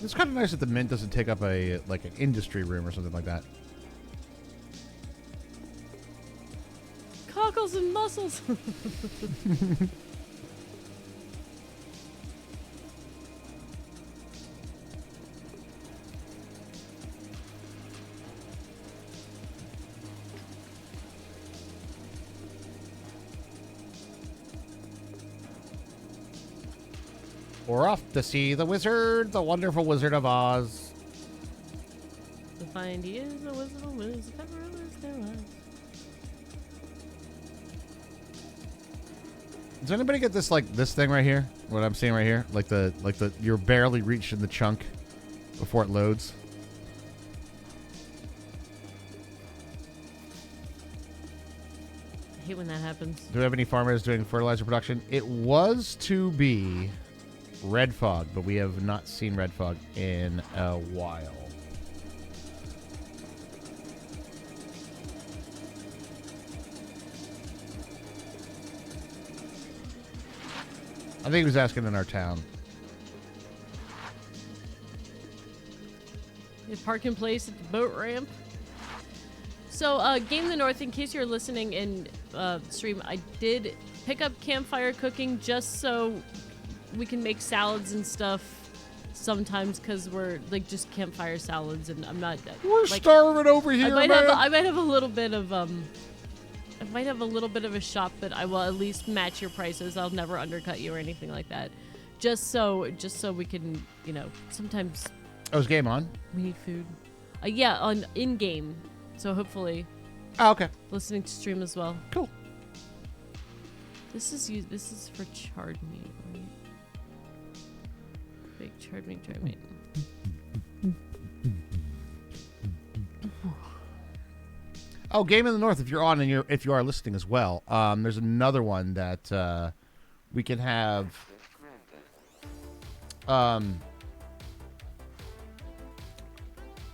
It's kind of nice that the mint doesn't take up an industry room or something like that. Cockles and mussels. We're off to see the wizard, the wonderful Wizard of Oz. To find he is a wizard of Wiz, if ever was there was. Does anybody get this this thing right here? What I'm seeing right here, like the you're barely reaching the chunk before it loads. I hate when that happens. Do we have any farmers doing fertilizer production? It was to be red fog, but we have not seen red fog in a while. I think he was asking in our town. The parking place at the boat ramp. So, Game of the North, in case you're listening in stream, I did pick up campfire cooking just so we can make salads and stuff sometimes, because we're like just campfire salads, and I'm not. We're like, starving over here, man. I might have a little bit of I might have a little bit of a shop, but I will at least match your prices. I'll never undercut you or anything like that. Just so we can, sometimes. Oh, is game on? We need food. Yeah, on in game. So hopefully. Oh, okay. Listening to stream as well. Cool. This is for charred meat, right? Big charred meat. Oh, Game of the North. If you're on and if you are listening as well, there's another one that we can have.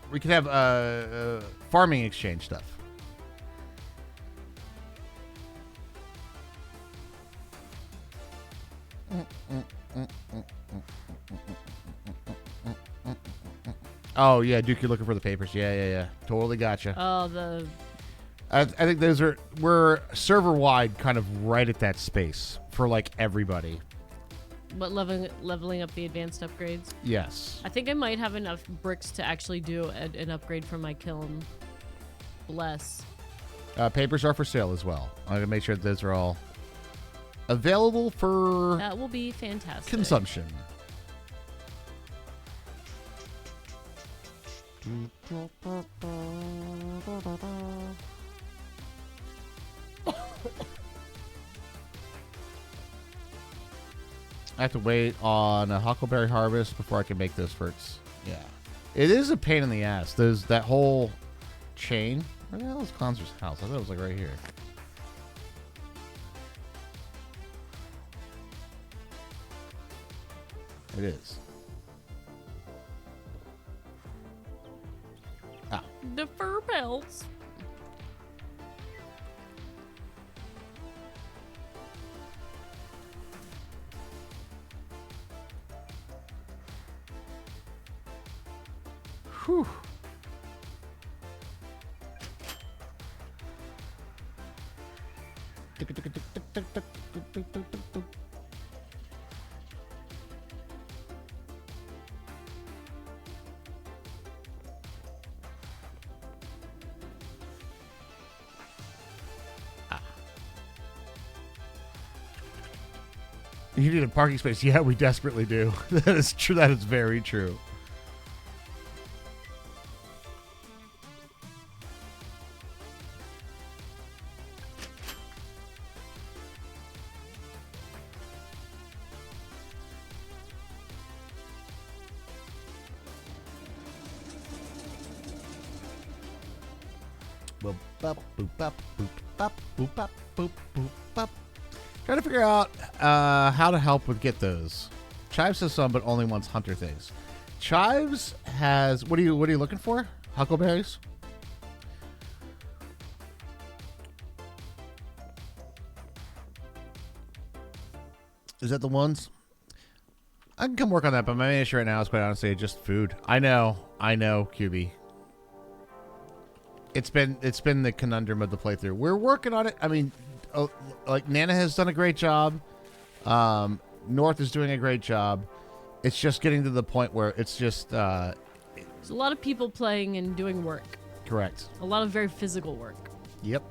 We can have farming exchange stuff. Oh yeah, Duke, you're looking for the papers. Yeah. Totally gotcha. Oh, I think we're server wide, kind of right at that space for like everybody. What, leveling up the advanced upgrades? Yes. I think I might have enough bricks to actually do an upgrade for my kiln. Bless. Papers are for sale as well. I'm gonna make sure that those are all available for That will be fantastic. consumption. I have to wait on a huckleberry harvest before I can make those fruits. Yeah. It is a pain in the ass. There's that whole chain. Where the hell is Clownser's house? I thought it was like right here. It is. Ah. The fur pelts. Whew. You need a parking space. Yeah, we desperately do. That is true. That is very true. Boop, bop, boop, bop, boop, bop, boop, bop, boop, boop, bop. Trying to figure out how to help with get those. Chives has some, but only wants hunter things. Chives has what are you looking for? Huckleberries? Is that the ones? I can come work on that, but my main issue right now is quite honestly just food. I know, QB. It's been the conundrum of the playthrough. We're working on it. I mean, like Nana has done a great job. North is doing a great job. It's just getting to the point where it's just There's a lot of people playing and doing work. correct. A lot of very physical work. Yep.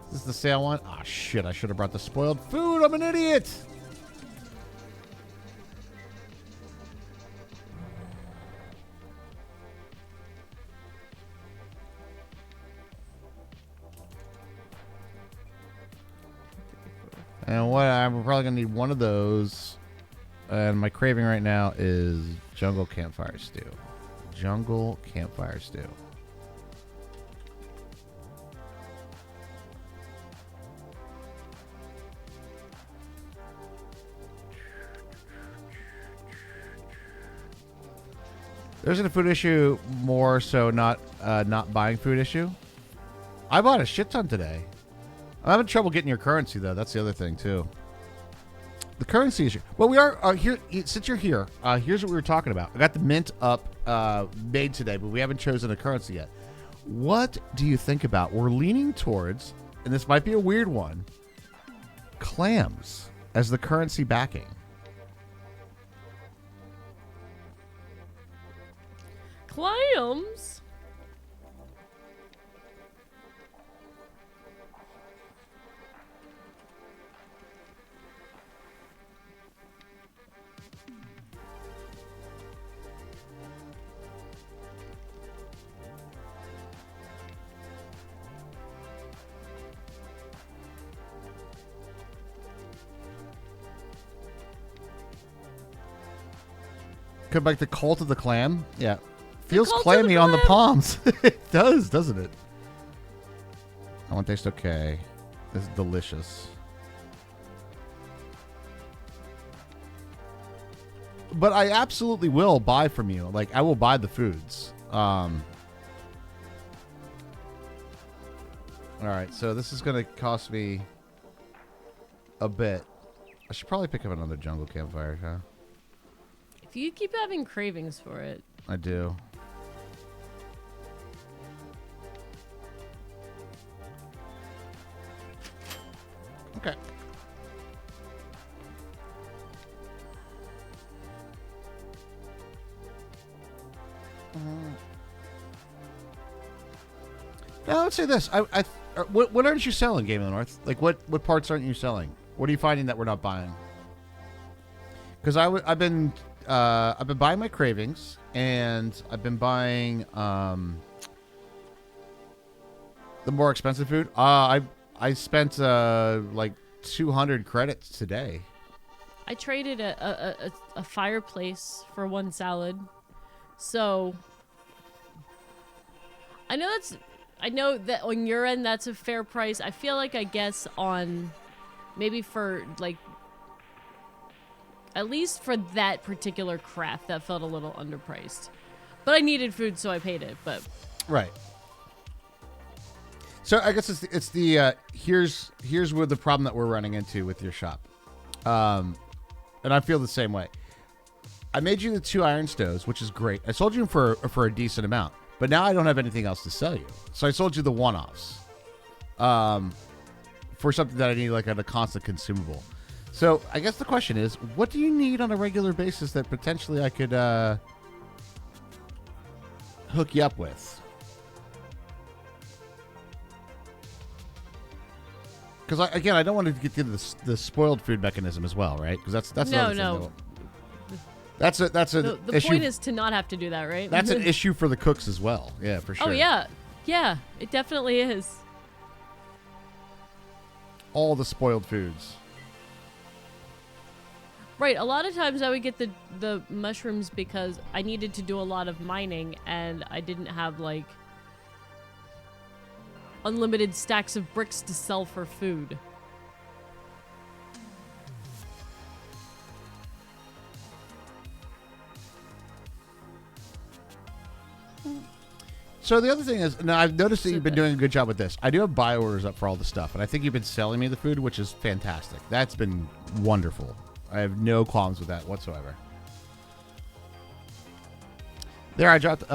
Is this the sale one? Ah, shit. I should have brought the spoiled food. I'm an idiot. And what I'm probably going to need one of those. And my craving right now is jungle campfire stew. Jungle campfire stew. There's a food issue more so not buying food issue. I bought a shit ton today. I'm having trouble getting your currency though. That's the other thing too. The currency issue. Well, we are here since you're here. Here's what we were talking about. I got the mint up made today, but we haven't chosen a currency yet. What do you think about? We're leaning towards, and this might be a weird one, clams as the currency backing. Clams? Could like the cult of the clam? Yeah. Feels cult of clammy the on the clam. palms. It does, doesn't it? I want taste okay. This is delicious. But I absolutely will buy from you. Like, I will buy the foods. All right, so this is going to cost me a bit. I should probably pick up another jungle campfire, huh? If you keep having cravings for it. I do. Okay. Now, let's say this. What aren't you selling, Game of the North? Like, what parts aren't you selling? What are you finding that we're not buying? Because I've been buying my cravings, and I've been buying the more expensive food. I spent like 200 credits today. I traded a fireplace for one salad. So I know that on your end that's a fair price. I feel like, I guess, on maybe for like at least for that particular craft, that felt a little underpriced. But I needed food, so I paid it. But right. So I guess it's the here's where the problem that we're running into with your shop, and I feel the same way. I made you the 2 iron stoves, which is great. I sold you them for a decent amount, but now I don't have anything else to sell you. So I sold you the one-offs, for something that I need like at a constant consumable. So I guess the question is, what do you need on a regular basis that potentially I could hook you up with? Because I don't want to get into the spoiled food mechanism as well, right? Because that's no. That's a The issue. point is to not have to do that, right? That's an issue for the cooks as well. Yeah, for sure. Oh yeah, it definitely is. All the spoiled foods. Right. A lot of times I would get the mushrooms because I needed to do a lot of mining and I didn't have like unlimited stacks of bricks to sell for food. So the other thing is, now I've noticed that you've been doing a good job with this. I do have buy orders up for all the stuff, and I think you've been selling me the food, which is fantastic. That's been wonderful. I have no qualms with that whatsoever. There, I dropped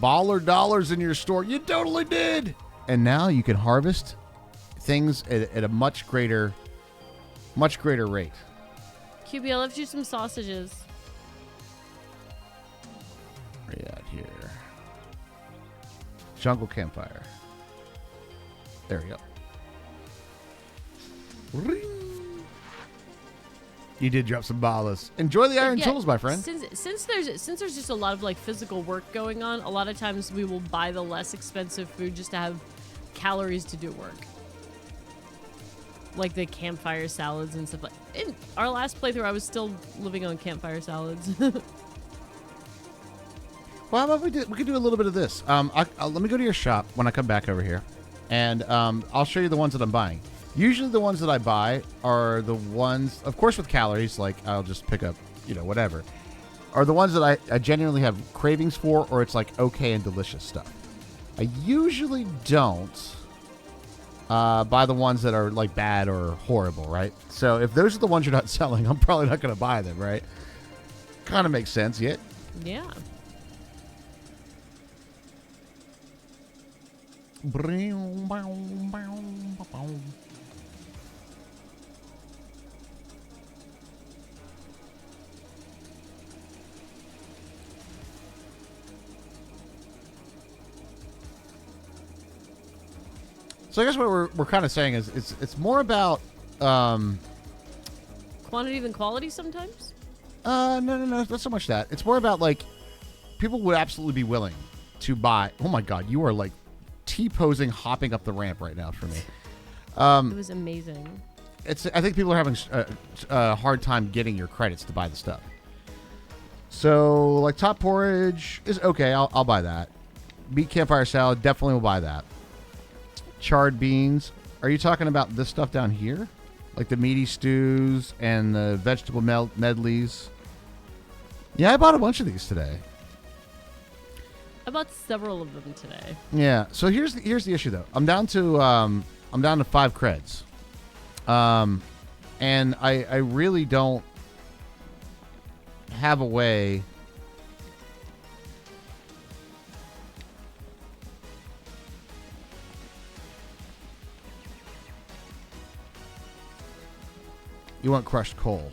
baller dollars in your store. You totally did. And now you can harvest things at a much greater rate. QB, I left you some sausages. Where you at here? Jungle campfire. There we go. Ring. You did drop some ballas. Enjoy the iron tools, my friend. Since there's just a lot of like physical work going on, a lot of times we will buy the less expensive food just to have calories to do work. Like the campfire salads and stuff like. In our last playthrough, I was still living on campfire salads. Well, how about we could do a little bit of this. Let me go to your shop when I come back over here, and I'll show you the ones that I'm buying. Usually the ones that I buy are the ones, of course with calories, like I'll just pick up, whatever, are the ones that I genuinely have cravings for, or it's like okay and delicious stuff. I usually don't buy the ones that are like bad or horrible, right? So if those are the ones you're not selling, I'm probably not going to buy them, right? Kind of makes sense, yeah? Yeah. So I guess what we're kind of saying is it's more about Quantity than quality sometimes? no, not so much that. It's more about like people would absolutely be willing to buy. Oh my god, you are like T-posing, hopping up the ramp right now for me. It was amazing. I think people are having a hard time getting your credits to buy the stuff. So like top porridge is okay. I'll buy that. Meat campfire salad, definitely will buy that. Charred beans. Are you talking about this stuff down here? Like the meaty stews and the vegetable medleys? Yeah, I bought a bunch of these today. I bought several of them today. Yeah. So here's the issue though. I'm down to 5 creds. And I really don't have a way You want crushed coal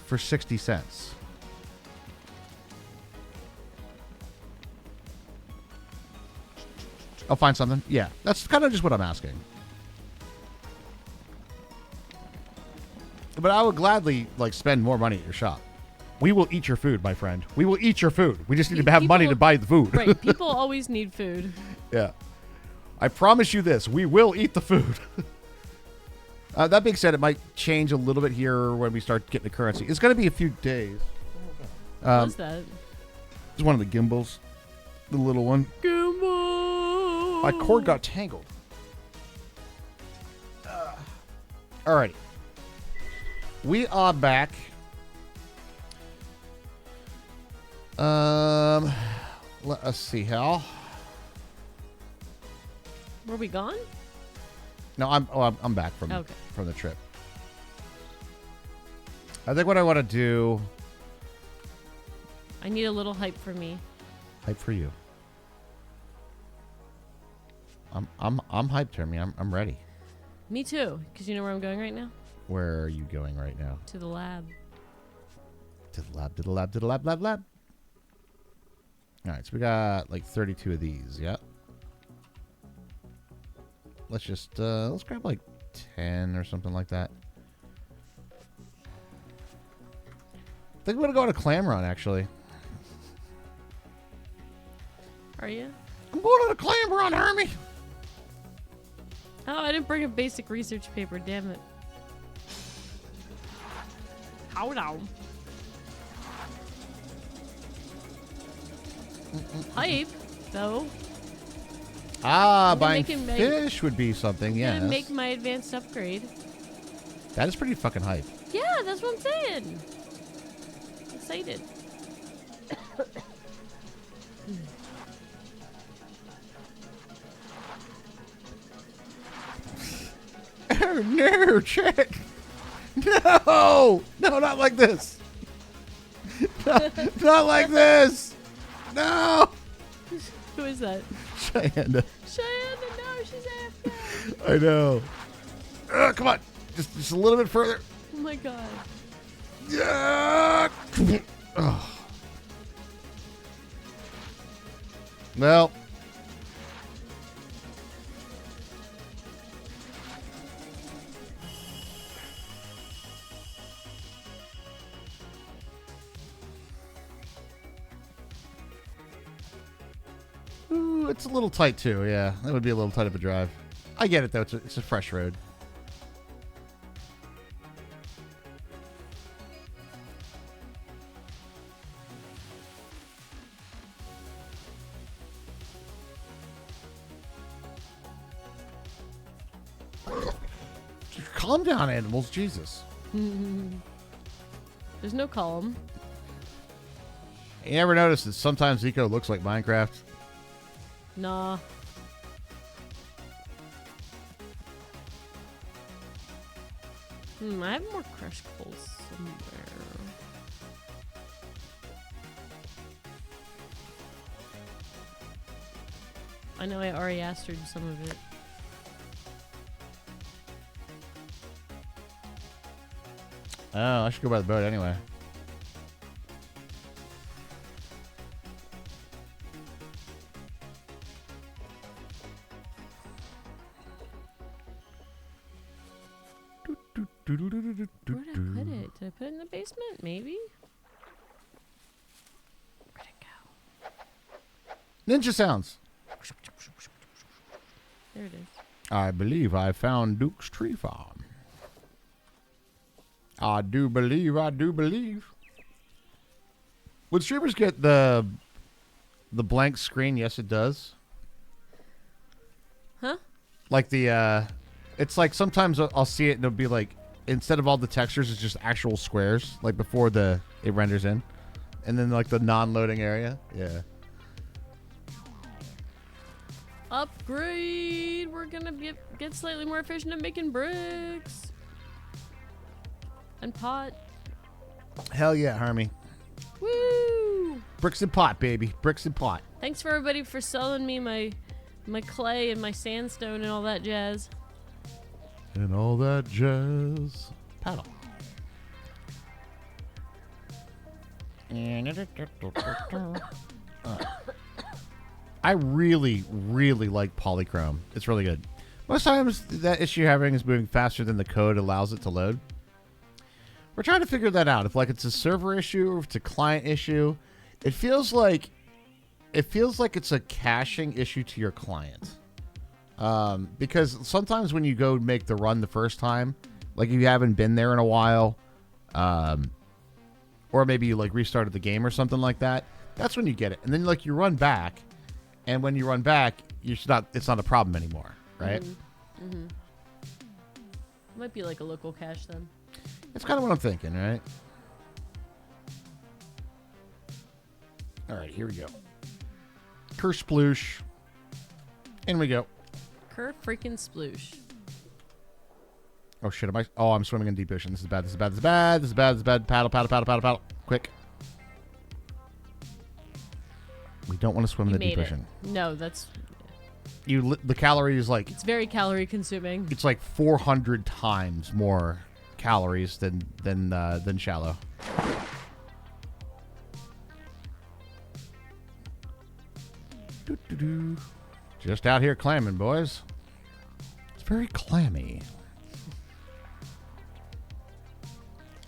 for 60 cents. I'll find something. Yeah, that's kind of just what I'm asking. But I would gladly like spend more money at your shop. We will eat your food, my friend. We will eat your food. We just need to have money to buy the food. Right. People always need food. Yeah. I promise you this. We will eat the food. That being said, it might change a little bit here when we start getting the currency. It's going to be a few days. What's that? It's one of the gimbals. The little one. Gimbal. My cord got tangled. Alrighty. We are back. Let us see how. Were we gone? No, I'm back from the trip. I think what I want to do. I need a little hype for me. Hype for you. I'm hyped, Jeremy. I'm ready. Me too, because you know where I'm going right now? Where are you going right now? To the lab. To the lab, to the lab, to the lab, lab. All right, so we got like 32 of these. Yeah. Let's just let's grab like 10 or something like that. I think I'm gonna go on a clam run actually. Are you? I'm going on a clam run, Hermie. Oh, I didn't bring a basic research paper. Damn it. How now? Hype, though. Ah, I'm buying making fish would be something, Yeah. yes. Gonna make my advanced upgrade. That is pretty fucking hype. Yeah, that's what I'm saying. Excited. Oh, no, check. No, not like this. Not like this. No. Who is that? Cheyenne. Cheyenne, no, she's AFK. I know. Come on. Just a little bit further. Oh my god. Yeah. Oh. Well. Ooh, it's a little tight too. Yeah, that would be a little tight of a drive. I get it though. It's a fresh road. Calm down, animals. Jesus. There's no column. You ever notice that sometimes Eco looks like Minecraft? Nah. I have more crush coals somewhere. I know I already asked some of it. Oh, I should go by the boat anyway. Where did I put it? Did I put it in the basement? Maybe? Where'd it go? Ninja sounds. There it is. I believe I found Duke's tree farm. I do believe. Would streamers get the blank screen? Yes, it does. Huh? Like the, it's like sometimes I'll see it and it'll be like, instead of all the textures, it's just actual squares, like before it renders in. And then like the non-loading area. Yeah. Upgrade! We're gonna get slightly more efficient at making bricks. And pot. Hell yeah, Harmy. Woo! Bricks and pot, baby. Bricks and pot. Thanks for everybody for selling me my clay and my sandstone and all that jazz. And all that jazz. Paddle. I really, really like Polychrome. It's really good. Most times, that issue you're having is moving faster than the code allows it to load. We're trying to figure that out. If like it's a server issue or if it's a client issue, it feels like it's a caching issue to your client. Because sometimes when you go make the run the first time, like you haven't been there in a while, or maybe you like restarted the game or something like that, that's when you get it. And then like you run back, and when you run back, it's not a problem anymore, right? Mm-hmm. Might be like a local cache then. That's kind of what I'm thinking, right? All right, here we go. Curse sploosh. In we go. Cur freaking sploosh. Oh shit, I'm swimming in deep ocean. This is bad, this is bad, this is bad, this is bad, this is bad. Paddle, paddle, paddle, paddle, paddle. Quick. We don't want to swim in the deep ocean. No, that's... The calorie is like... It's very calorie consuming. It's like 400 times more calories than shallow. Doo-doo-doo. Just out here clamming, boys. It's very clammy.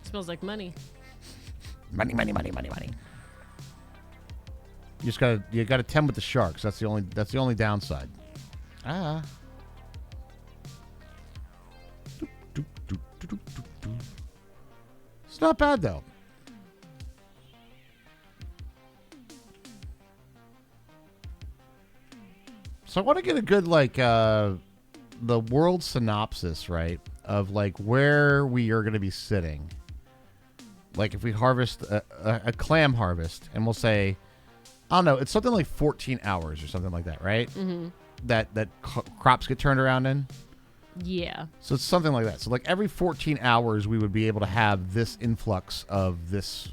Smells like money. Money, money, money, money, money. You gotta tend with the sharks. That's the only downside. Ah. It's not bad though. So I want to get a good the world synopsis, right, of like where we are going to be sitting. Like if we harvest a clam harvest, and we'll say, I don't know, it's something like 14 hours or something like that, right? Mm-hmm. That crops get turned around in. Yeah. So it's something like that. So like every 14 hours, we would be able to have this influx of this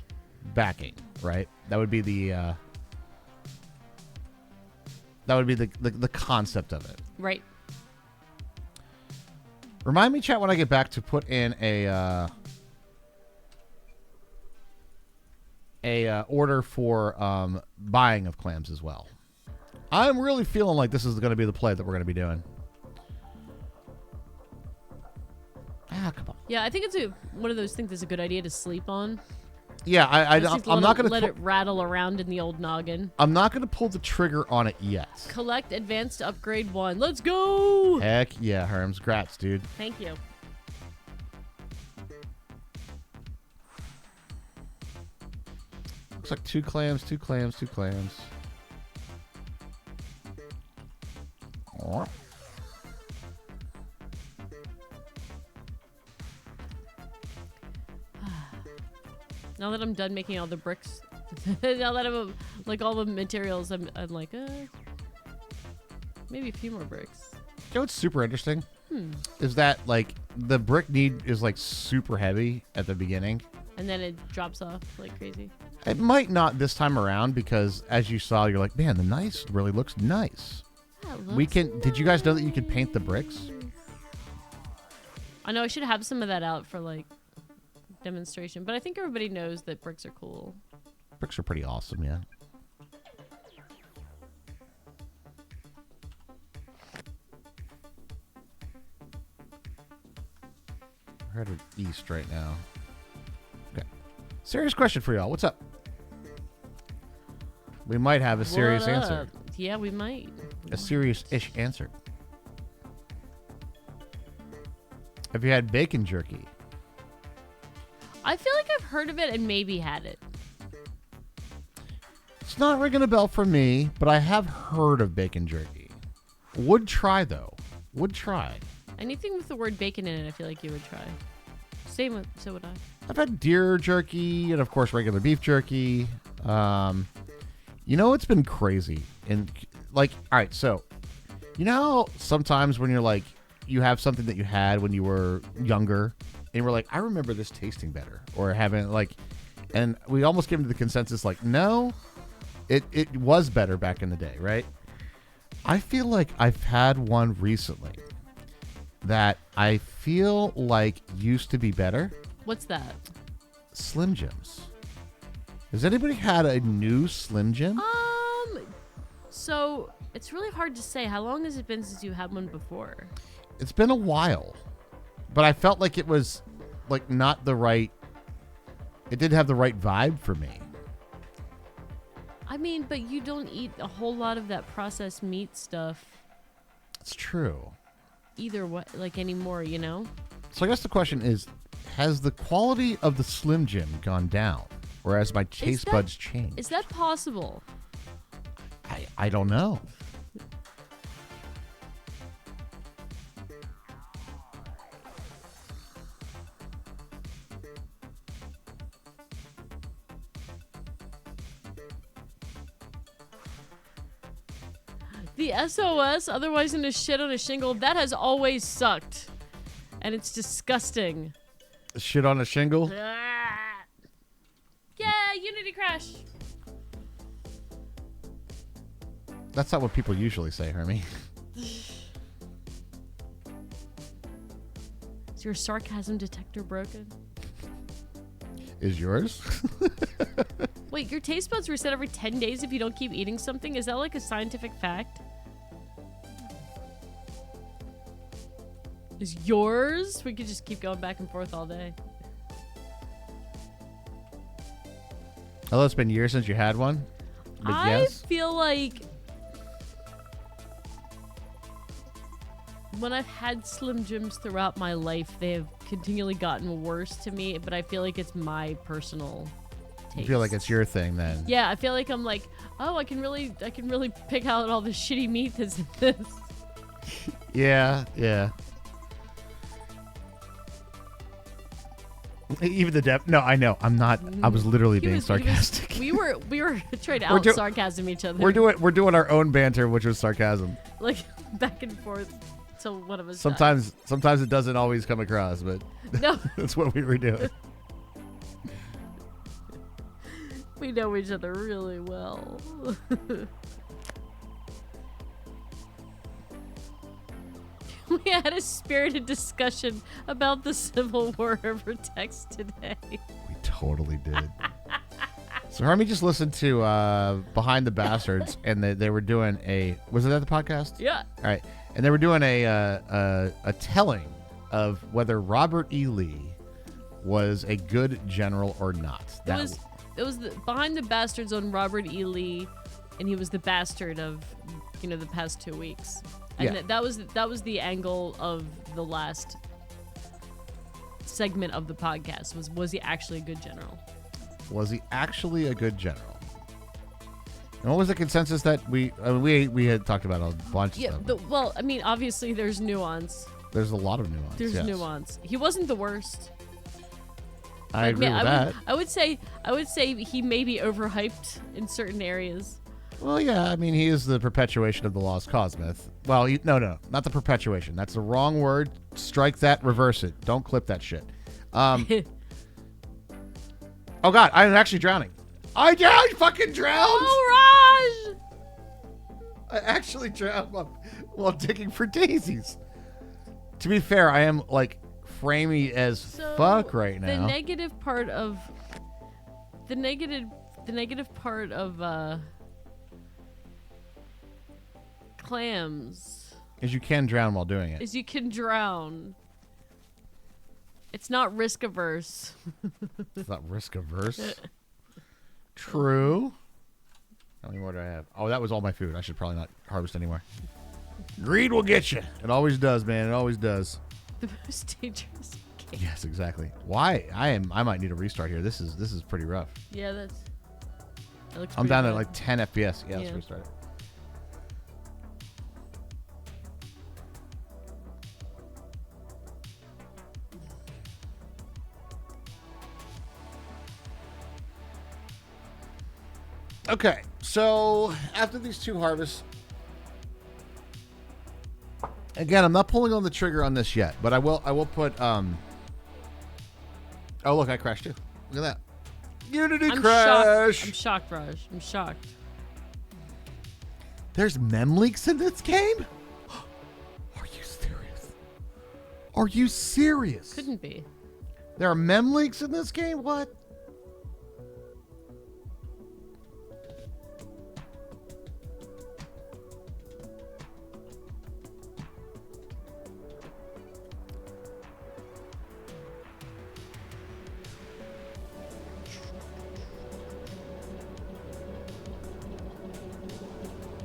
backing, right? That would be the concept of it. Right. Remind me, chat, when I get back to put in a order for buying of clams as well. I'm really feeling like this is going to be the play that we're going to be doing. Ah, come on. Yeah, I think it's one of those things that's a good idea to sleep on. Yeah, I'm not going to let it rattle around in the old noggin. I'm not going to pull the trigger on it yet. Collect advanced upgrade 1. Let's go! Heck yeah, Herms. Grats, dude. Thank you. Looks like 2 clams, 2 clams, 2 clams. Oh. Now that I'm done making all the bricks, now that I'm like all the materials, I'm like, maybe a few more bricks. You know what's super interesting? Is that like the brick need is like super heavy at the beginning. And then it drops off like crazy. It might not this time around because as you saw, you're like, man, the nice really looks nice. Did you guys know that you could paint the bricks? I know I should have some of that out for like demonstration, but I think everybody knows that bricks are cool. Bricks are pretty awesome, yeah. We're headed east right now. Okay. Serious question for y'all. What's up? We might have a serious What answer. up? Yeah, we might. A serious-ish answer. Have you had bacon jerky? I feel like I've heard of it and maybe had it. It's not ringing a bell for me, but I have heard of bacon jerky. Would try, though. Would try. Anything with the word bacon in it, I feel like you would try. So would I. I've had deer jerky and, of course, regular beef jerky. You know, it's been crazy. And, like, all right, so, you know how sometimes when you're like, you have something that you had when you were younger, and we're like, I remember this tasting better, or having, like, and we almost came to the consensus, like, no, it was better back in the day, right? I feel like I've had one recently that I feel like used to be better. What's that? Slim Jims. Has anybody had a new Slim Jim? So it's really hard to say. How long has it been since you had one before? It's been a while, but I felt like it was like not the right. It didn't have the right vibe for me. I mean, but you don't eat a whole lot of that processed meat stuff It's true. either way, like anymore, you know? So I guess the question is, has the quality of the Slim Jim gone down, or has my taste buds changed? Is that possible? I don't know. The SOS, otherwise known as shit on a shingle, that has always sucked. And it's disgusting. Shit on a shingle? Ah. Yeah, Unity crash. That's not what people usually say, Hermie. Is your sarcasm detector broken? Is yours? Wait, your taste buds reset every 10 days if you don't keep eating something? Is that like a scientific fact? Is yours? We could just keep going back and forth all day. Although it's been years since you had one. But I yes. feel like when I've had Slim Jims throughout my life, they have continually gotten worse to me, but I feel like it's my personal taste. You feel like it's your thing then. Yeah, I feel like I'm like, oh, I can really pick out all the shitty meat that's in this. Yeah, yeah. Even the depth. No, I know. I'm not. I was literally being sarcastic. We were trying to We're out sarcasm each other. We're doing our own banter, which was sarcasm. like back and forth till one of us. Sometimes it doesn't always come across, but No. that's what we were doing. We know each other really well. We had a spirited discussion about the Civil War over text today. We totally did. So Hermie just listened to Behind the Bastards, and they were doing was it at the podcast? Yeah. All right, and they were doing a telling of whether Robert E. Lee was a good general or not. It was Behind the Bastards on Robert E. Lee, and he was the bastard of, the past 2 weeks. And Yeah. that was the angle of the last segment of the podcast. Was he actually a good general? Was he actually a good general? And what was the consensus that we had talked about a bunch of stuff. Well, I mean, obviously there's nuance. There's a lot of nuance. There's yes. nuance. He wasn't the worst. I agree with that. I would say he may be overhyped in certain areas. Well, yeah, I mean, he is the perpetuation of the lost cause myth. Well, no, not the perpetuation. That's the wrong word. Strike that, reverse it. Don't clip that shit. Oh, God, I'm actually drowning. I fucking drowned! Oh, Raj! I actually drowned while digging for daisies. To be fair, I am, framey as fuck right now. The negative part of... The negative part of, clams is you can drown while doing it. is you can drown. It's not risk averse. It's not risk averse. True. How many more do I have? Oh, that was all my food. I should probably not harvest anymore. Greed will get you. It always does, man. It always does. The most dangerous game. Yes, exactly. Why? I might need a restart here. This is pretty rough. Yeah, that looks I'm pretty down bad. at 10 FPS. Yeah, let's Yeah. restart it. Okay, so after these two harvests, again, I'm not pulling on the trigger on this yet, but I will put Oh, look, I crashed too. Look at that. Unity crash. I'm shocked, Raj. I'm shocked. There's mem leaks in this game? Are you serious? Are you serious? Couldn't be. There are mem leaks in this game? What?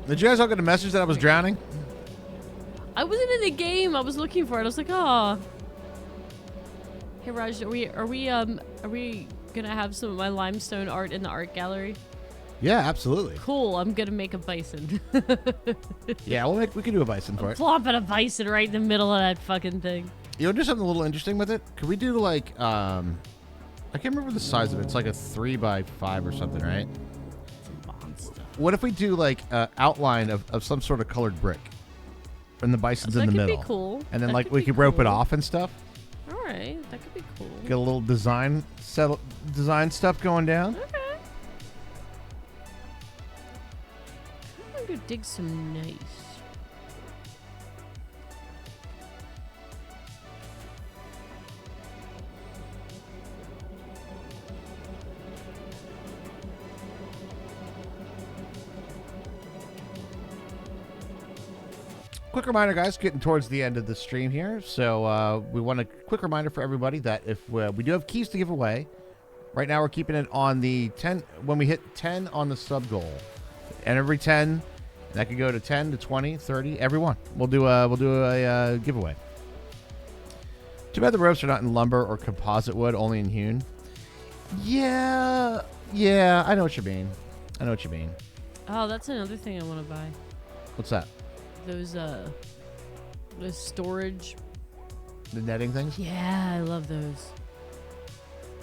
Did you guys all get a message that I was drowning? I wasn't in the game. I was looking for it. I was like, oh. Hey Raj, are we gonna have some of my limestone art in the art gallery? Yeah, absolutely. Cool. I'm gonna make a bison. Yeah, we can do a bison for it. Plopping a bison right in the middle of that fucking thing. You know, do something a little interesting with it. Could we do like I can't remember the size of it. It's like a 3x5 or something, right? It's a monster. What if we do like outline of some sort of colored brick, and the bison's in the middle? That could be cool. And then That like could we be could rope it cool. off and stuff. All right, that could be cool. Get a little design stuff going down. Okay. I'm gonna go dig some nice. Quick reminder, guys, getting towards the end of the stream here. So we want a quick reminder for everybody that if we do have keys to give away, right now we're keeping it on the 10, when we hit 10 on the sub goal. And every 10, and that could go to 10 to 20, 30, every one. We'll do a giveaway. Too bad the ropes are not in lumber or composite wood, only in hewn. Yeah, I know what you mean. Oh, that's another thing I want to buy. What's that? Those storage. The netting things? Yeah, I love those.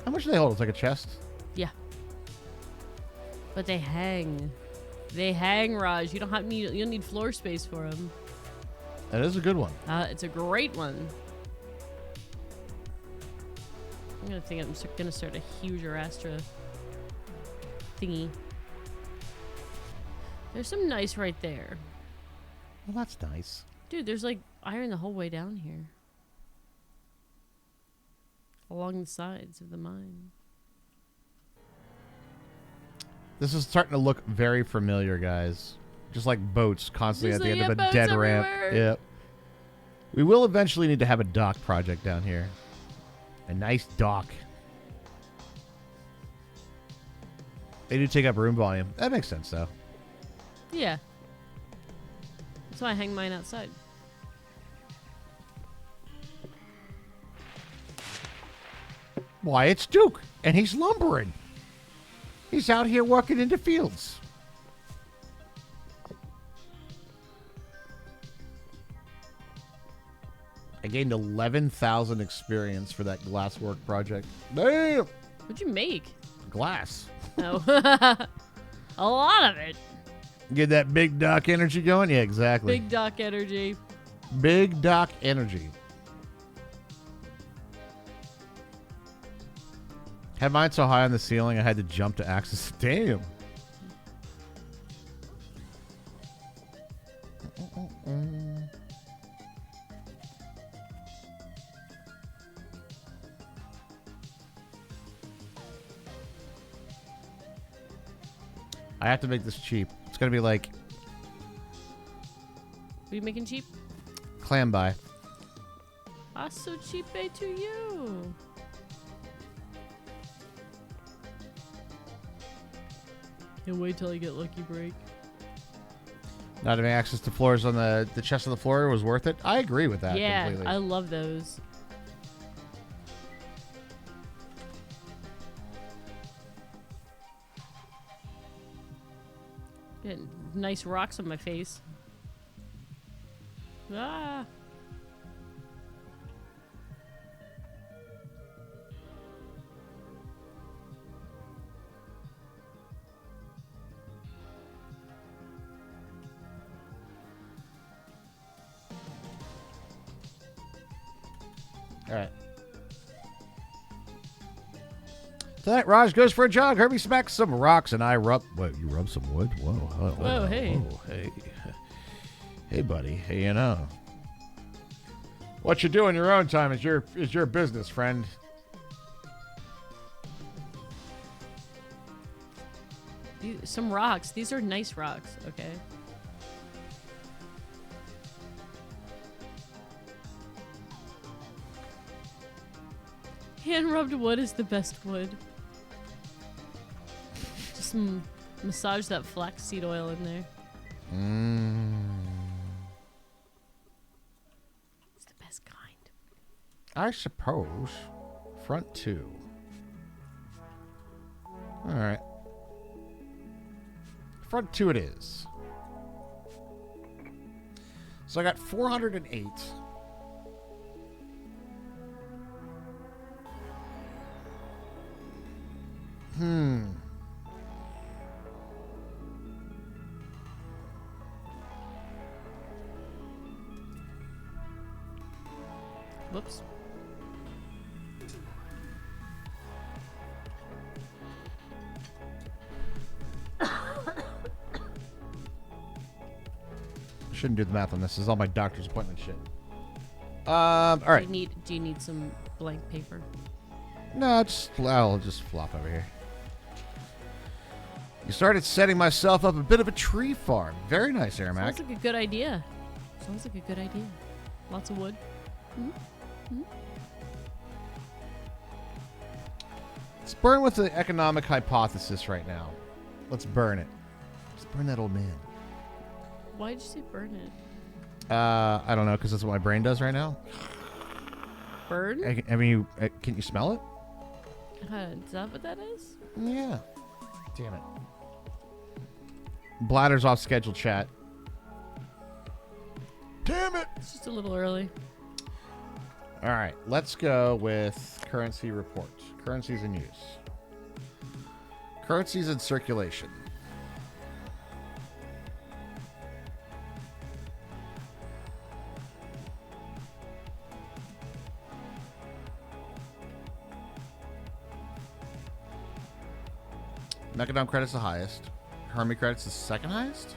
How much do they hold? It's like a chest? Yeah. But they hang. They hang, Raj. You don't need floor space for them. That is a good one. It's a great one. I'm gonna start a huge Arastra thingy. There's some nice right there. Well, that's nice. Dude, there's like iron the whole way down here. Along the sides of the mine. This is starting to look very familiar, guys. Just like boats constantly Just at the like, end of yeah, a dead boats ramp. everywhere. Yep. We will eventually need to have a dock project down here. A nice dock. They do take up room volume. That makes sense, though. Yeah. That's why I hang mine outside. Why, it's Duke, and he's lumbering. He's out here working in the fields. I gained 11,000 experience for that glasswork project. Damn! What'd you make? Glass. Oh. A lot of it. Get that big dock energy going? Yeah, exactly. Big dock energy. Big dock energy. Had mine so high on the ceiling, I had to jump to access. Damn. I have to make this cheap. It's going to be like What are you making cheap? clam by. Ah, so cheap to you. Can't wait till I get Lucky Break. Not having access to floors on the chest of the floor was worth it. I agree with that Yeah, completely. I love those. Getting nice rocks on my face. Ah. All right. Tonight, Raj goes for a jog. Herbie smacks some rocks, and I rub. What, you rub some wood? Whoa. Whoa, hey. Whoa, hey. Hey, buddy. Hey, you know. What you do in your own time is your business, friend. Some rocks. These are nice rocks, okay? Hand rubbed wood is the best wood. Just massage that flaxseed oil in there. It's the best kind. I suppose. Front 2. All right. Front 2 it is. So I got 408. Whoops. Shouldn't do the math on this. This is all my doctor's appointment shit. All right. Do you need some blank paper? No, I'll just flop over here. You started setting myself up a bit of a tree farm. Very nice, Aramac. Sounds like a good idea. Sounds like a good idea. Lots of wood. Let's burn with the economic hypothesis right now. Let's burn it. Let's burn that old man. Why did you say burn it? I don't know, because that's what my brain does right now. Burn? I mean, can you smell it? Is that what that is? Yeah. Damn it. Bladder's off schedule, chat. Damn it! It's just a little early. All right, let's go with currency report. Currencies in use. Currencies in circulation. Mechadon credit's the highest. Hermie credit's the second highest.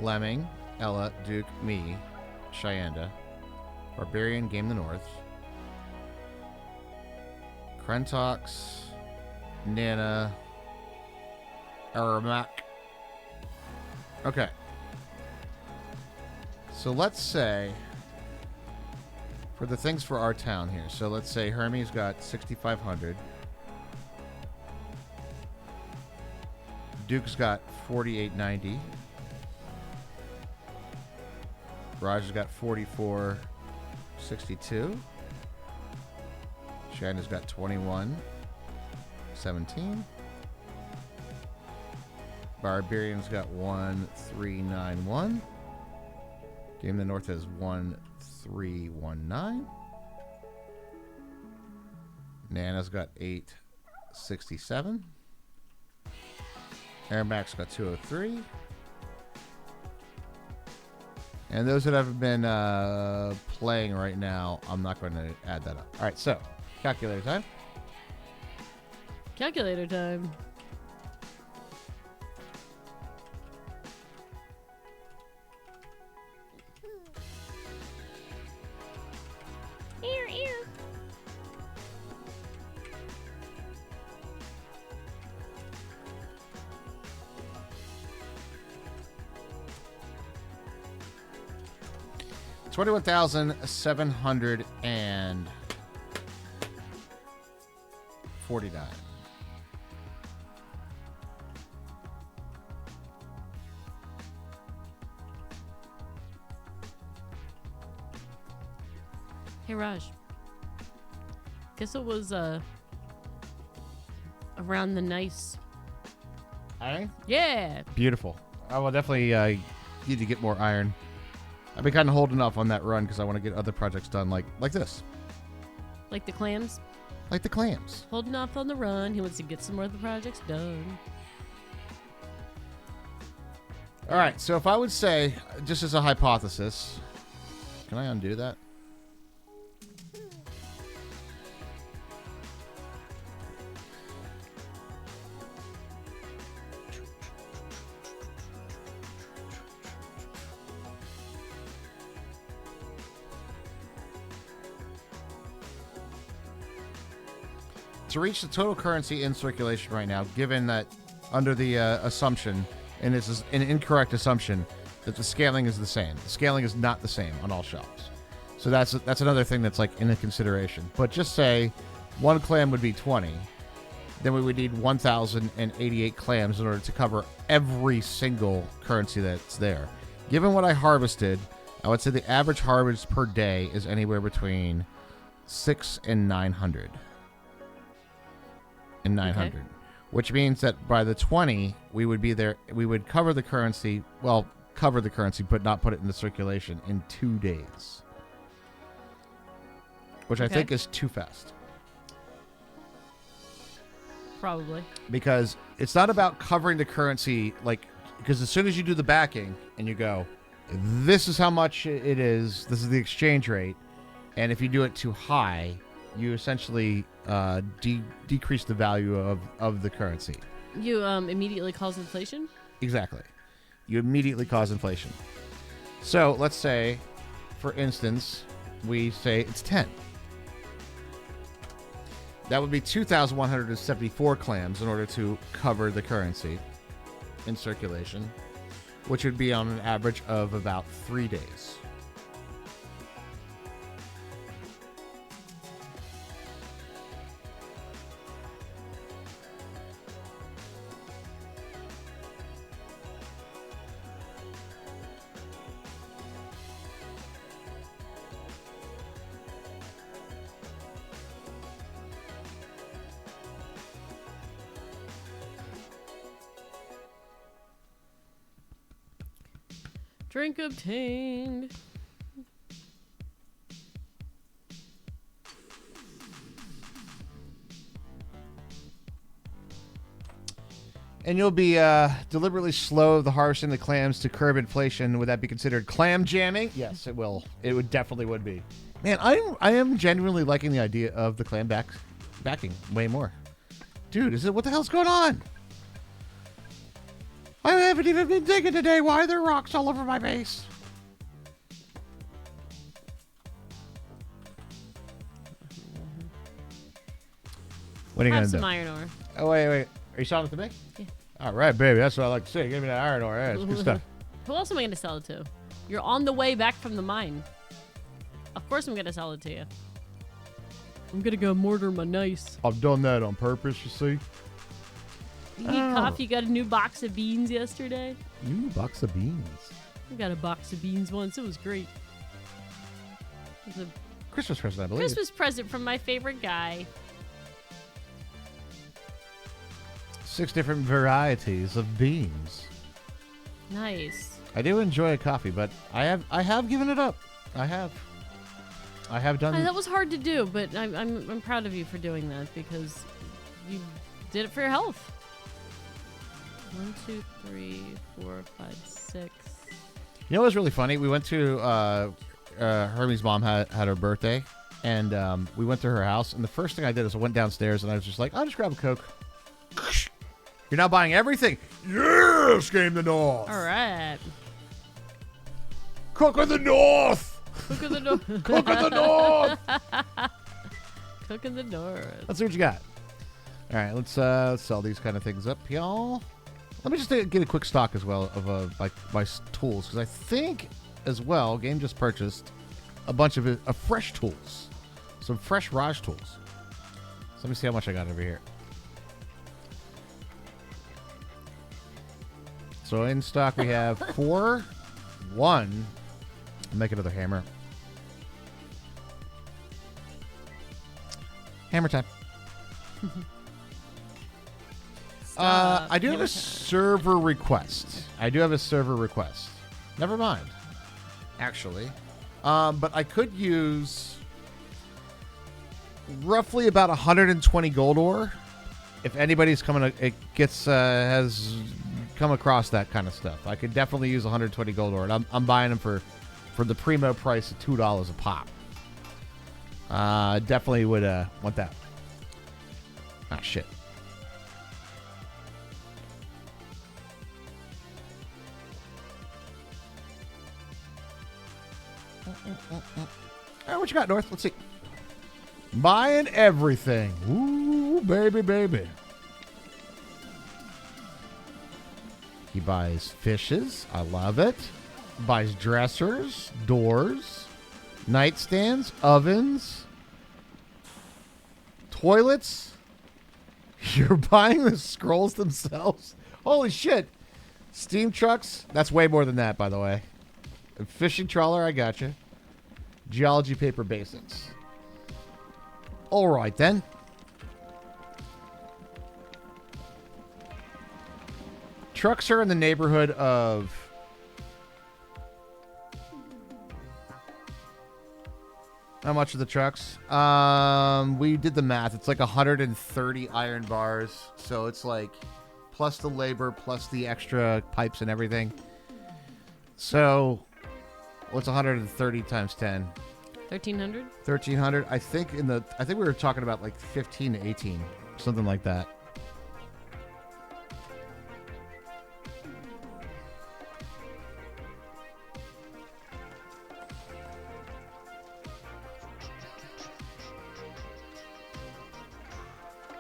Lemming, Ella, Duke, me, Cheyenda. Barbarian, Game the North. Krentox, Nana, Aramac. Okay. So let's say, for the things for our town here, so let's say Hermie's got 6,500. Duke's got 4,890. Raj has got 4,462. Shannon's got 2,117. Barbarian's got 1,391. Game of the North has 1,319. Nana's got 867. Aramac's got 203. And those that haven't been playing right now, I'm not going to add that up. All right, so calculator time. Calculator time. Ear, ear. $21,749. Hey Raj. Guess it was around the nice. Iron? Yeah. Beautiful. I will definitely need to get more iron. I've been kind of holding off on that run because I want to get other projects done like this. Like the clams. Like the clams. Holding off on the run. He wants to get some more of the projects done. All right, so if I would say, just as a hypothesis, can I undo that? To reach the total currency in circulation right now, given that under the assumption, and this is an incorrect assumption, that the scaling is the same. The scaling is not the same on all shops. So that's another thing that's like in a consideration. But just say one clam would be 20. then we would need 1,088 clams in order to cover every single currency that's there. Given what I harvested, I would say the average harvest per day is anywhere between 600 and 900. Okay. Which means that by the 20, we would be there. We would cover the currency. Well, cover the currency, but not put it into circulation in 2 days. Which I Okay. think is too fast. Probably. Because it's not about covering the currency, like, because as soon as you do the backing and you go, this is how much it is, this is the exchange rate, and if you do it too high, you essentially decrease the value of the currency. You immediately cause inflation? Exactly. You immediately cause inflation. So let's say, for instance, we say it's 10. That would be 2,174 clams in order to cover the currency in circulation, which would be on an average of about 3 days. Drink obtained. And you'll be deliberately slow the harvesting the clams to curb inflation. Would that be considered clam jamming? Yes, it will. It would definitely would be. Man, I am genuinely liking the idea of the clam backing way more. Dude, what the hell's going on? I haven't even been digging today. Why are there rocks all over my base? What are you Have gonna some do? iron ore. Oh wait. Are you selling it to me? Yeah. All right, baby. That's what I like to see. Give me that iron ore. Yeah, it's good stuff. Who else am I going to sell it to? You're on the way back from the mine. Of course I'm going to sell it to you. I'm going to go mortar my nice. I've done that on purpose. You see. You need coffee? You got a new box of beans yesterday? New box of beans. I got a box of beans once. It was great. It was a Christmas present, I believe. Christmas present from my favorite guy. 6 different varieties of beans. Nice. I do enjoy coffee, but I have given it up. I have done. That was hard to do, but I'm proud of you for doing that because you did it for your health. 1, 2, 3, 4, 5, 6. You know what was really funny? We went to Hermie's mom had her birthday, and we went to her house. And the first thing I did is I went downstairs, and I was just like, I'll just grab a Coke. You're now buying everything. Yes, Game the North. All right. Cook of the North. Cook in the north. Cook of the North. Cook in the north. Let's see what you got. All right, let's sell these kind of things up, y'all. Let me just get a quick stock as well of my tools, because I think as well, Game just purchased a bunch of fresh tools, some fresh Raj tools. So let me see how much I got over here. So in stock we have 4, 1. I'll make another hammer. Hammer time. I do have a server request. Never mind. Actually. But I could use roughly about 120 gold ore. If anybody's has come across that kind of stuff, I could definitely use 120 gold ore. And I'm buying them for the primo price of $2 a pop. Definitely would want that. Ah, shit. All right, what you got, North? Let's see. Buying everything. Ooh, baby, baby. He buys fishes. I love it. Buys dressers, doors, nightstands, ovens, toilets. You're buying the scrolls themselves? Holy shit. Steam trucks? That's way more than that, by the way. A fishing trawler, I gotcha. Geology paper basics. All right, then. Trucks are in the neighborhood of... How much are the trucks? We did the math. It's like 130 iron bars. So it's like plus the labor, plus the extra pipes and everything. So what's 130 times 10? 1,300? 1,300. I think we were talking about like 15 to 18, something like that.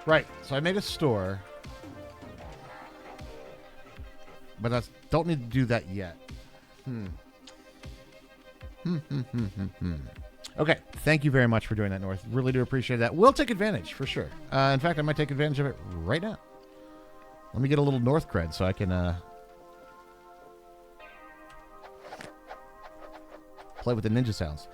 Right, so I made a store, but I don't need to do that yet. Okay, thank you very much for doing that, North. Really do appreciate that. We'll take advantage, for sure. In fact, I might take advantage of it right now. Let me get a little North cred so I can play with the ninja sounds.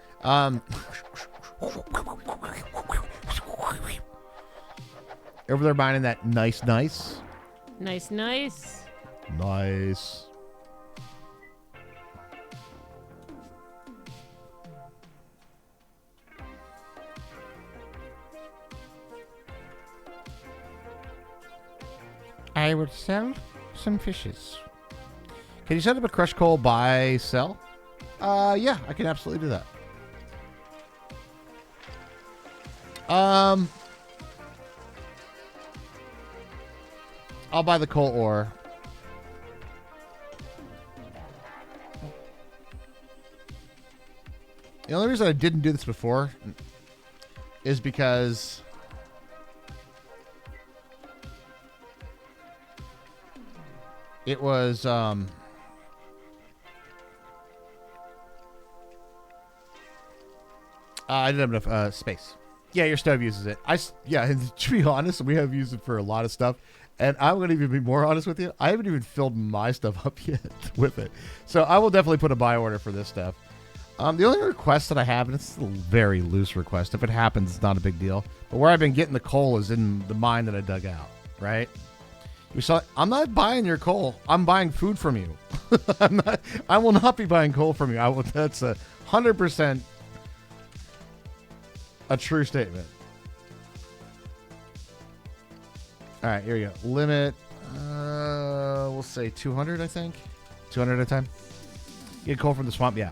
Over there buying that nice. Nice. Nice. I would sell some fishes. Can you set up a crush coal buy sell? Yeah, I can absolutely do that. I'll buy the coal ore. The only reason I didn't do this before is because it was I didn't have enough space. Yeah, your stove uses it. Yeah, and to be honest, we have used it for a lot of stuff. And I'm going to even be more honest with you. I haven't even filled my stuff up yet with it. So I will definitely put a buy order for this stuff. The only request that I have, and it's a very loose request. If it happens, it's not a big deal. But where I've been getting the coal is in the mine that I dug out, right? I'm not buying your coal. I'm buying food from you. I will not be buying coal from you. That's 100% a true statement. All right, here we go. Limit, we'll say 200, I think. 200 at a time. Get coal from the swamp, yeah.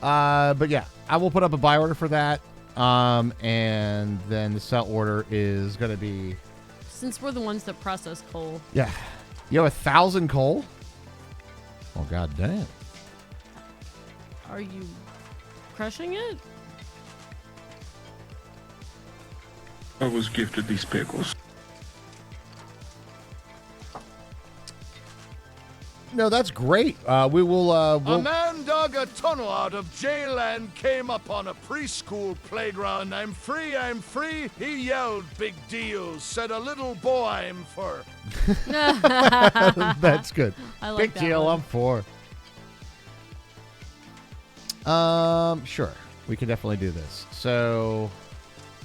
But yeah, I will put up a buy order for that. And then the sell order is going to be... Since we're the ones that process coal. Yeah. You have 1,000 coal? Oh, god damn. Are you crushing it? I was gifted these pickles. No, that's great. We will. A man dug a tunnel out of jail and came up on a preschool playground. I'm free, I'm free. He yelled, big deal. Said a little boy I'm for. That's good. I like big that deal. one. I'm for. Sure. We can definitely do this. So,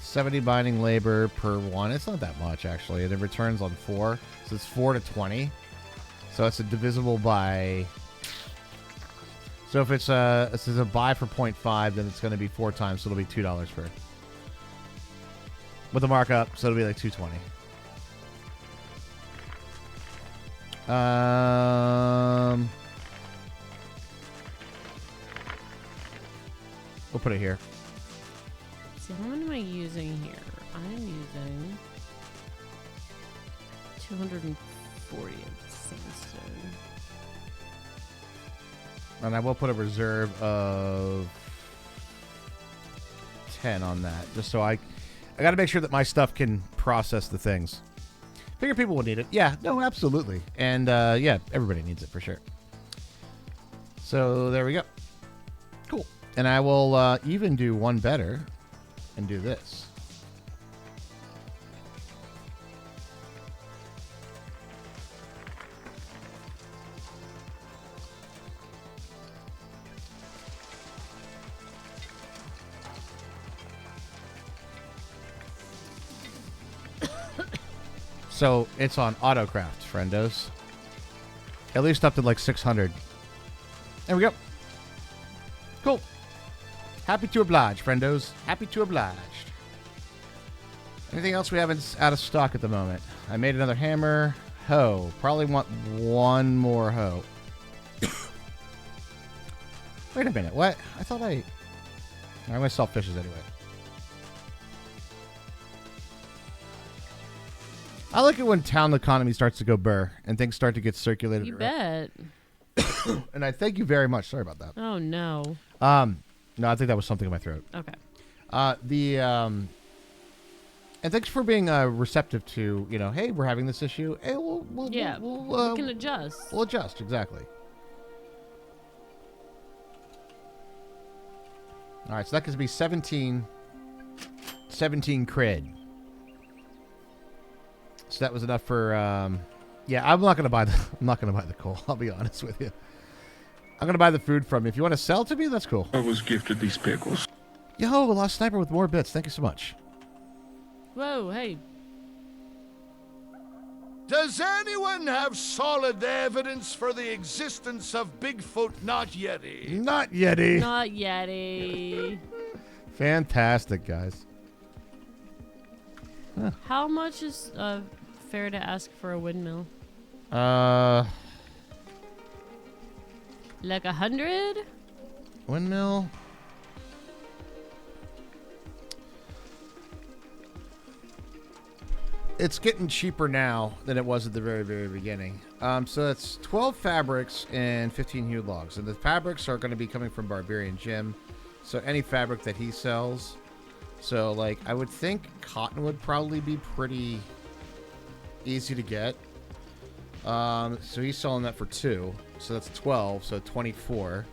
70 binding labor per one. It's not that much actually, and it returns on 4. So it's 4 to 20. So it's a divisible by. So if it's a buy for 0.5, then it's going to be 4 times, so it'll be $2 for. With a markup, so it'll be like 220. We'll put it here. So how many am I using here? I'm using 240 of sandstone. And I will put a reserve of 10 on that, just so I got to make sure that my stuff can process the things. Figure people will need it. Yeah, no, absolutely. And yeah, everybody needs it for sure. So there we go. Cool. And I will even do one better and do this. So it's on Autocraft, friendos. At least up to like 600. There we go. Cool. Happy to oblige, friendos. Happy to oblige. Anything else we have out of stock at the moment? I made another hammer. Hoe. Probably want one more hoe. Wait a minute. What? I thought I'm going to sell fishes anyway. I like it when town economy starts to go burr and things start to get circulated. You bet. And I thank you very much. Sorry about that. Oh, no. No, I think that was something in my throat. Okay. And thanks for being receptive to, hey, we're having this issue. Hey, we can adjust. We'll adjust, exactly. All right, so that gives me 17 cred. So that was enough for, I'm not gonna buy the coal. I'll be honest with you. I'm gonna buy the food from you. If you want to sell to me, that's cool. I was gifted these pickles. Yo, Lost Sniper with more bits. Thank you so much. Whoa, hey. Does anyone have solid evidence for the existence of Bigfoot not Yeti? Not Yeti. Not Yeti. Fantastic, guys. How much is fair to ask for a windmill? Like 100? Windmill. It's getting cheaper now than it was at the very, very beginning. So it's 12 fabrics and 15 hewed logs. And the fabrics are going to be coming from Barbarian Jim. So any fabric that he sells. So, like, I would think cotton would probably be pretty easy to get. So he's selling that for 2. So that's 12. So 24.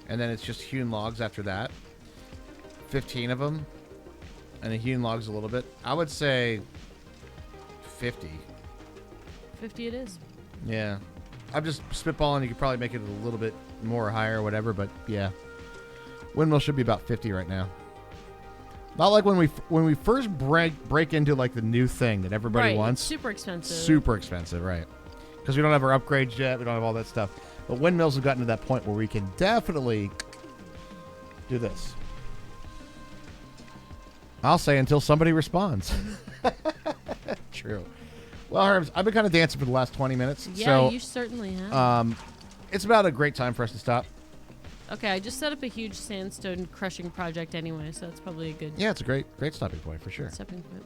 And then it's just hewn logs after that. 15 of them. And the hewn logs a little bit. I would say 50. 50 it is. Yeah. I'm just spitballing. You could probably make it a little bit more higher or whatever, but yeah. Windmill should be about 50 right now. Not like when we first break into like the new thing that everybody wants. Super expensive. Super expensive, right. Because we don't have our upgrades yet. We don't have all that stuff. But windmills have gotten to that point where we can definitely do this. I'll say until somebody responds. True. Well, Herms, I've been kind of dancing for the last 20 minutes. Yeah, so, you certainly have. It's about a great time for us to stop. Okay, I just set up a huge sandstone crushing project anyway, so it's probably a good Yeah, it's a great stopping point for sure. stepping point.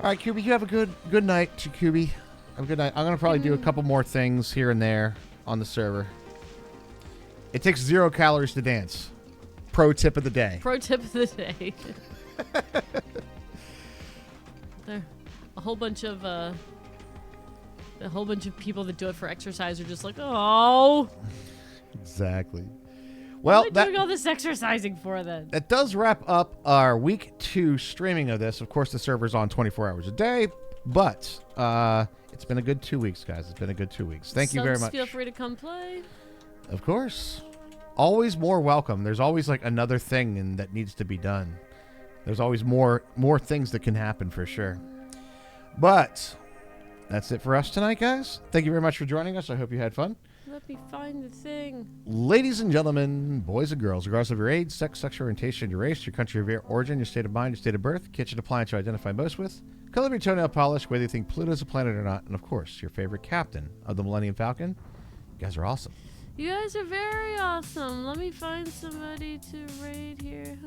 All right, Kubi, you have a good night, Kubi. Have a good night. I'm going to probably do a couple more things here and there on the server. It takes 0 calories to dance. Pro tip of the day. Pro tip of the day. There, a whole bunch of people that do it for exercise are just like, oh. Exactly. Well, what am I doing all this exercising for then? That does wrap up our week 2 streaming of this. Of course, the server's on 24 hours a day, but it's been a good 2 weeks, guys. It's been a good 2 weeks. Thank you very much. Feel free to come play. Of course. Always more welcome. There's always like another thing that needs to be done. There's always more things that can happen for sure. But that's it for us tonight, guys. Thank you very much for joining us. I hope you had fun. Let me find the thing. Ladies and gentlemen, boys and girls, regardless of your age, sex, sexual orientation, your race, your country of origin, your state of mind, your state of birth, kitchen appliance you identify most with, color of your toenail polish, whether you think Pluto's a planet or not, and of course, your favorite captain of the Millennium Falcon, you guys are awesome. You guys are very awesome. Let me find somebody to raid here.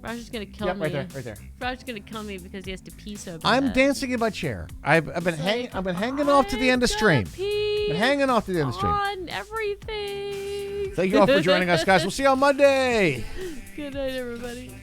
Roger's gonna kill me. Right there. Roger's gonna kill me because he has to pee so bad. I'm dancing in my chair. I've been hanging off to the end of stream. Been hanging off to the end of stream. On everything. Thank you all for joining us, guys. We'll see you on Monday. Good night, everybody.